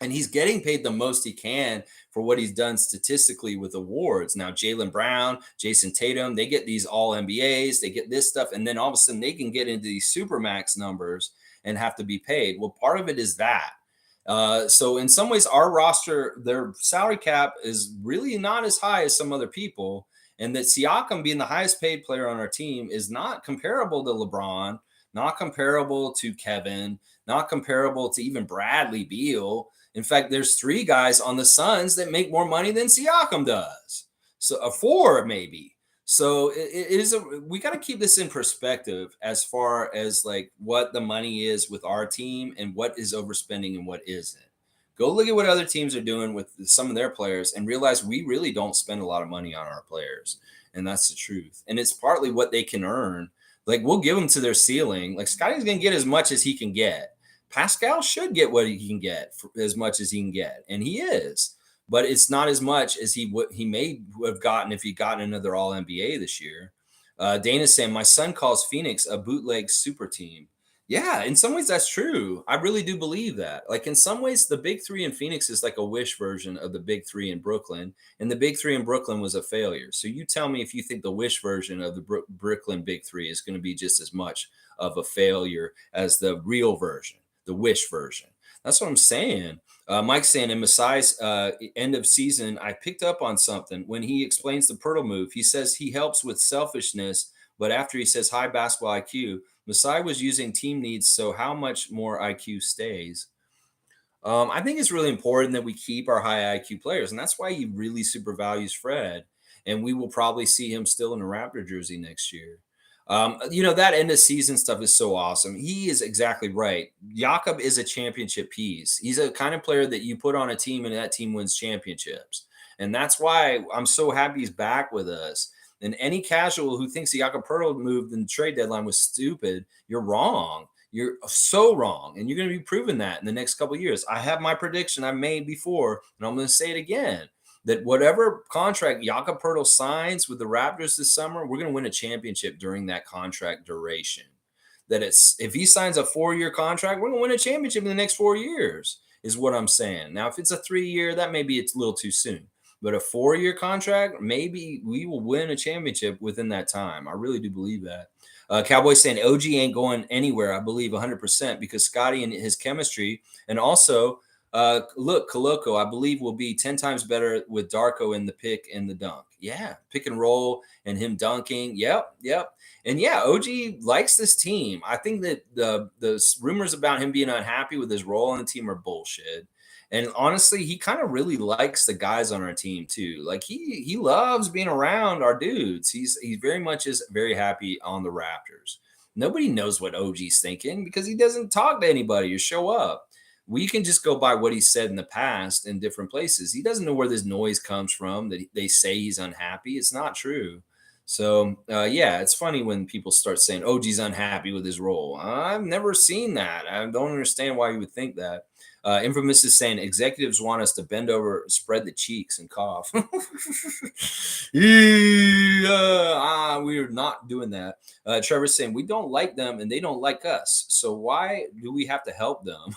And he's getting paid the most he can for what he's done statistically with awards. Now, Jaylen Brown, Jason Tatum, they get these all NBAs, they get this stuff, and then all of a sudden they can get into these supermax numbers and have to be paid. Well, part of it is that. So in some ways, our roster, their salary cap is really not as high as some other people. And that Siakam being the highest paid player on our team is not comparable to LeBron, not comparable to Kevin, not comparable to even Bradley Beal. In fact, there's 3 guys on the Suns that make more money than Siakam does. So 4 maybe. So it is we got to keep this in perspective as far as like what the money is with our team and what is overspending and what isn't. Go look at what other teams are doing with some of their players and realize we really don't spend a lot of money on our players. And that's the truth. And it's partly what they can earn. Like we'll give them to their ceiling. Like Scottie's going to get as much as he can get. Pascal should get what he can get for as much as he can get. And he is. But it's not as much as he may have gotten if he got another All NBA this year. Dana's saying, my son calls Phoenix a bootleg super team. Yeah, in some ways that's true. I really do believe that. Like in some ways, the Big 3 in Phoenix is like a wish version of the Big 3 in Brooklyn, and the Big 3 in Brooklyn was a failure. So you tell me if you think the wish version of the Brooklyn Big 3 is going to be just as much of a failure as the real version, the wish version. That's what I'm saying. Mike's saying in Masai's end of season, I picked up on something when he explains the Pirtle move. He says he helps with selfishness, but after he says high basketball IQ, Masai was using team needs. So how much more IQ stays? I think it's really important that we keep our high IQ players, and that's why he really super values Fred. And we will probably see him still in a Raptor jersey next year. That end of season stuff is so awesome. He is exactly right. Jakob is a championship piece. He's a kind of player that you put on a team and that team wins championships. And that's why I'm so happy he's back with us. And any casual who thinks the Jakob Poeltl move in the trade deadline was stupid, you're wrong. You're so wrong. And you're going to be proving that in the next couple of years. I have my prediction I made before, and I'm going to say it again. That whatever contract Jakob Poeltl signs with the Raptors this summer, we're going to win a championship during that contract duration. That if he signs a 4-year contract, we're going to win a championship in the next 4 years, is what I'm saying. Now, if it's a 3-year, that maybe it's a little too soon. But a 4-year contract, maybe we will win a championship within that time. I really do believe that. Cowboys saying OG ain't going anywhere, I believe 100%, because Scottie and his chemistry, and also look, Koloko, I believe, will be 10 times better with Darko in the pick and the dunk. Yeah, pick and roll and him dunking. Yep. And yeah, OG likes this team. I think that the rumors about him being unhappy with his role on the team are bullshit. And honestly, he kind of really likes the guys on our team too. Like he loves being around our dudes. He's very much is very happy on the Raptors. Nobody knows what OG's thinking because he doesn't talk to anybody or show up. We can just go by what he said in the past in different places. He doesn't know where this noise comes from that they say he's unhappy. It's not true. So, yeah, it's funny when people start saying OG's unhappy with his role. I've never seen that. I don't understand why you would think that. Infamous is saying executives want us to bend over, spread the cheeks, and cough. We are not doing that. Trevor's saying we don't like them and they don't like us. So why do we have to help them?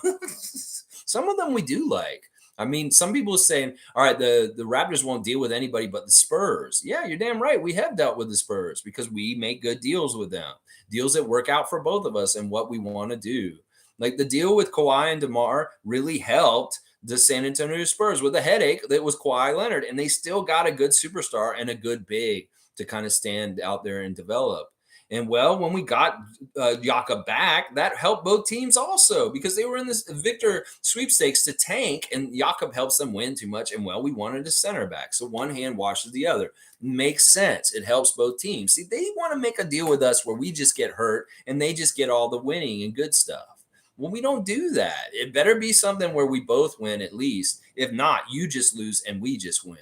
Some of them we do like. I mean, some people are saying, all right, the Raptors won't deal with anybody but the Spurs. Yeah, you're damn right. We have dealt with the Spurs because we make good deals with them, deals that work out for both of us and what we want to do. Like the deal with Kawhi and DeMar really helped the San Antonio Spurs with a headache that was Kawhi Leonard, and they still got a good superstar and a good big to kind of stand out there and develop. And well, when we got Jakob back, that helped both teams also because they were in this Victor sweepstakes to tank, and Jakob helps them win too much. And well, we wanted a center back, so one hand washes the other. Makes sense. It helps both teams. See, they want to make a deal with us where we just get hurt and they just get all the winning and good stuff. Well, we don't do that. It better be something where we both win at least. If not, you just lose and we just win.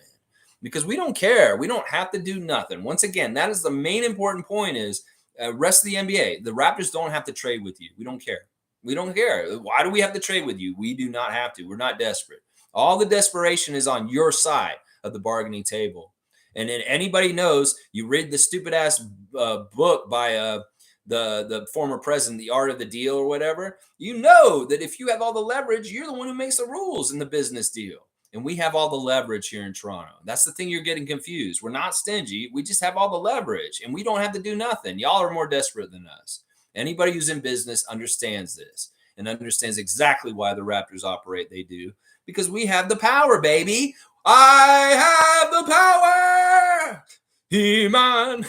Because we don't care. We don't have to do nothing. Once again, that is the main important point is rest of the NBA, the Raptors don't have to trade with you. We don't care. We don't care. Why do we have to trade with you? We do not have to. We're not desperate. All the desperation is on your side of the bargaining table. And then anybody knows, you read the stupid ass book by the former president, The Art of the Deal or whatever, you know that if you have all the leverage, you're the one who makes the rules in the business deal. And we have all the leverage here in Toronto. That's the thing you're getting confused. We're not stingy. We just have all the leverage and we don't have to do nothing. Y'all are more desperate than us. Anybody who's in business understands this and understands exactly why the Raptors operate they do, because we have the power, baby. I have the power. He-Man.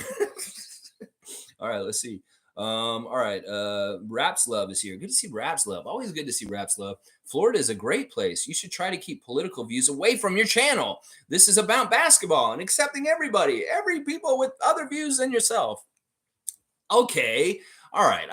All right, let's see. All right. Raps Love is here. Good to see Raps Love. Always good to see Raps Love. Florida is a great place. You should try to keep political views away from your channel. This is about basketball and accepting every people with other views than yourself. Okay. All right.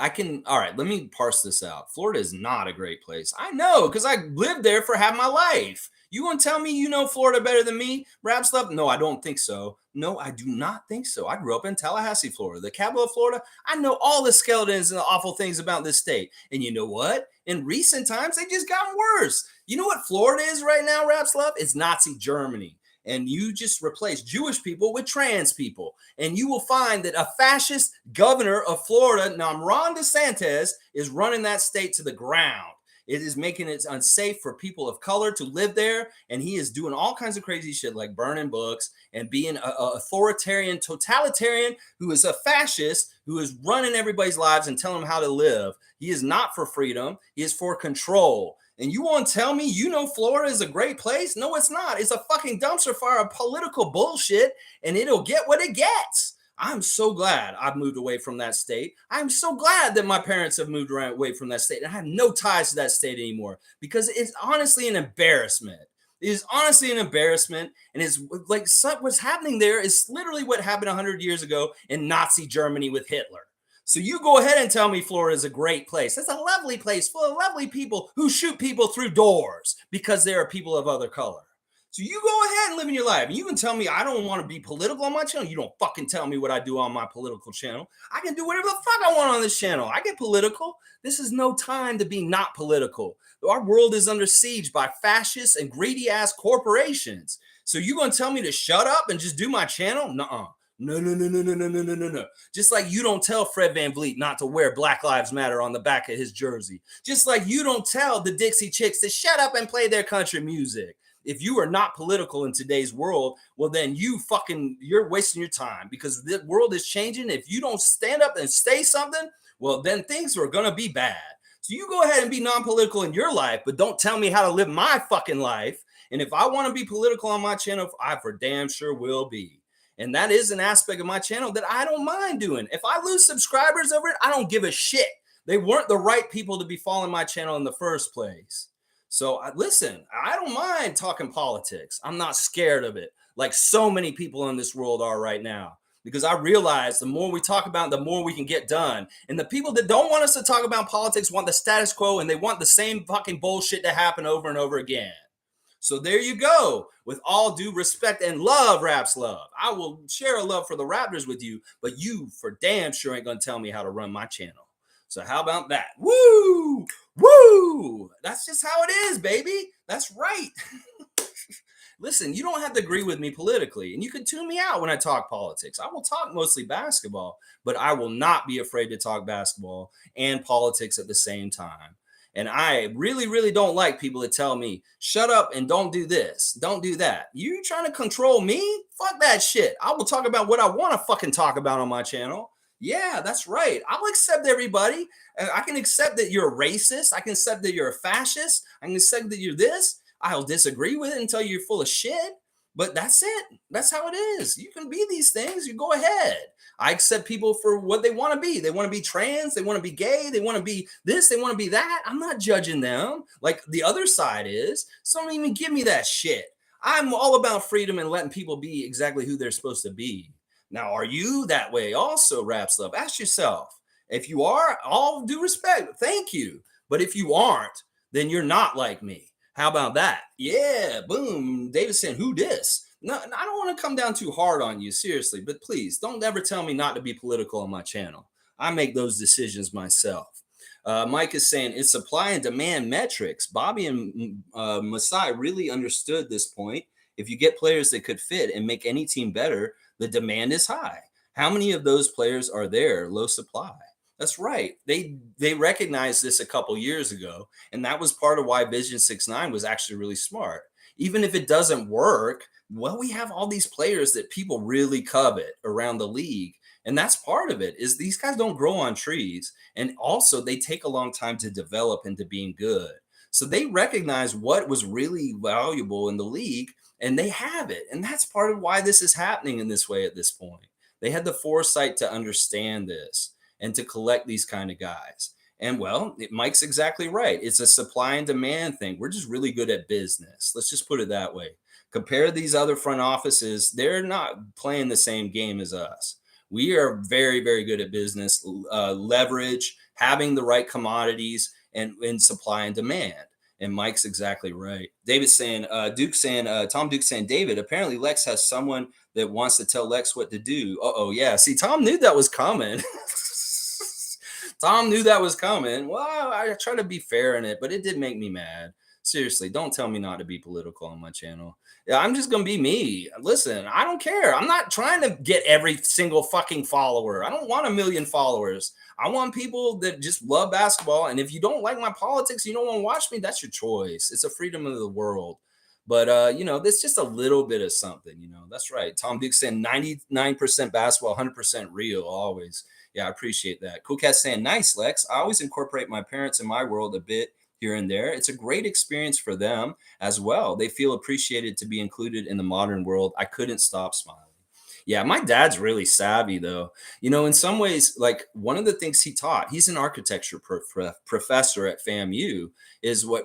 All right. Let me parse this out. Florida is not a great place. I know because I lived there for half my life. You going to tell me you know Florida better than me? Rap stuff? No, I don't think so. No, I do not think so. I grew up in Tallahassee, Florida, the capital of Florida. I know all the skeletons and the awful things about this state. And you know what? In recent times, they just gotten worse. You know what Florida is right now, Raps Love? It's Nazi Germany. And you just replace Jewish people with trans people. And you will find that a fascist governor of Florida, Ron DeSantis, is running that state to the ground. It is making it unsafe for people of color to live there. And he is doing all kinds of crazy shit like burning books and being an authoritarian, totalitarian who is a fascist who is running everybody's lives and telling them how to live. He is not for freedom. He is for control. And you want to tell me you know Florida is a great place? No, it's not. It's a fucking dumpster fire of political bullshit, and it'll get what it gets. I'm so glad I've moved away from that state. I'm so glad that my parents have moved away from that state. And I have no ties to that state anymore because it's honestly an embarrassment. It is honestly an embarrassment. And it's like what's happening there is literally what happened 100 years ago in Nazi Germany with Hitler. So you go ahead and tell me Florida is a great place. It's a lovely place full of lovely people who shoot people through doors because they are people of other color. So you go ahead and live in your life. And you can tell me I don't want to be political on my channel. You don't fucking tell me what I do on my political channel. I can do whatever the fuck I want on this channel. I get political. This is no time to be not political. Our world is under siege by fascists and greedy ass corporations. So you going to tell me to shut up and just do my channel? Nuh-uh. No. Just like you don't tell Fred VanVleet not to wear Black Lives Matter on the back of his jersey. Just like you don't tell the Dixie Chicks to shut up and play their country music. If you are not political in today's world, well, then you're wasting your time because the world is changing. If you don't stand up and say something, well, then things are going to be bad. So you go ahead and be non-political in your life, but don't tell me how to live my fucking life. And if I want to be political on my channel, I for damn sure will be. And that is an aspect of my channel that I don't mind doing. If I lose subscribers over it, I don't give a shit. They weren't the right people to be following my channel in the first place. So listen, I don't mind talking politics. I'm not scared of it like so many people in this world are right now. Because I realize the more we talk about it, the more we can get done. And the people that don't want us to talk about politics want the status quo and they want the same fucking bullshit to happen over and over again. So there you go. With all due respect and love, Raps Love. I will share a love for the Raptors with you, but you for damn sure ain't going to tell me how to run my channel. So how about that? Woo! Woo! That's just how it is, baby. That's right. Listen, you don't have to agree with me politically, and you can tune me out when I talk politics. I will talk mostly basketball, but I will not be afraid to talk basketball and politics at the same time. And I really, really don't like people that tell me, shut up and don't do this, don't do that. You trying to control me? Fuck that shit. I will talk about what I want to fucking talk about on my channel. Yeah, that's right. I'll accept everybody. I can accept that you're a racist. I can accept that you're a fascist. I can accept that you're this. I'll disagree with it until you're full of shit. But that's it. That's how it is. You can be these things. You go ahead. I accept people for what they want to be. They want to be trans. They want to be gay. They want to be this. They want to be that. I'm not judging them like the other side is. So don't even give me that shit. I'm all about freedom and letting people be exactly who they're supposed to be. Now, are you that way also, Raps Love? Ask yourself. If you are, all due respect, thank you. But if you aren't, then you're not like me. How about that? Yeah, boom. David saying, who dis? No, I don't want to come down too hard on you, seriously, but please don't ever tell me not to be political on my channel. I make those decisions myself. Mike is saying it's supply and demand metrics. Bobby and Masai really understood this point. If you get players that could fit and make any team better, the demand is high. How many of those players are there? Low supply. That's right. They recognized this a couple years ago, and that was part of why Vision 6-9 was actually really smart. Even if it doesn't work, well, we have all these players that people really covet around the league, and that's part of it. Is these guys don't grow on trees, and also they take a long time to develop into being good. So they recognize what was really valuable in the league, and they have it, and that's part of why this is happening in this way at this point. They had the foresight to understand this. and to collect these kind of guys. And well, Mike's exactly right. It's a supply and demand thing. We're just really good at business. Let's just put it that way. Compare these other front offices, they're not playing the same game as us. We are very, very good at business, leverage, having the right commodities, and supply and demand. And Mike's exactly right. David's saying, Tom Duke's saying, David, apparently Lex has someone that wants to tell Lex what to do. Oh, yeah. See, Tom knew that was coming. Tom knew that was coming. Well, I try to be fair in it, but it did make me mad. Seriously, don't tell me not to be political on my channel. Yeah, I'm just gonna be me. Listen, I don't care. I'm not trying to get every single fucking follower. I don't want 1 million followers. I want people that just love basketball. And if you don't like my politics, you don't want to watch me, that's your choice. It's a freedom of the world. But there's just a little bit of something, That's right. Tom Duke saying 99% basketball, 100% real, always. Yeah, I appreciate that. Cool Cat saying, nice, Lex. I always incorporate my parents in my world a bit here and there. It's a great experience for them as well. They feel appreciated to be included in the modern world. I couldn't stop smiling. Yeah, my dad's really savvy, though. In some ways, like one of the things he taught, he's an architecture professor at FAMU,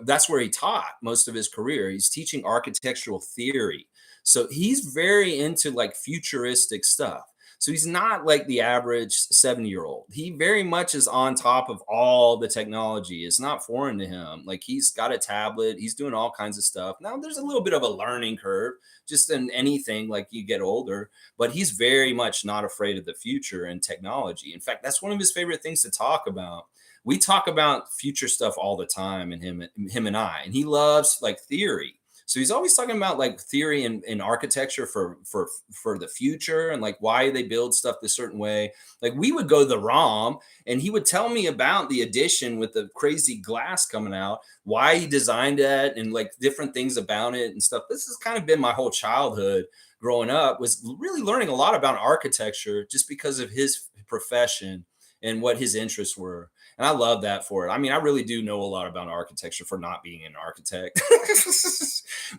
that's where he taught most of his career. He's teaching architectural theory. So he's very into like futuristic stuff. So he's not like the average 7-year-old. He very much is on top of all the technology. It's not foreign to him. Like he's got a tablet. He's doing all kinds of stuff. Now there's a little bit of a learning curve just in anything like you get older, but he's very much not afraid of the future and technology. In fact, that's one of his favorite things to talk about. We talk about future stuff all the time, and him and I, and he loves like theory. So he's always talking about like theory and architecture for the future and like why they build stuff this certain way. Like we would go to the ROM and he would tell me about the addition with the crazy glass coming out, why he designed it and like different things about it and stuff. This has kind of been my whole childhood growing up, was really learning a lot about architecture just because of his profession and what his interests were. And I love that for it. I mean, I really do know a lot about architecture for not being an architect.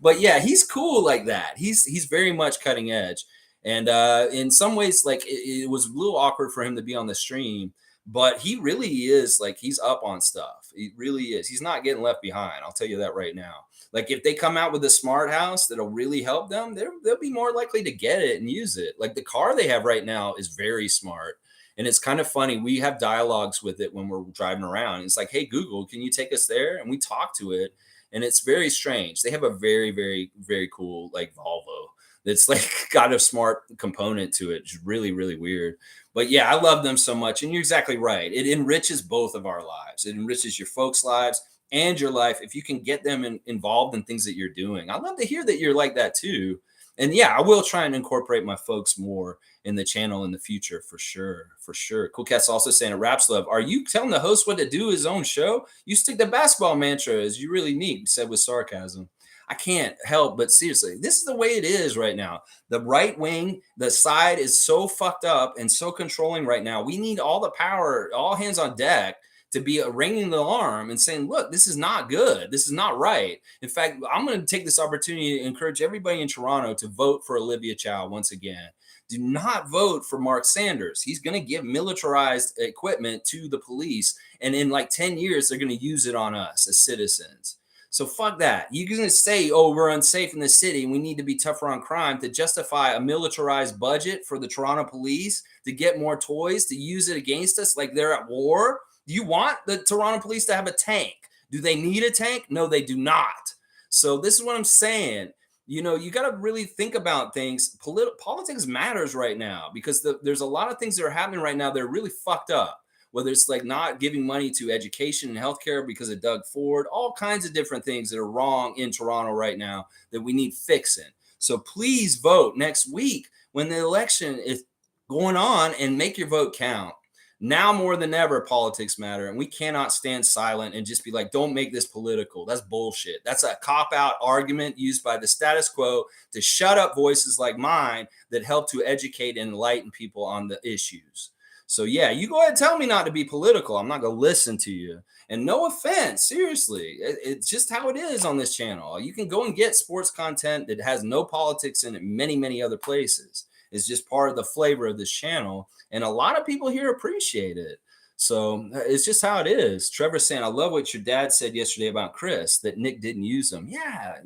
But yeah, he's cool like that. He's very much cutting edge. And in some ways, like it was a little awkward for him to be on the stream, but he really is like he's up on stuff. He really is. He's not getting left behind. I'll tell you that right now. Like if they come out with a smart house that'll really help them, they'll be more likely to get it and use it. Like the car they have right now is very smart. And it's kind of funny. We have dialogues with it when we're driving around. It's like, hey, Google, can you take us there? And we talk to it. And it's very strange. They have a very, very, very cool like Volvo that's like got a smart component to it. It's really, really weird. But yeah, I love them so much. And you're exactly right. It enriches both of our lives. It enriches your folks' lives and your life if you can get them involved in things that you're doing. I'd love to hear that you're like that too. And yeah, I will try and incorporate my folks more in the channel in the future for sure. For sure. Cool Cat's also saying, Raps Love, are you telling the host what to do his own show? You stick to basketball mantras. You really neat, said with sarcasm. I can't help but seriously, this is the way it is right now. The right wing, the side is so fucked up and so controlling right now. We need all the power, all hands on deck to be ringing the alarm and saying, look, this is not good. This is not right. In fact, I'm going to take this opportunity to encourage everybody in Toronto to vote for Olivia Chow once again. Do not vote for Mark Sanders. He's going to give militarized equipment to the police. And in like 10 years, they're going to use it on us as citizens. So fuck that. You're going to say, oh, we're unsafe in the city and we need to be tougher on crime to justify a militarized budget for the Toronto police to get more toys, to use it against us like they're at war. Do you want the Toronto police to have a tank? Do they need a tank? No, they do not. So this is what I'm saying. You got to really think about things. Politics matters right now because there's a lot of things that are happening right now that are really fucked up. Whether it's like not giving money to education and healthcare because of Doug Ford, all kinds of different things that are wrong in Toronto right now that we need fixing. So please vote next week when the election is going on and make your vote count. Now more than ever, politics matter, and we cannot stand silent and just be like, don't make this political. That's bullshit. That's a cop-out argument used by the status quo to shut up voices like mine that help to educate and enlighten people on the issues. So yeah, you go ahead and tell me not to be political. I'm not going to listen to you. And no offense, seriously, it's just how it is on this channel. You can go and get sports content that has no politics in it many, many other places. It's just part of the flavor of this channel. And a lot of people here appreciate it. So it's just how it is. Trevor's saying, I love what your dad said yesterday about Chris, that Nick didn't use him. Yeah,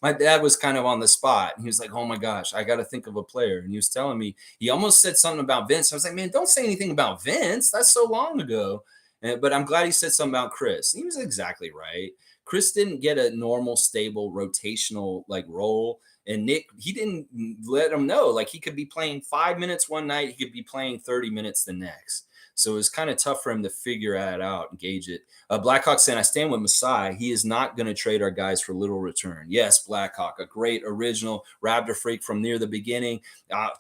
my dad was kind of on the spot. He was like, oh my gosh, I got to think of a player. And he was telling me, he almost said something about Vince. I was like, man, don't say anything about Vince. That's so long ago. But I'm glad he said something about Chris. He was exactly right. Chris didn't get a normal, stable, rotational like role. And Nick, he didn't let him know. Like he could be playing 5 minutes one night, he could be playing 30 minutes the next. So it was kind of tough for him to figure that out and gauge it. Blackhawk saying, I stand with Masai. He is not going to trade our guys for little return. Yes, Blackhawk, a great original Raptor freak from near the beginning.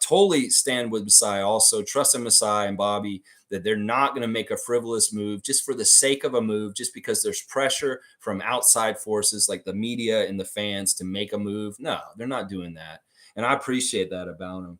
Totally stand with Masai also. Trust in Masai and Bobby that they're not going to make a frivolous move just for the sake of a move, just because there's pressure from outside forces like the media and the fans to make a move. No, they're not doing that. And I appreciate that about them.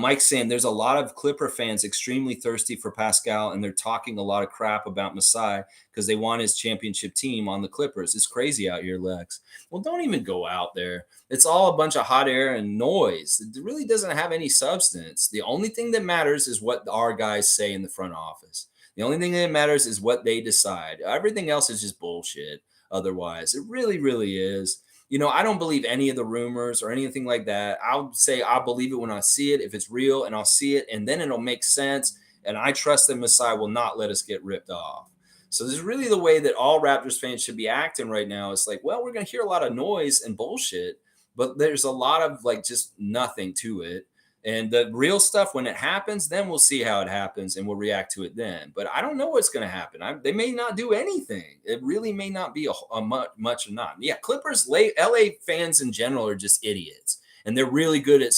Mike's saying there's a lot of Clipper fans extremely thirsty for Pascal, and they're talking a lot of crap about Masai because they want his championship team on the Clippers. It's crazy out here, Lex. Well, don't even go out there. It's all a bunch of hot air and noise. It really doesn't have any substance. The only thing that matters is what our guys say in the front office. The only thing that matters is what they decide. Everything else is just bullshit otherwise. It really, really is. I don't believe any of the rumors or anything like that. I'll say I'll believe it when I see it, if it's real, and I'll see it, and then it'll make sense. And I trust that Masai will not let us get ripped off. So this is really the way that all Raptors fans should be acting right now. It's like, well, we're going to hear a lot of noise and bullshit, but there's a lot of like just nothing to it. And the real stuff, when it happens, then we'll see how it happens and we'll react to it then. But I don't know what's going to happen. They may not do anything. It really may not be a much or not. Yeah, Clippers, LA fans in general are just idiots. And they're really good at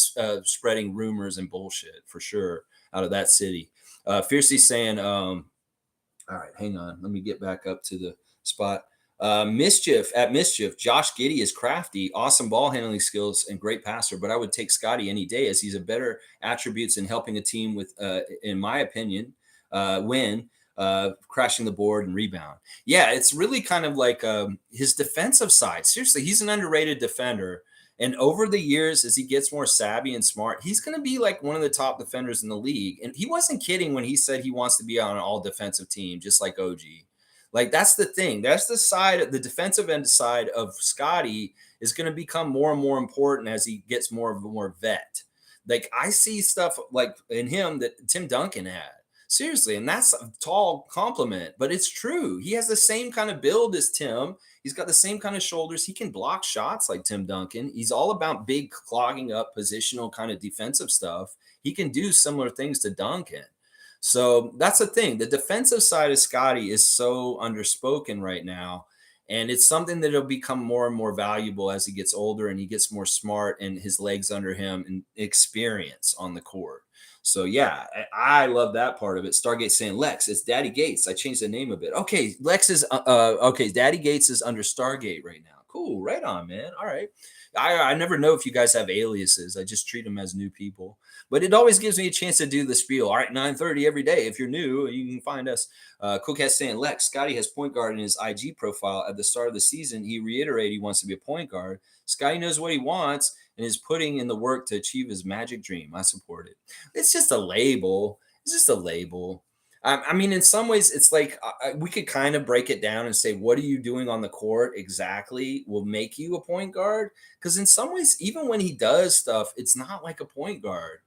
spreading rumors and bullshit for sure out of that city. Fiercely saying, all right, hang on. Let me get back up to the spot. Mischief, Josh Giddey is crafty, awesome ball handling skills, and great passer, but I would take Scottie any day as he's a better attributes in helping a team with, in my opinion, win, crashing the board and rebound. Yeah, it's really kind of like his defensive side. Seriously, he's an underrated defender. And over the years, as he gets more savvy and smart, he's going to be like one of the top defenders in the league. And he wasn't kidding when he said he wants to be on an all defensive team, just like OG. Like that's the thing. That's the side, the defensive end side of Scottie is going to become more and more important as he gets more vet. Like I see stuff like in him that Tim Duncan had. Seriously, and that's a tall compliment, but it's true. He has the same kind of build as Tim. He's got the same kind of shoulders. He can block shots like Tim Duncan. He's all about big clogging up positional kind of defensive stuff. He can do similar things to Duncan. So that's the thing. The defensive side of Scottie is so underspoken right now. And it's something that'll become more and more valuable as he gets older and he gets more smart and his legs under him and experience on the court. So yeah, I love that part of it. Stargate saying, Lex, it's Daddy Gates. I changed the name a bit. Okay, Lex is okay. Daddy Gates is under Stargate right now. Cool, right on, man. All right. I never know if you guys have aliases. I just treat them as new people. But it always gives me a chance to do the spiel. All right, 9:30 every day. If you're new, you can find us. Cookhead saying, Lex, Scottie has point guard in his IG profile. At the start of the season, he reiterated he wants to be a point guard. Scottie knows what he wants and is putting in the work to achieve his magic dream. I support it. It's just a label. It's just a label. I mean, in some ways, it's like we could kind of break it down and say, what are you doing on the court exactly will make you a point guard? Because in some ways, even when he does stuff, it's not like a point guard.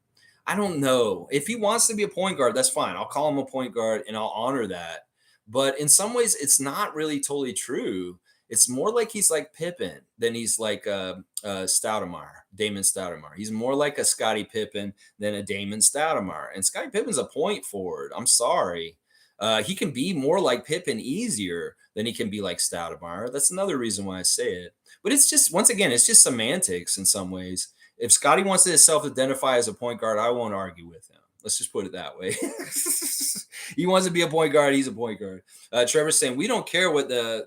I don't know. If he wants to be a point guard, that's fine. I'll call him a point guard and I'll honor that. But in some ways, it's not really totally true. It's more like he's like Pippen than he's like Stoudemire, Damon Stoudemire. He's more like a Scottie Pippen than a Damon Stoudemire. And Scottie Pippen's a point forward. I'm sorry. He can be more like Pippen easier than he can be like Stoudemire. That's another reason why I say it. But it's just, once again, it's just semantics in some ways. If Scottie wants to self-identify as a point guard, I won't argue with him. Let's just put it that way. He wants to be a point guard. He's a point guard. Trevor's saying we don't care what the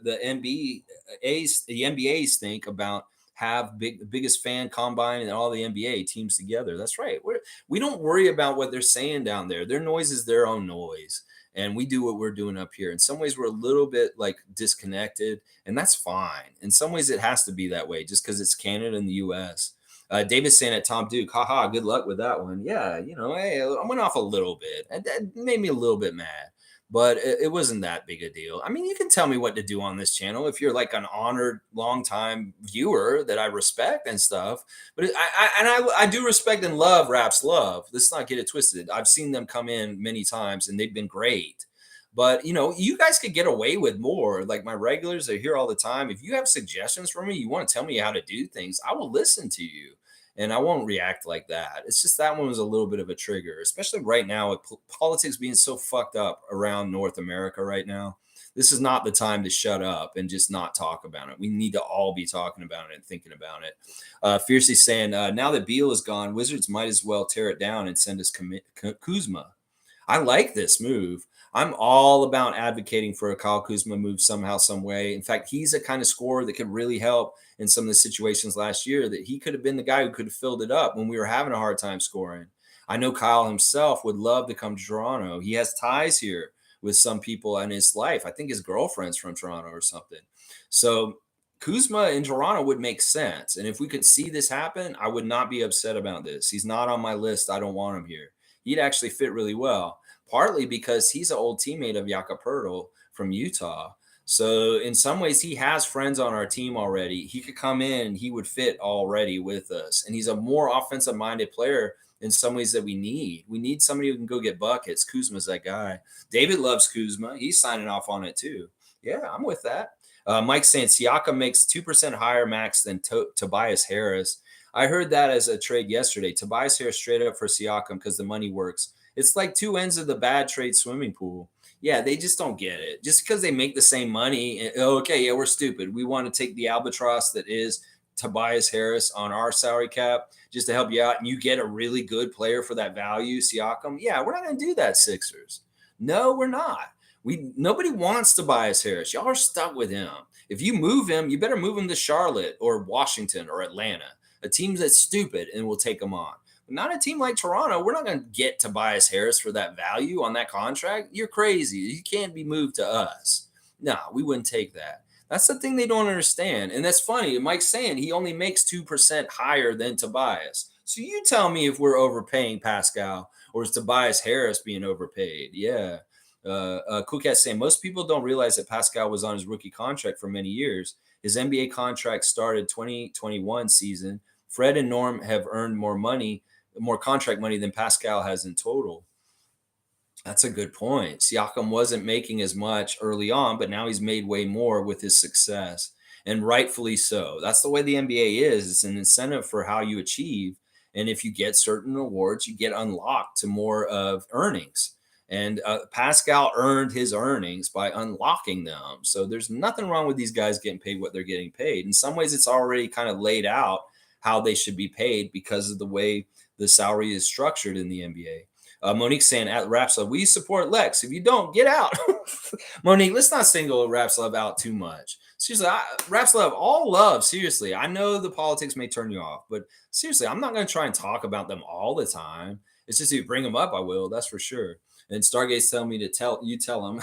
NBAs think about have biggest fan combine and all the NBA teams together. That's right. We don't worry about what they're saying down there. Their noise is their own noise. And we do what we're doing up here. In some ways, we're a little bit like disconnected, and that's fine. In some ways, it has to be that way just because it's Canada and the U.S. David's saying at Tom Duke, haha, good luck with that one. Yeah, hey, I went off a little bit. That made me a little bit mad. but it wasn't that big a deal. I mean, you can tell me what to do on this channel if you're like an honored longtime viewer that I respect and stuff. But I do respect and love Raps Love. Let's not get it twisted. I've seen them come in many times and they've been great. But you guys could get away with more. Like my regulars are here all the time. If you have suggestions for me, you want to tell me how to do things, I will listen to you and I won't react like that. It's just that one was a little bit of a trigger, especially right now with politics being so fucked up around North America right now. This is not the time to shut up and just not talk about it. We need to all be talking about it and thinking about it. Fiercely saying, now that Beal is gone, Wizards might as well tear it down and send us Kuzma. I like this move. I'm all about advocating for a Kyle Kuzma move somehow, some way. In fact, he's a kind of scorer that could really help in some of the situations last year that he could have been the guy who could have filled it up when we were having a hard time scoring. I know Kyle himself would love to come to Toronto. He has ties here with some people in his life. I think his girlfriend's from Toronto or something. So Kuzma in Toronto would make sense. And if we could see this happen, I would not be upset about this. He's not on my list. I don't want him here. He'd actually fit really well, partly because he's an old teammate of Jakob Poeltl from Utah. So in some ways, he has friends on our team already. He could come in and he would fit already with us. And he's a more offensive-minded player in some ways that we need. We need somebody who can go get buckets. Kuzma's that guy. David loves Kuzma. He's signing off on it too. Yeah, I'm with that. Mike saying Siakam makes 2% higher max than Tobias Harris. I heard that as a trade yesterday. Tobias Harris straight up for Siakam because the money works. It's like two ends of the bad trade swimming pool. Yeah, they just don't get it. Just because they make the same money, okay, yeah, we're stupid. We want to take the albatross that is Tobias Harris on our salary cap just to help you out, and you get a really good player for that value, Siakam. Yeah, we're not going to do that, Sixers. No, we're not. Nobody wants Tobias Harris. Y'all are stuck with him. If you move him, you better move him to Charlotte or Washington or Atlanta, a team that's stupid, and we'll take him on. Not a team like Toronto. We're not going to get Tobias Harris for that value on that contract. You're crazy. He can't be moved to us. No, we wouldn't take that. That's the thing they don't understand. And that's funny. Mike's saying he only makes 2% higher than Tobias. So you tell me if we're overpaying Pascal or is Tobias Harris being overpaid? Yeah. Cool Cat saying most people don't realize that Pascal was on his rookie contract for many years. His NBA contract started 2021 season. Fred and Norm have earned more contract money than Pascal has in total. That's a good point. Siakam wasn't making as much early on, but now he's made way more with his success, and rightfully so. That's the way the NBA is. It's an incentive for how you achieve. And if you get certain awards, you get unlocked to more of earnings. And Pascal earned his earnings by unlocking them. So there's nothing wrong with these guys getting paid what they're getting paid. In some ways, it's already kind of laid out how they should be paid because of the way the salary is structured in the NBA. Monique saying at Rapslove, we support Lex. If you don't, get out. Monique, let's not single Rapslove out too much. Seriously, Rapslove, all love. Seriously, I know the politics may turn you off, but seriously, I'm not going to try and talk about them all the time. It's just if you bring them up, I will. That's for sure. And Stargate's telling me to tell them.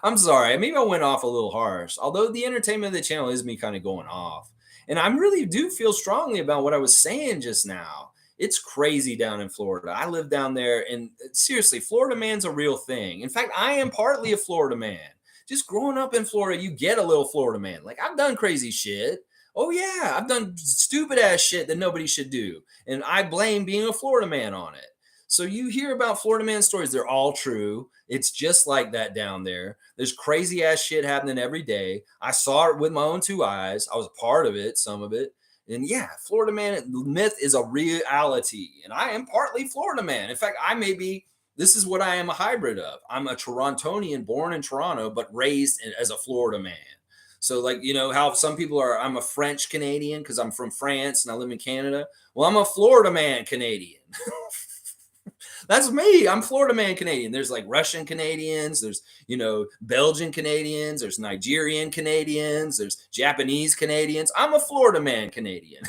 I'm sorry. Maybe I went off a little harsh. Although the entertainment of the channel is me kind of going off. And I really do feel strongly about what I was saying just now. It's crazy down in Florida. I live down there, and seriously, Florida man's a real thing. In fact, I am partly a Florida man. Just growing up in Florida, you get a little Florida man. Like, I've done crazy shit. Oh, yeah, I've done stupid ass shit that nobody should do. And I blame being a Florida man on it. So you hear about Florida man stories. They're all true. It's just like that down there. There's crazy ass shit happening every day. I saw it with my own two eyes. I was a part of it, some of it. And yeah, Florida man myth is a reality. And I am partly Florida man. In fact, this is what I am a hybrid of. I'm a Torontonian born in Toronto, but raised as a Florida man. So like, how some people are, I'm a French Canadian because I'm from France and I live in Canada. Well, I'm a Florida man Canadian. That's me. I'm Florida man Canadian. There's like Russian Canadians. There's, Belgian Canadians. There's Nigerian Canadians. There's Japanese Canadians. I'm a Florida man Canadian.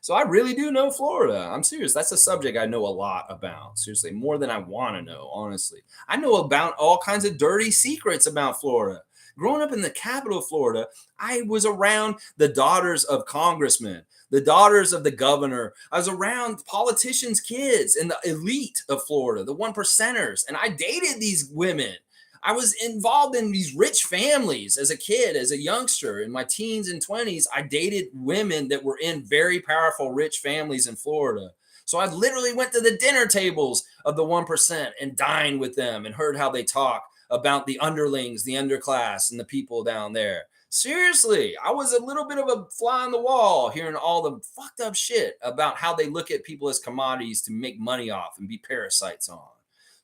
So I really do know Florida. I'm serious. That's a subject I know a lot about. Seriously, more than I want to know, honestly. I know about all kinds of dirty secrets about Florida. Growing up in the capital of Florida, I was around the daughters of congressmen, the daughters of the governor. I was around politicians' kids and the elite of Florida, the one percenters. And I dated these women. I was involved in these rich families as a kid, as a youngster, in my teens and 20s. I dated women that were in very powerful, rich families in Florida. So I literally went to the dinner tables of the 1% and dined with them and heard how they talk about the underlings, the underclass, and the people down there. Seriously, I was a little bit of a fly on the wall hearing all the fucked up shit about how they look at people as commodities to make money off and be parasites on.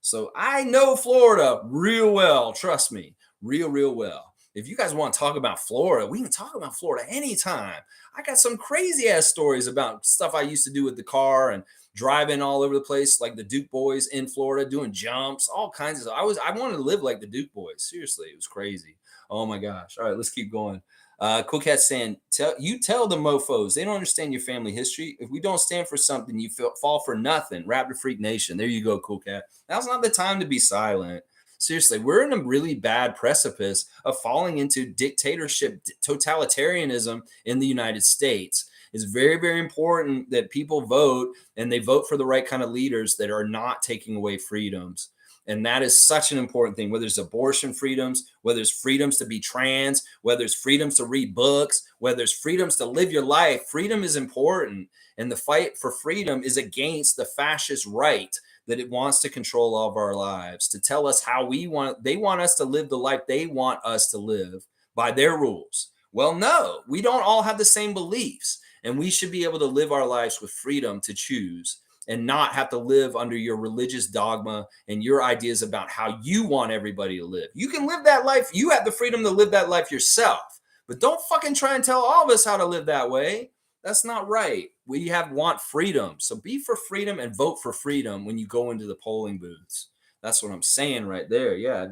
So I know Florida real well. Trust me, real well. If you guys want to talk about Florida, we can talk about Florida anytime. I got some crazy ass stories about stuff I used to do with the car and driving all over the place, like the Duke boys in Florida, doing jumps, all kinds of stuff. I wanted to live like the Duke boys. Seriously, it was crazy. Oh my gosh. All right, let's keep going. Cool Cat saying, tell the mofos they don't understand your family history. If we don't stand for something, you fall for nothing. Raptor Freak Nation. There you go, Cool Cat. Now's not the time to be silent. Seriously, we're in a really bad precipice of falling into dictatorship, totalitarianism in the United States. It's very, very important that people vote and they vote for the right kind of leaders that are not taking away freedoms. And that is such an important thing, whether it's abortion freedoms, whether it's freedoms to be trans, whether it's freedoms to read books, whether it's freedoms to live your life. Freedom is important. And the fight for freedom is against the fascist right that it wants to control all of our lives, to tell us how they want us to live the life they want us to live by their rules. Well, no, we don't all have the same beliefs. And we should be able to live our lives with freedom to choose and not have to live under your religious dogma and your ideas about how you want everybody to live. You can live that life. You have the freedom to live that life yourself, but don't fucking try and tell all of us how to live that way. That's not right. We want freedom. So be for freedom and vote for freedom when you go into the polling booths. That's what I'm saying right there. Yeah.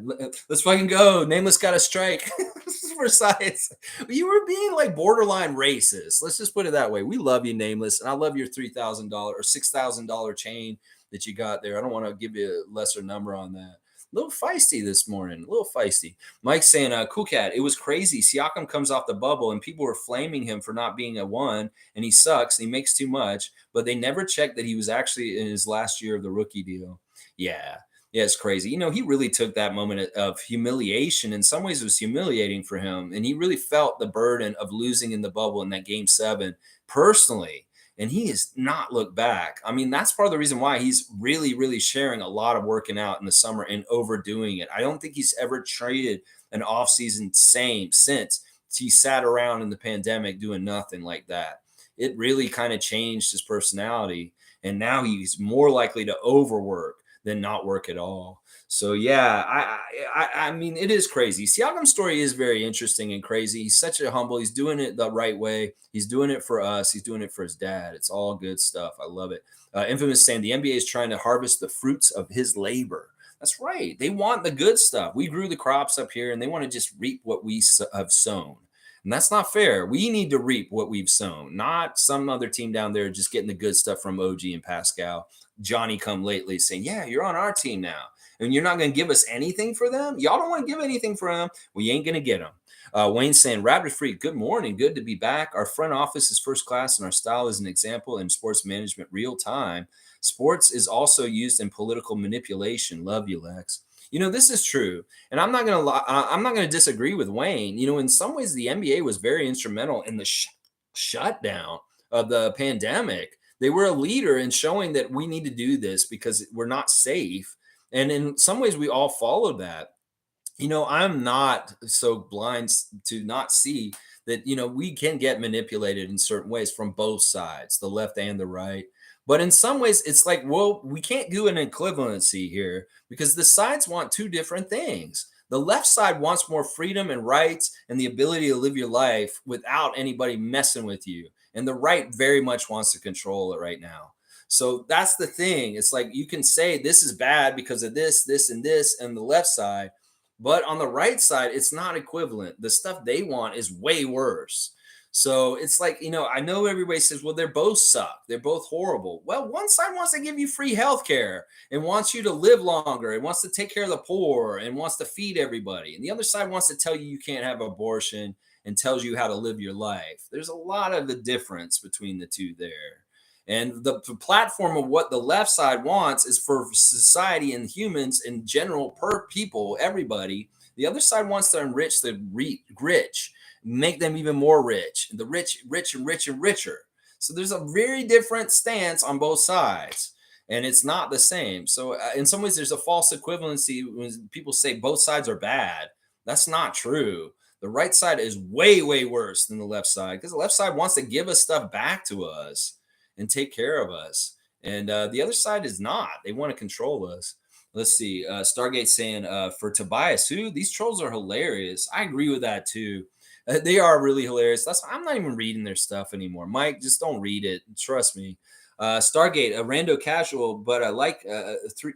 Let's fucking go. Nameless got a strike for science. You were being like borderline racist. Let's just put it that way. We love you, Nameless. And I love your $3,000 or $6,000 chain that you got there. I don't want to give you a lesser number on that. A little feisty this morning. A little feisty. Mike's saying, Cool Cat, it was crazy. Siakam comes off the bubble and people were flaming him for not being a one and he sucks. And he makes too much, but they never checked that he was actually in his last year of the rookie deal. Yeah. Yeah, it's crazy. You know, he really took that moment of humiliation. In some ways, it was humiliating for him. And he really felt the burden of losing in the bubble in that game 7 personally. And he has not looked back. I mean, that's part of the reason why he's really, really sharing a lot of working out in the summer and overdoing it. I don't think he's ever traded an offseason same since he sat around in the pandemic doing nothing like that. It really kind of changed his personality. And now he's more likely to overwork than not work at all. So yeah, I mean, it is crazy. Siakam's story is very interesting and crazy. He's such a humble. He's doing it the right way. He's doing it for us. He's doing it for his dad. It's all good stuff. I love it. Infamous saying the NBA is trying to harvest the fruits of his labor. That's right. They want the good stuff. We grew the crops up here, and they want to just reap what we have sown. And that's not fair. We need to reap what we've sown, not some other team down there just getting the good stuff from OG and Pascal. Johnny come lately saying, yeah, you're on our team now. And you're not going to give us anything for them? Y'all don't want to give anything for them? We ain't going to get them. Wayne saying, Raptor Freak, good morning. Good to be back. Our front office is first class and our style is an example in sports management real time. Sports is also used in political manipulation. Love you, Lex. You know, this is true. And I'm not going to disagree with Wayne. You know, in some ways, the NBA was very instrumental in the shutdown of the pandemic. They were a leader in showing that we need to do this because we're not safe. And in some ways, we all followed that. You know, I'm not so blind to not see that, you know, we can get manipulated in certain ways from both sides, the left and the right. But in some ways, it's like, well, we can't do an equivalency here because the sides want two different things. The left side wants more freedom and rights and the ability to live your life without anybody messing with you. And the right very much wants to control it right now. So that's the thing. It's like you can say this is bad because of this, this, and this, and the left side. But on the right side, it's not equivalent. The stuff they want is way worse. So it's like, I know everybody says, well, they're both suck. They're both horrible. Well, one side wants to give you free health care and wants you to live longer and wants to take care of the poor and wants to feed everybody. And the other side wants to tell you can't have abortion and tells you how to live your life. There's a lot of the difference between the two there. And the platform of what the left side wants is for society and humans in general, per people, everybody. The other side wants to enrich the rich, make them even more rich, the rich, rich and rich and richer. So there's a very different stance on both sides, and it's not the same. So in some ways, there's a false equivalency when people say both sides are bad. That's not true. The right side is way, way worse than the left side because the left side wants to give us stuff back to us and take care of us. And the other side is not. They want to control us. Let's see. Stargate saying for Tobias, who these trolls are hilarious. I agree with that too. They are really hilarious. I'm not even reading their stuff anymore. Mike, just don't read it. Trust me. Stargate, a rando casual, but I like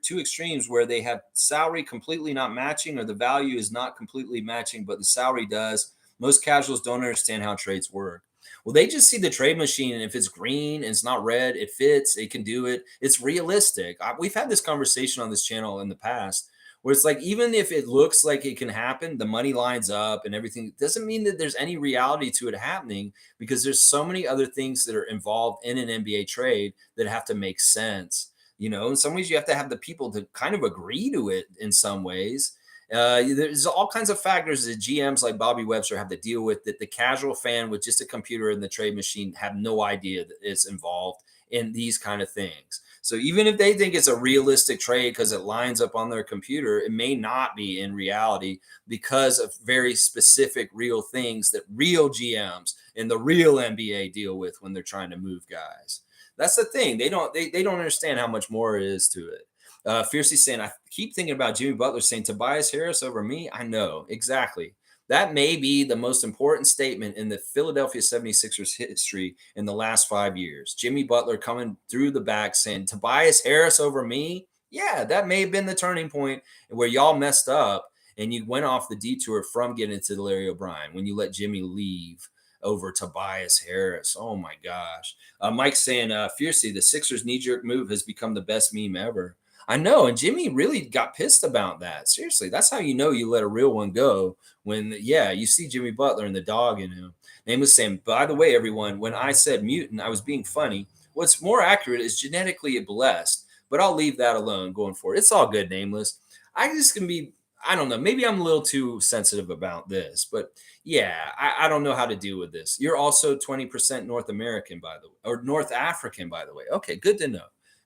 two extremes where they have salary completely not matching or the value is not completely matching, but the salary does. Most casuals don't understand how trades work. Well, they just see the trade machine, and if it's green and it's not red, it fits, it can do it. It's realistic. We've had this conversation on this channel in the past where it's like, even if it looks like it can happen, the money lines up and everything, it doesn't mean that there's any reality to it happening because there's so many other things that are involved in an NBA trade that have to make sense. In some ways, you have to have the people to kind of agree to it in some ways. There's all kinds of factors that GMs like Bobby Webster have to deal with that the casual fan with just a computer and the trade machine have no idea that it's involved in these kind of things. So even if they think it's a realistic trade because it lines up on their computer, it may not be in reality because of very specific real things that real GMs in the real NBA deal with when they're trying to move guys. That's the thing. They don't understand how much more it is to it. Fiercely saying, I keep thinking about Jimmy Butler saying Tobias Harris over me. I know exactly. That may be the most important statement in the Philadelphia 76ers history in the last 5 years. Jimmy Butler coming through the back saying Tobias Harris over me. Yeah, that may have been the turning point where y'all messed up and you went off the detour from getting to Larry O'Brien when you let Jimmy leave over Tobias Harris. Oh my gosh. Mike saying, fiercely, the Sixers knee-jerk move has become the best meme ever. I know, and Jimmy really got pissed about that. Seriously, that's how you know you let a real one go when, yeah, you see Jimmy Butler and the dog in him. Name was saying, by the way, everyone, when I said mutant, I was being funny. What's more accurate is genetically blessed, but I'll leave that alone going forward. It's all good, Nameless. I just can be, I don't know, maybe I'm a little too sensitive about this, but yeah, I don't know how to deal with this. You're also 20% North American, by the way, or North African, by the way. Okay, good to know.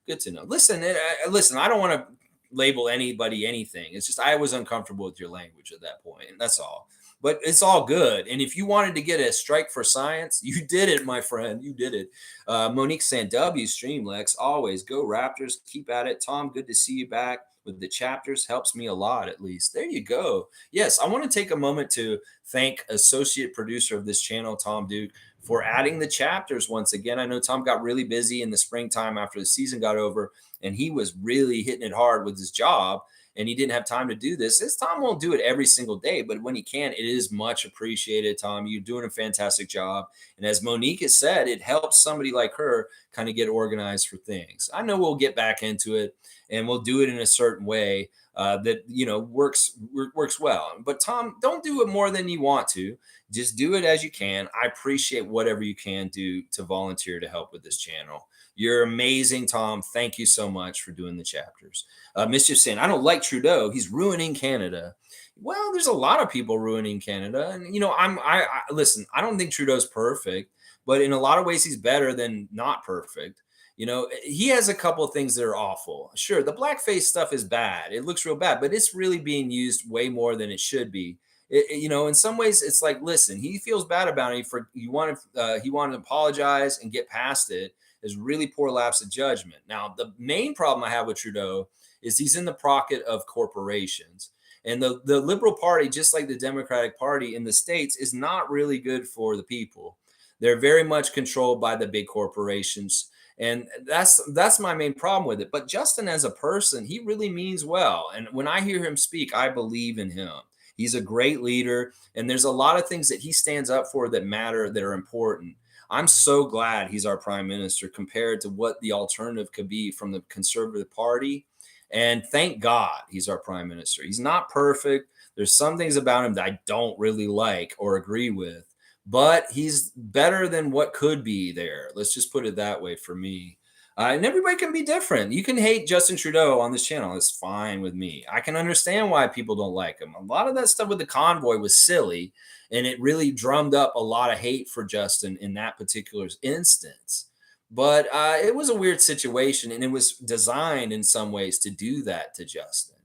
Good to know. Listen, listen. I don't want to label anybody anything. It's just I was uncomfortable with your language at that point, and that's all. But it's all good. And if you wanted to get a strike for science, you did it, my friend. You did it. Monique saying, "W stream Lex, always go Raptors. Keep at it, Tom. Good to see you back with the chapters. Helps me a lot, at least. There you go. Yes, I want to take a moment to thank associate producer of this channel, Tom Duke, for adding the chapters once again. I know Tom got really busy in the springtime after the season got over, and he was really hitting it hard with his job, and he didn't have time to do this. Tom won't do it every single day, but when he can, it is much appreciated, Tom. You're doing a fantastic job. And as Monique has said, it helps somebody like her kind of get organized for things. I know we'll get back into it, and we'll do it in a certain way that works well. But Tom, don't do it more than you want to. Just do it as you can. I appreciate whatever you can do to volunteer to help with this channel. You're amazing, Tom. Thank you so much for doing the chapters. Mischief saying, I don't like Trudeau. He's ruining Canada. Well, there's a lot of people ruining Canada. And, I listen, I don't think Trudeau's perfect, but in a lot of ways, he's better than not perfect. He has a couple of things that are awful. Sure, the blackface stuff is bad. It looks real bad, but it's really being used way more than it should be. In some ways, it's like, listen, he feels bad about it. He wanted to apologize and get past it. Is really poor lapse of judgment. Now, the main problem I have with Trudeau is he's in the pocket of corporations. And the Liberal Party, just like the Democratic Party in the States, is not really good for the people. They're very much controlled by the big corporations. And that's my main problem with it. But Justin, as a person, he really means well. And when I hear him speak, I believe in him. He's a great leader, and there's a lot of things that he stands up for that matter, that are important. I'm so glad he's our prime minister compared to what the alternative could be from the Conservative Party. And thank God he's our prime minister. He's not perfect. There's some things about him that I don't really like or agree with, but he's better than what could be there. Let's just put it that way for me. And everybody can be different. You can hate Justin Trudeau on this channel. It's fine with me. I can understand why people don't like him. A lot of that stuff with the convoy was silly, and it really drummed up a lot of hate for Justin in that particular instance. But it was a weird situation, and it was designed in some ways to do that to Justin.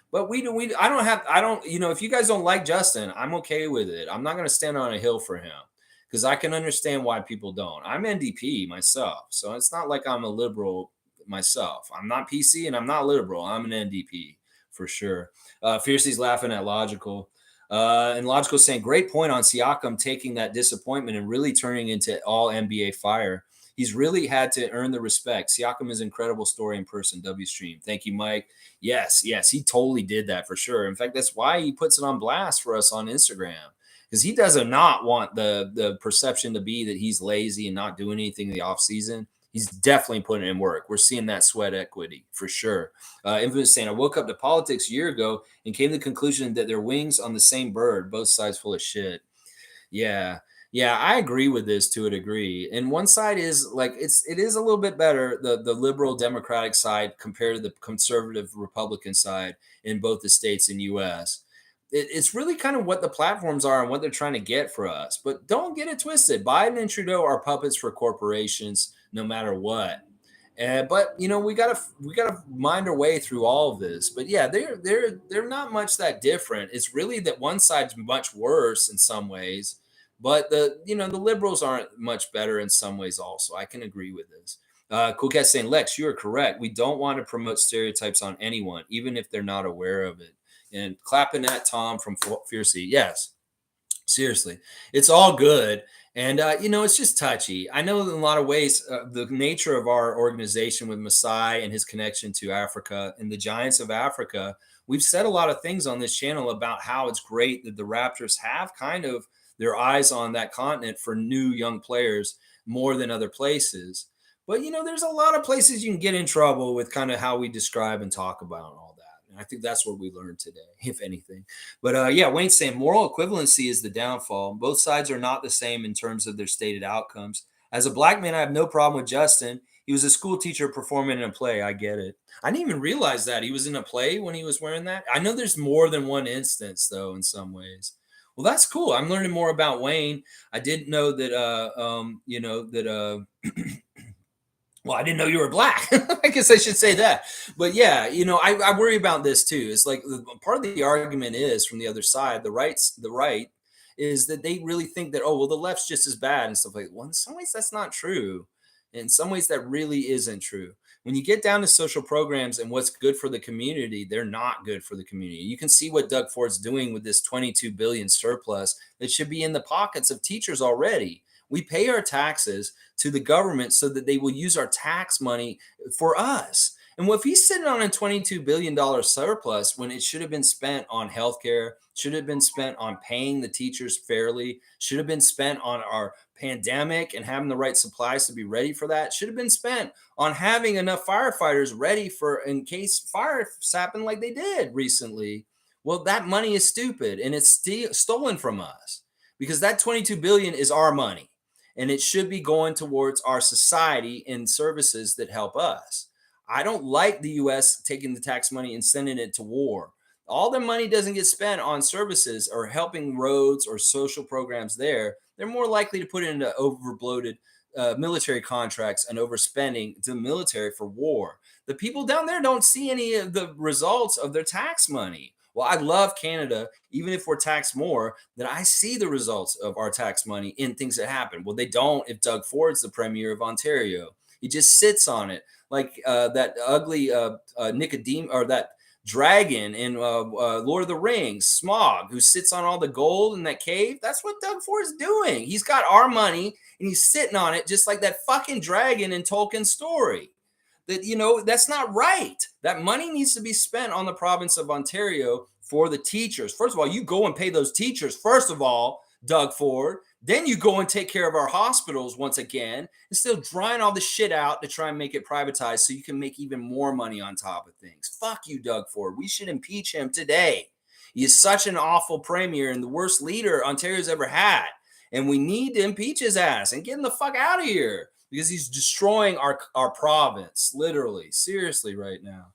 But I don't, if you guys don't like Justin, I'm okay with it. I'm not going to stand on a hill for him because I can understand why people don't. I'm NDP myself, so it's not like I'm a liberal myself. I'm not PC and I'm not liberal. I'm an NDP for sure. Fiercey's laughing at Logical. And Logical saying, great point on Siakam taking that disappointment and really turning into all NBA fire. He's really had to earn the respect. Siakam is an incredible story in person. W stream. Thank you, Mike. Yes, he totally did that for sure. In fact, that's why he puts it on blast for us on Instagram, because he does not want the perception to be that he's lazy and not doing anything in the offseason. He's definitely putting in work. We're seeing that sweat equity for sure. Infamous saying, I woke up to politics a year ago and came to the conclusion that they're wings on the same bird, both sides full of shit. Yeah. Yeah, I agree with this to a degree. And one side is like it is a little bit better, the liberal Democratic side compared to the conservative Republican side in both the states and US. It's really kind of what the platforms are and what they're trying to get for us. But don't get it twisted. Biden and Trudeau are puppets for corporations no matter what. But we gotta mind our way through all of this. But yeah, they're not much that different. It's really that one side's much worse in some ways, but the liberals aren't much better in some ways. Also, I can agree with this. Cool Cat saying, Lex, you are correct. We don't want to promote stereotypes on anyone, even if they're not aware of it. And clapping at Tom from Fiercey, yes, seriously, it's all good. And it's just touchy. I know in a lot of ways the nature of our organization with Masai and his connection to Africa and the giants of Africa. We've said a lot of things on this channel about how it's great that the Raptors have kind of their eyes on that continent for new young players more than other places. But there's a lot of places you can get in trouble with kind of how we describe and talk about all that. And I think that's what we learned today, if anything. But yeah, Wayne's saying moral equivalency is the downfall. Both sides are not the same in terms of their stated outcomes. As a black man, I have no problem with Justin. He was a school teacher performing in a play. I get it. I didn't even realize that he was in a play when he was wearing that. I know there's more than one instance, though, in some ways. Well, that's cool. I'm learning more about Wayne. I didn't know that, well, I didn't know you were black. I guess I should say that. But yeah, I worry about this too. It's like part of the argument is from the other side, the right is that they really think that, oh, well, the left's just as bad and stuff like that. Well, in some ways that's not true. In some ways that really isn't true. When you get down to social programs and what's good for the community, they're not good for the community. You can see what Doug Ford's doing with this 22 billion surplus that should be in the pockets of teachers already. We pay our taxes to the government so that they will use our tax money for us. And if he's sitting on a $22 billion surplus when it should have been spent on healthcare, should have been spent on paying the teachers fairly, should have been spent on our pandemic and having the right supplies to be ready for that, should have been spent on having enough firefighters ready for in case fires happen like they did recently. Well, that money is stupid and it's stolen from us because that 22 billion is our money and it should be going towards our society and services that help us. I don't like the US taking the tax money and sending it to war. All their money doesn't get spent on services or helping roads or social programs there. They're more likely to put it into overbloated military contracts and overspending to the military for war. The people down there don't see any of the results of their tax money. Well, I love Canada, even if we're taxed more, that I see the results of our tax money in things that happen. Well, they don't if Doug Ford's the premier of Ontario. He just sits on it like that ugly Nicodem or that dragon in Lord of the Rings, Smog, who sits on all the gold in that cave. That's what Doug Ford's doing. He's got our money and he's sitting on it just like that fucking dragon in Tolkien's story. That's not right. That money needs to be spent on the province of Ontario for the teachers. First of all, you go and pay those teachers, first of all, Doug Ford. Then you go and take care of our hospitals once again, instead of drying all the shit out to try and make it privatized so you can make even more money on top of things. Fuck you, Doug Ford. We should impeach him today. He is such an awful premier and the worst leader Ontario's ever had. And we need to impeach his ass and get him the fuck out of here because he's destroying our province, literally, seriously, right now.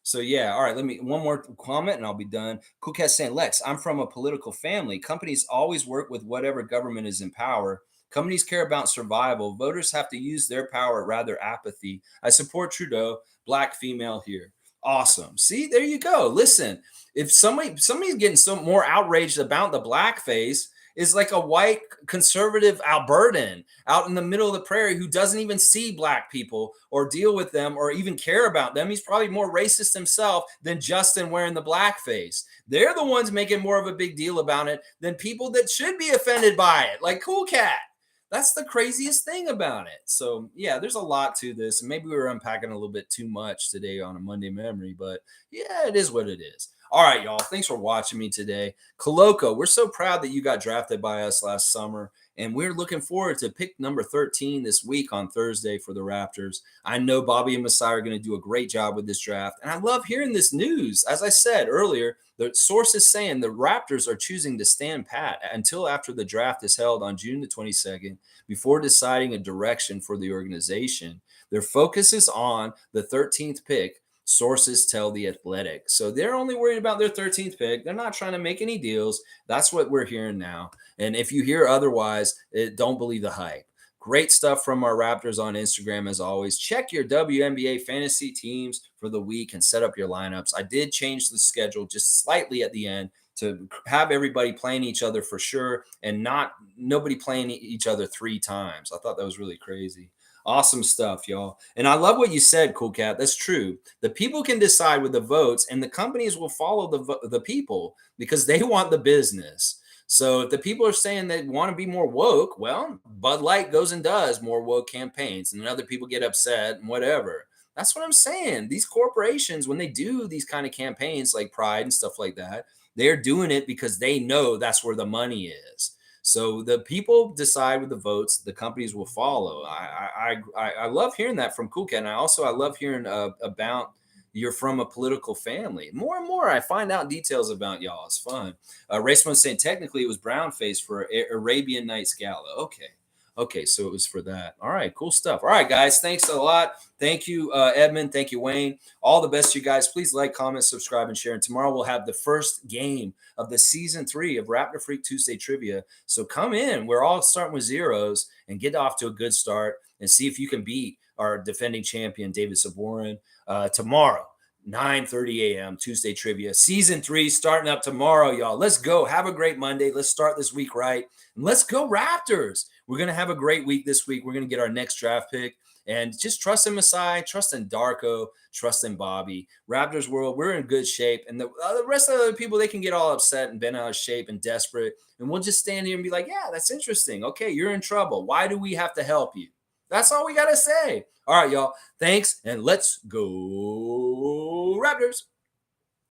So yeah, all right. Let me one more comment and I'll be done. Cool Cat saying, Lex, I'm from a political family. Companies always work with whatever government is in power. Companies care about survival. Voters have to use their power rather apathy. I support Trudeau. Black female here. Awesome. See, there you go. Listen, if somebody's getting some more outraged about the blackface, is like a white conservative Albertan out in the middle of the prairie who doesn't even see black people or deal with them or even care about them. He's probably more racist himself than Justin wearing the blackface. They're the ones making more of a big deal about it than people that should be offended by it, like Cool Cat. That's the craziest thing about it. So yeah, there's a lot to this. And maybe we were unpacking a little bit too much today on a Monday Memory, but yeah, it is what it is. All right, y'all. Thanks for watching me today. Koloko, we're so proud that you got drafted by us last summer, and we're looking forward to pick number 13 this week on Thursday for the Raptors. I know Bobby and Masai are going to do a great job with this draft, and I love hearing this news. As I said earlier, the source is saying the Raptors are choosing to stand pat until after the draft is held on June the 22nd before deciding a direction for the organization. Their focus is on the 13th pick, sources tell The Athletic. So they're only worried about their 13th pick. They're not trying to make any deals. That's what we're hearing now. And if you hear otherwise, don't believe the hype. Great stuff from our Raptors on Instagram, as always. Check your WNBA fantasy teams for the week and set up your lineups. I did change the schedule just slightly at the end to have everybody playing each other for sure and not nobody playing each other 3 times. I thought that was really crazy. Awesome stuff, y'all. And I love what you said, Cool Cat. That's true. The people can decide with the votes, and the companies will follow the people because they want the business. So if the people are saying they want to be more woke, well, Bud Light goes and does more woke campaigns, and then other people get upset and whatever. That's what I'm saying. These corporations, when they do these kind of campaigns like Pride and stuff like that, they're doing it because they know that's where the money is. So the people decide with the votes, the companies will follow. I love hearing that from Cool Cat. And I love hearing about you're from a political family. More and more, I find out details about y'all. It's fun. Raceman was saying technically it was brown face for Arabian Nights Gala. Okay, so it was for that. All right, cool stuff. All right, guys, thanks a lot. Thank you, Edmund. Thank you, Wayne. All the best, you guys. Please like, comment, subscribe, and share. And tomorrow we'll have the first game of the season 3 of Raptor Freak Tuesday Trivia. So come in. We're all starting with zeros and get off to a good start and see if you can beat our defending champion, David Saborin, tomorrow. 9:30 a.m. Tuesday Trivia. Season 3 starting up tomorrow, y'all. Let's go. Have a great Monday. Let's start this week right. And let's go Raptors. We're going to have a great week this week. We're going to get our next draft pick. And just trust in Masai, trust in Darko, trust in Bobby. Raptors world, we're in good shape. And the rest of the other people, they can get all upset and bent out of shape and desperate. And we'll just stand here and be like, yeah, that's interesting. Okay, you're in trouble. Why do we have to help you? That's all we got to say. All right, y'all. Thanks, and let's go Raptors.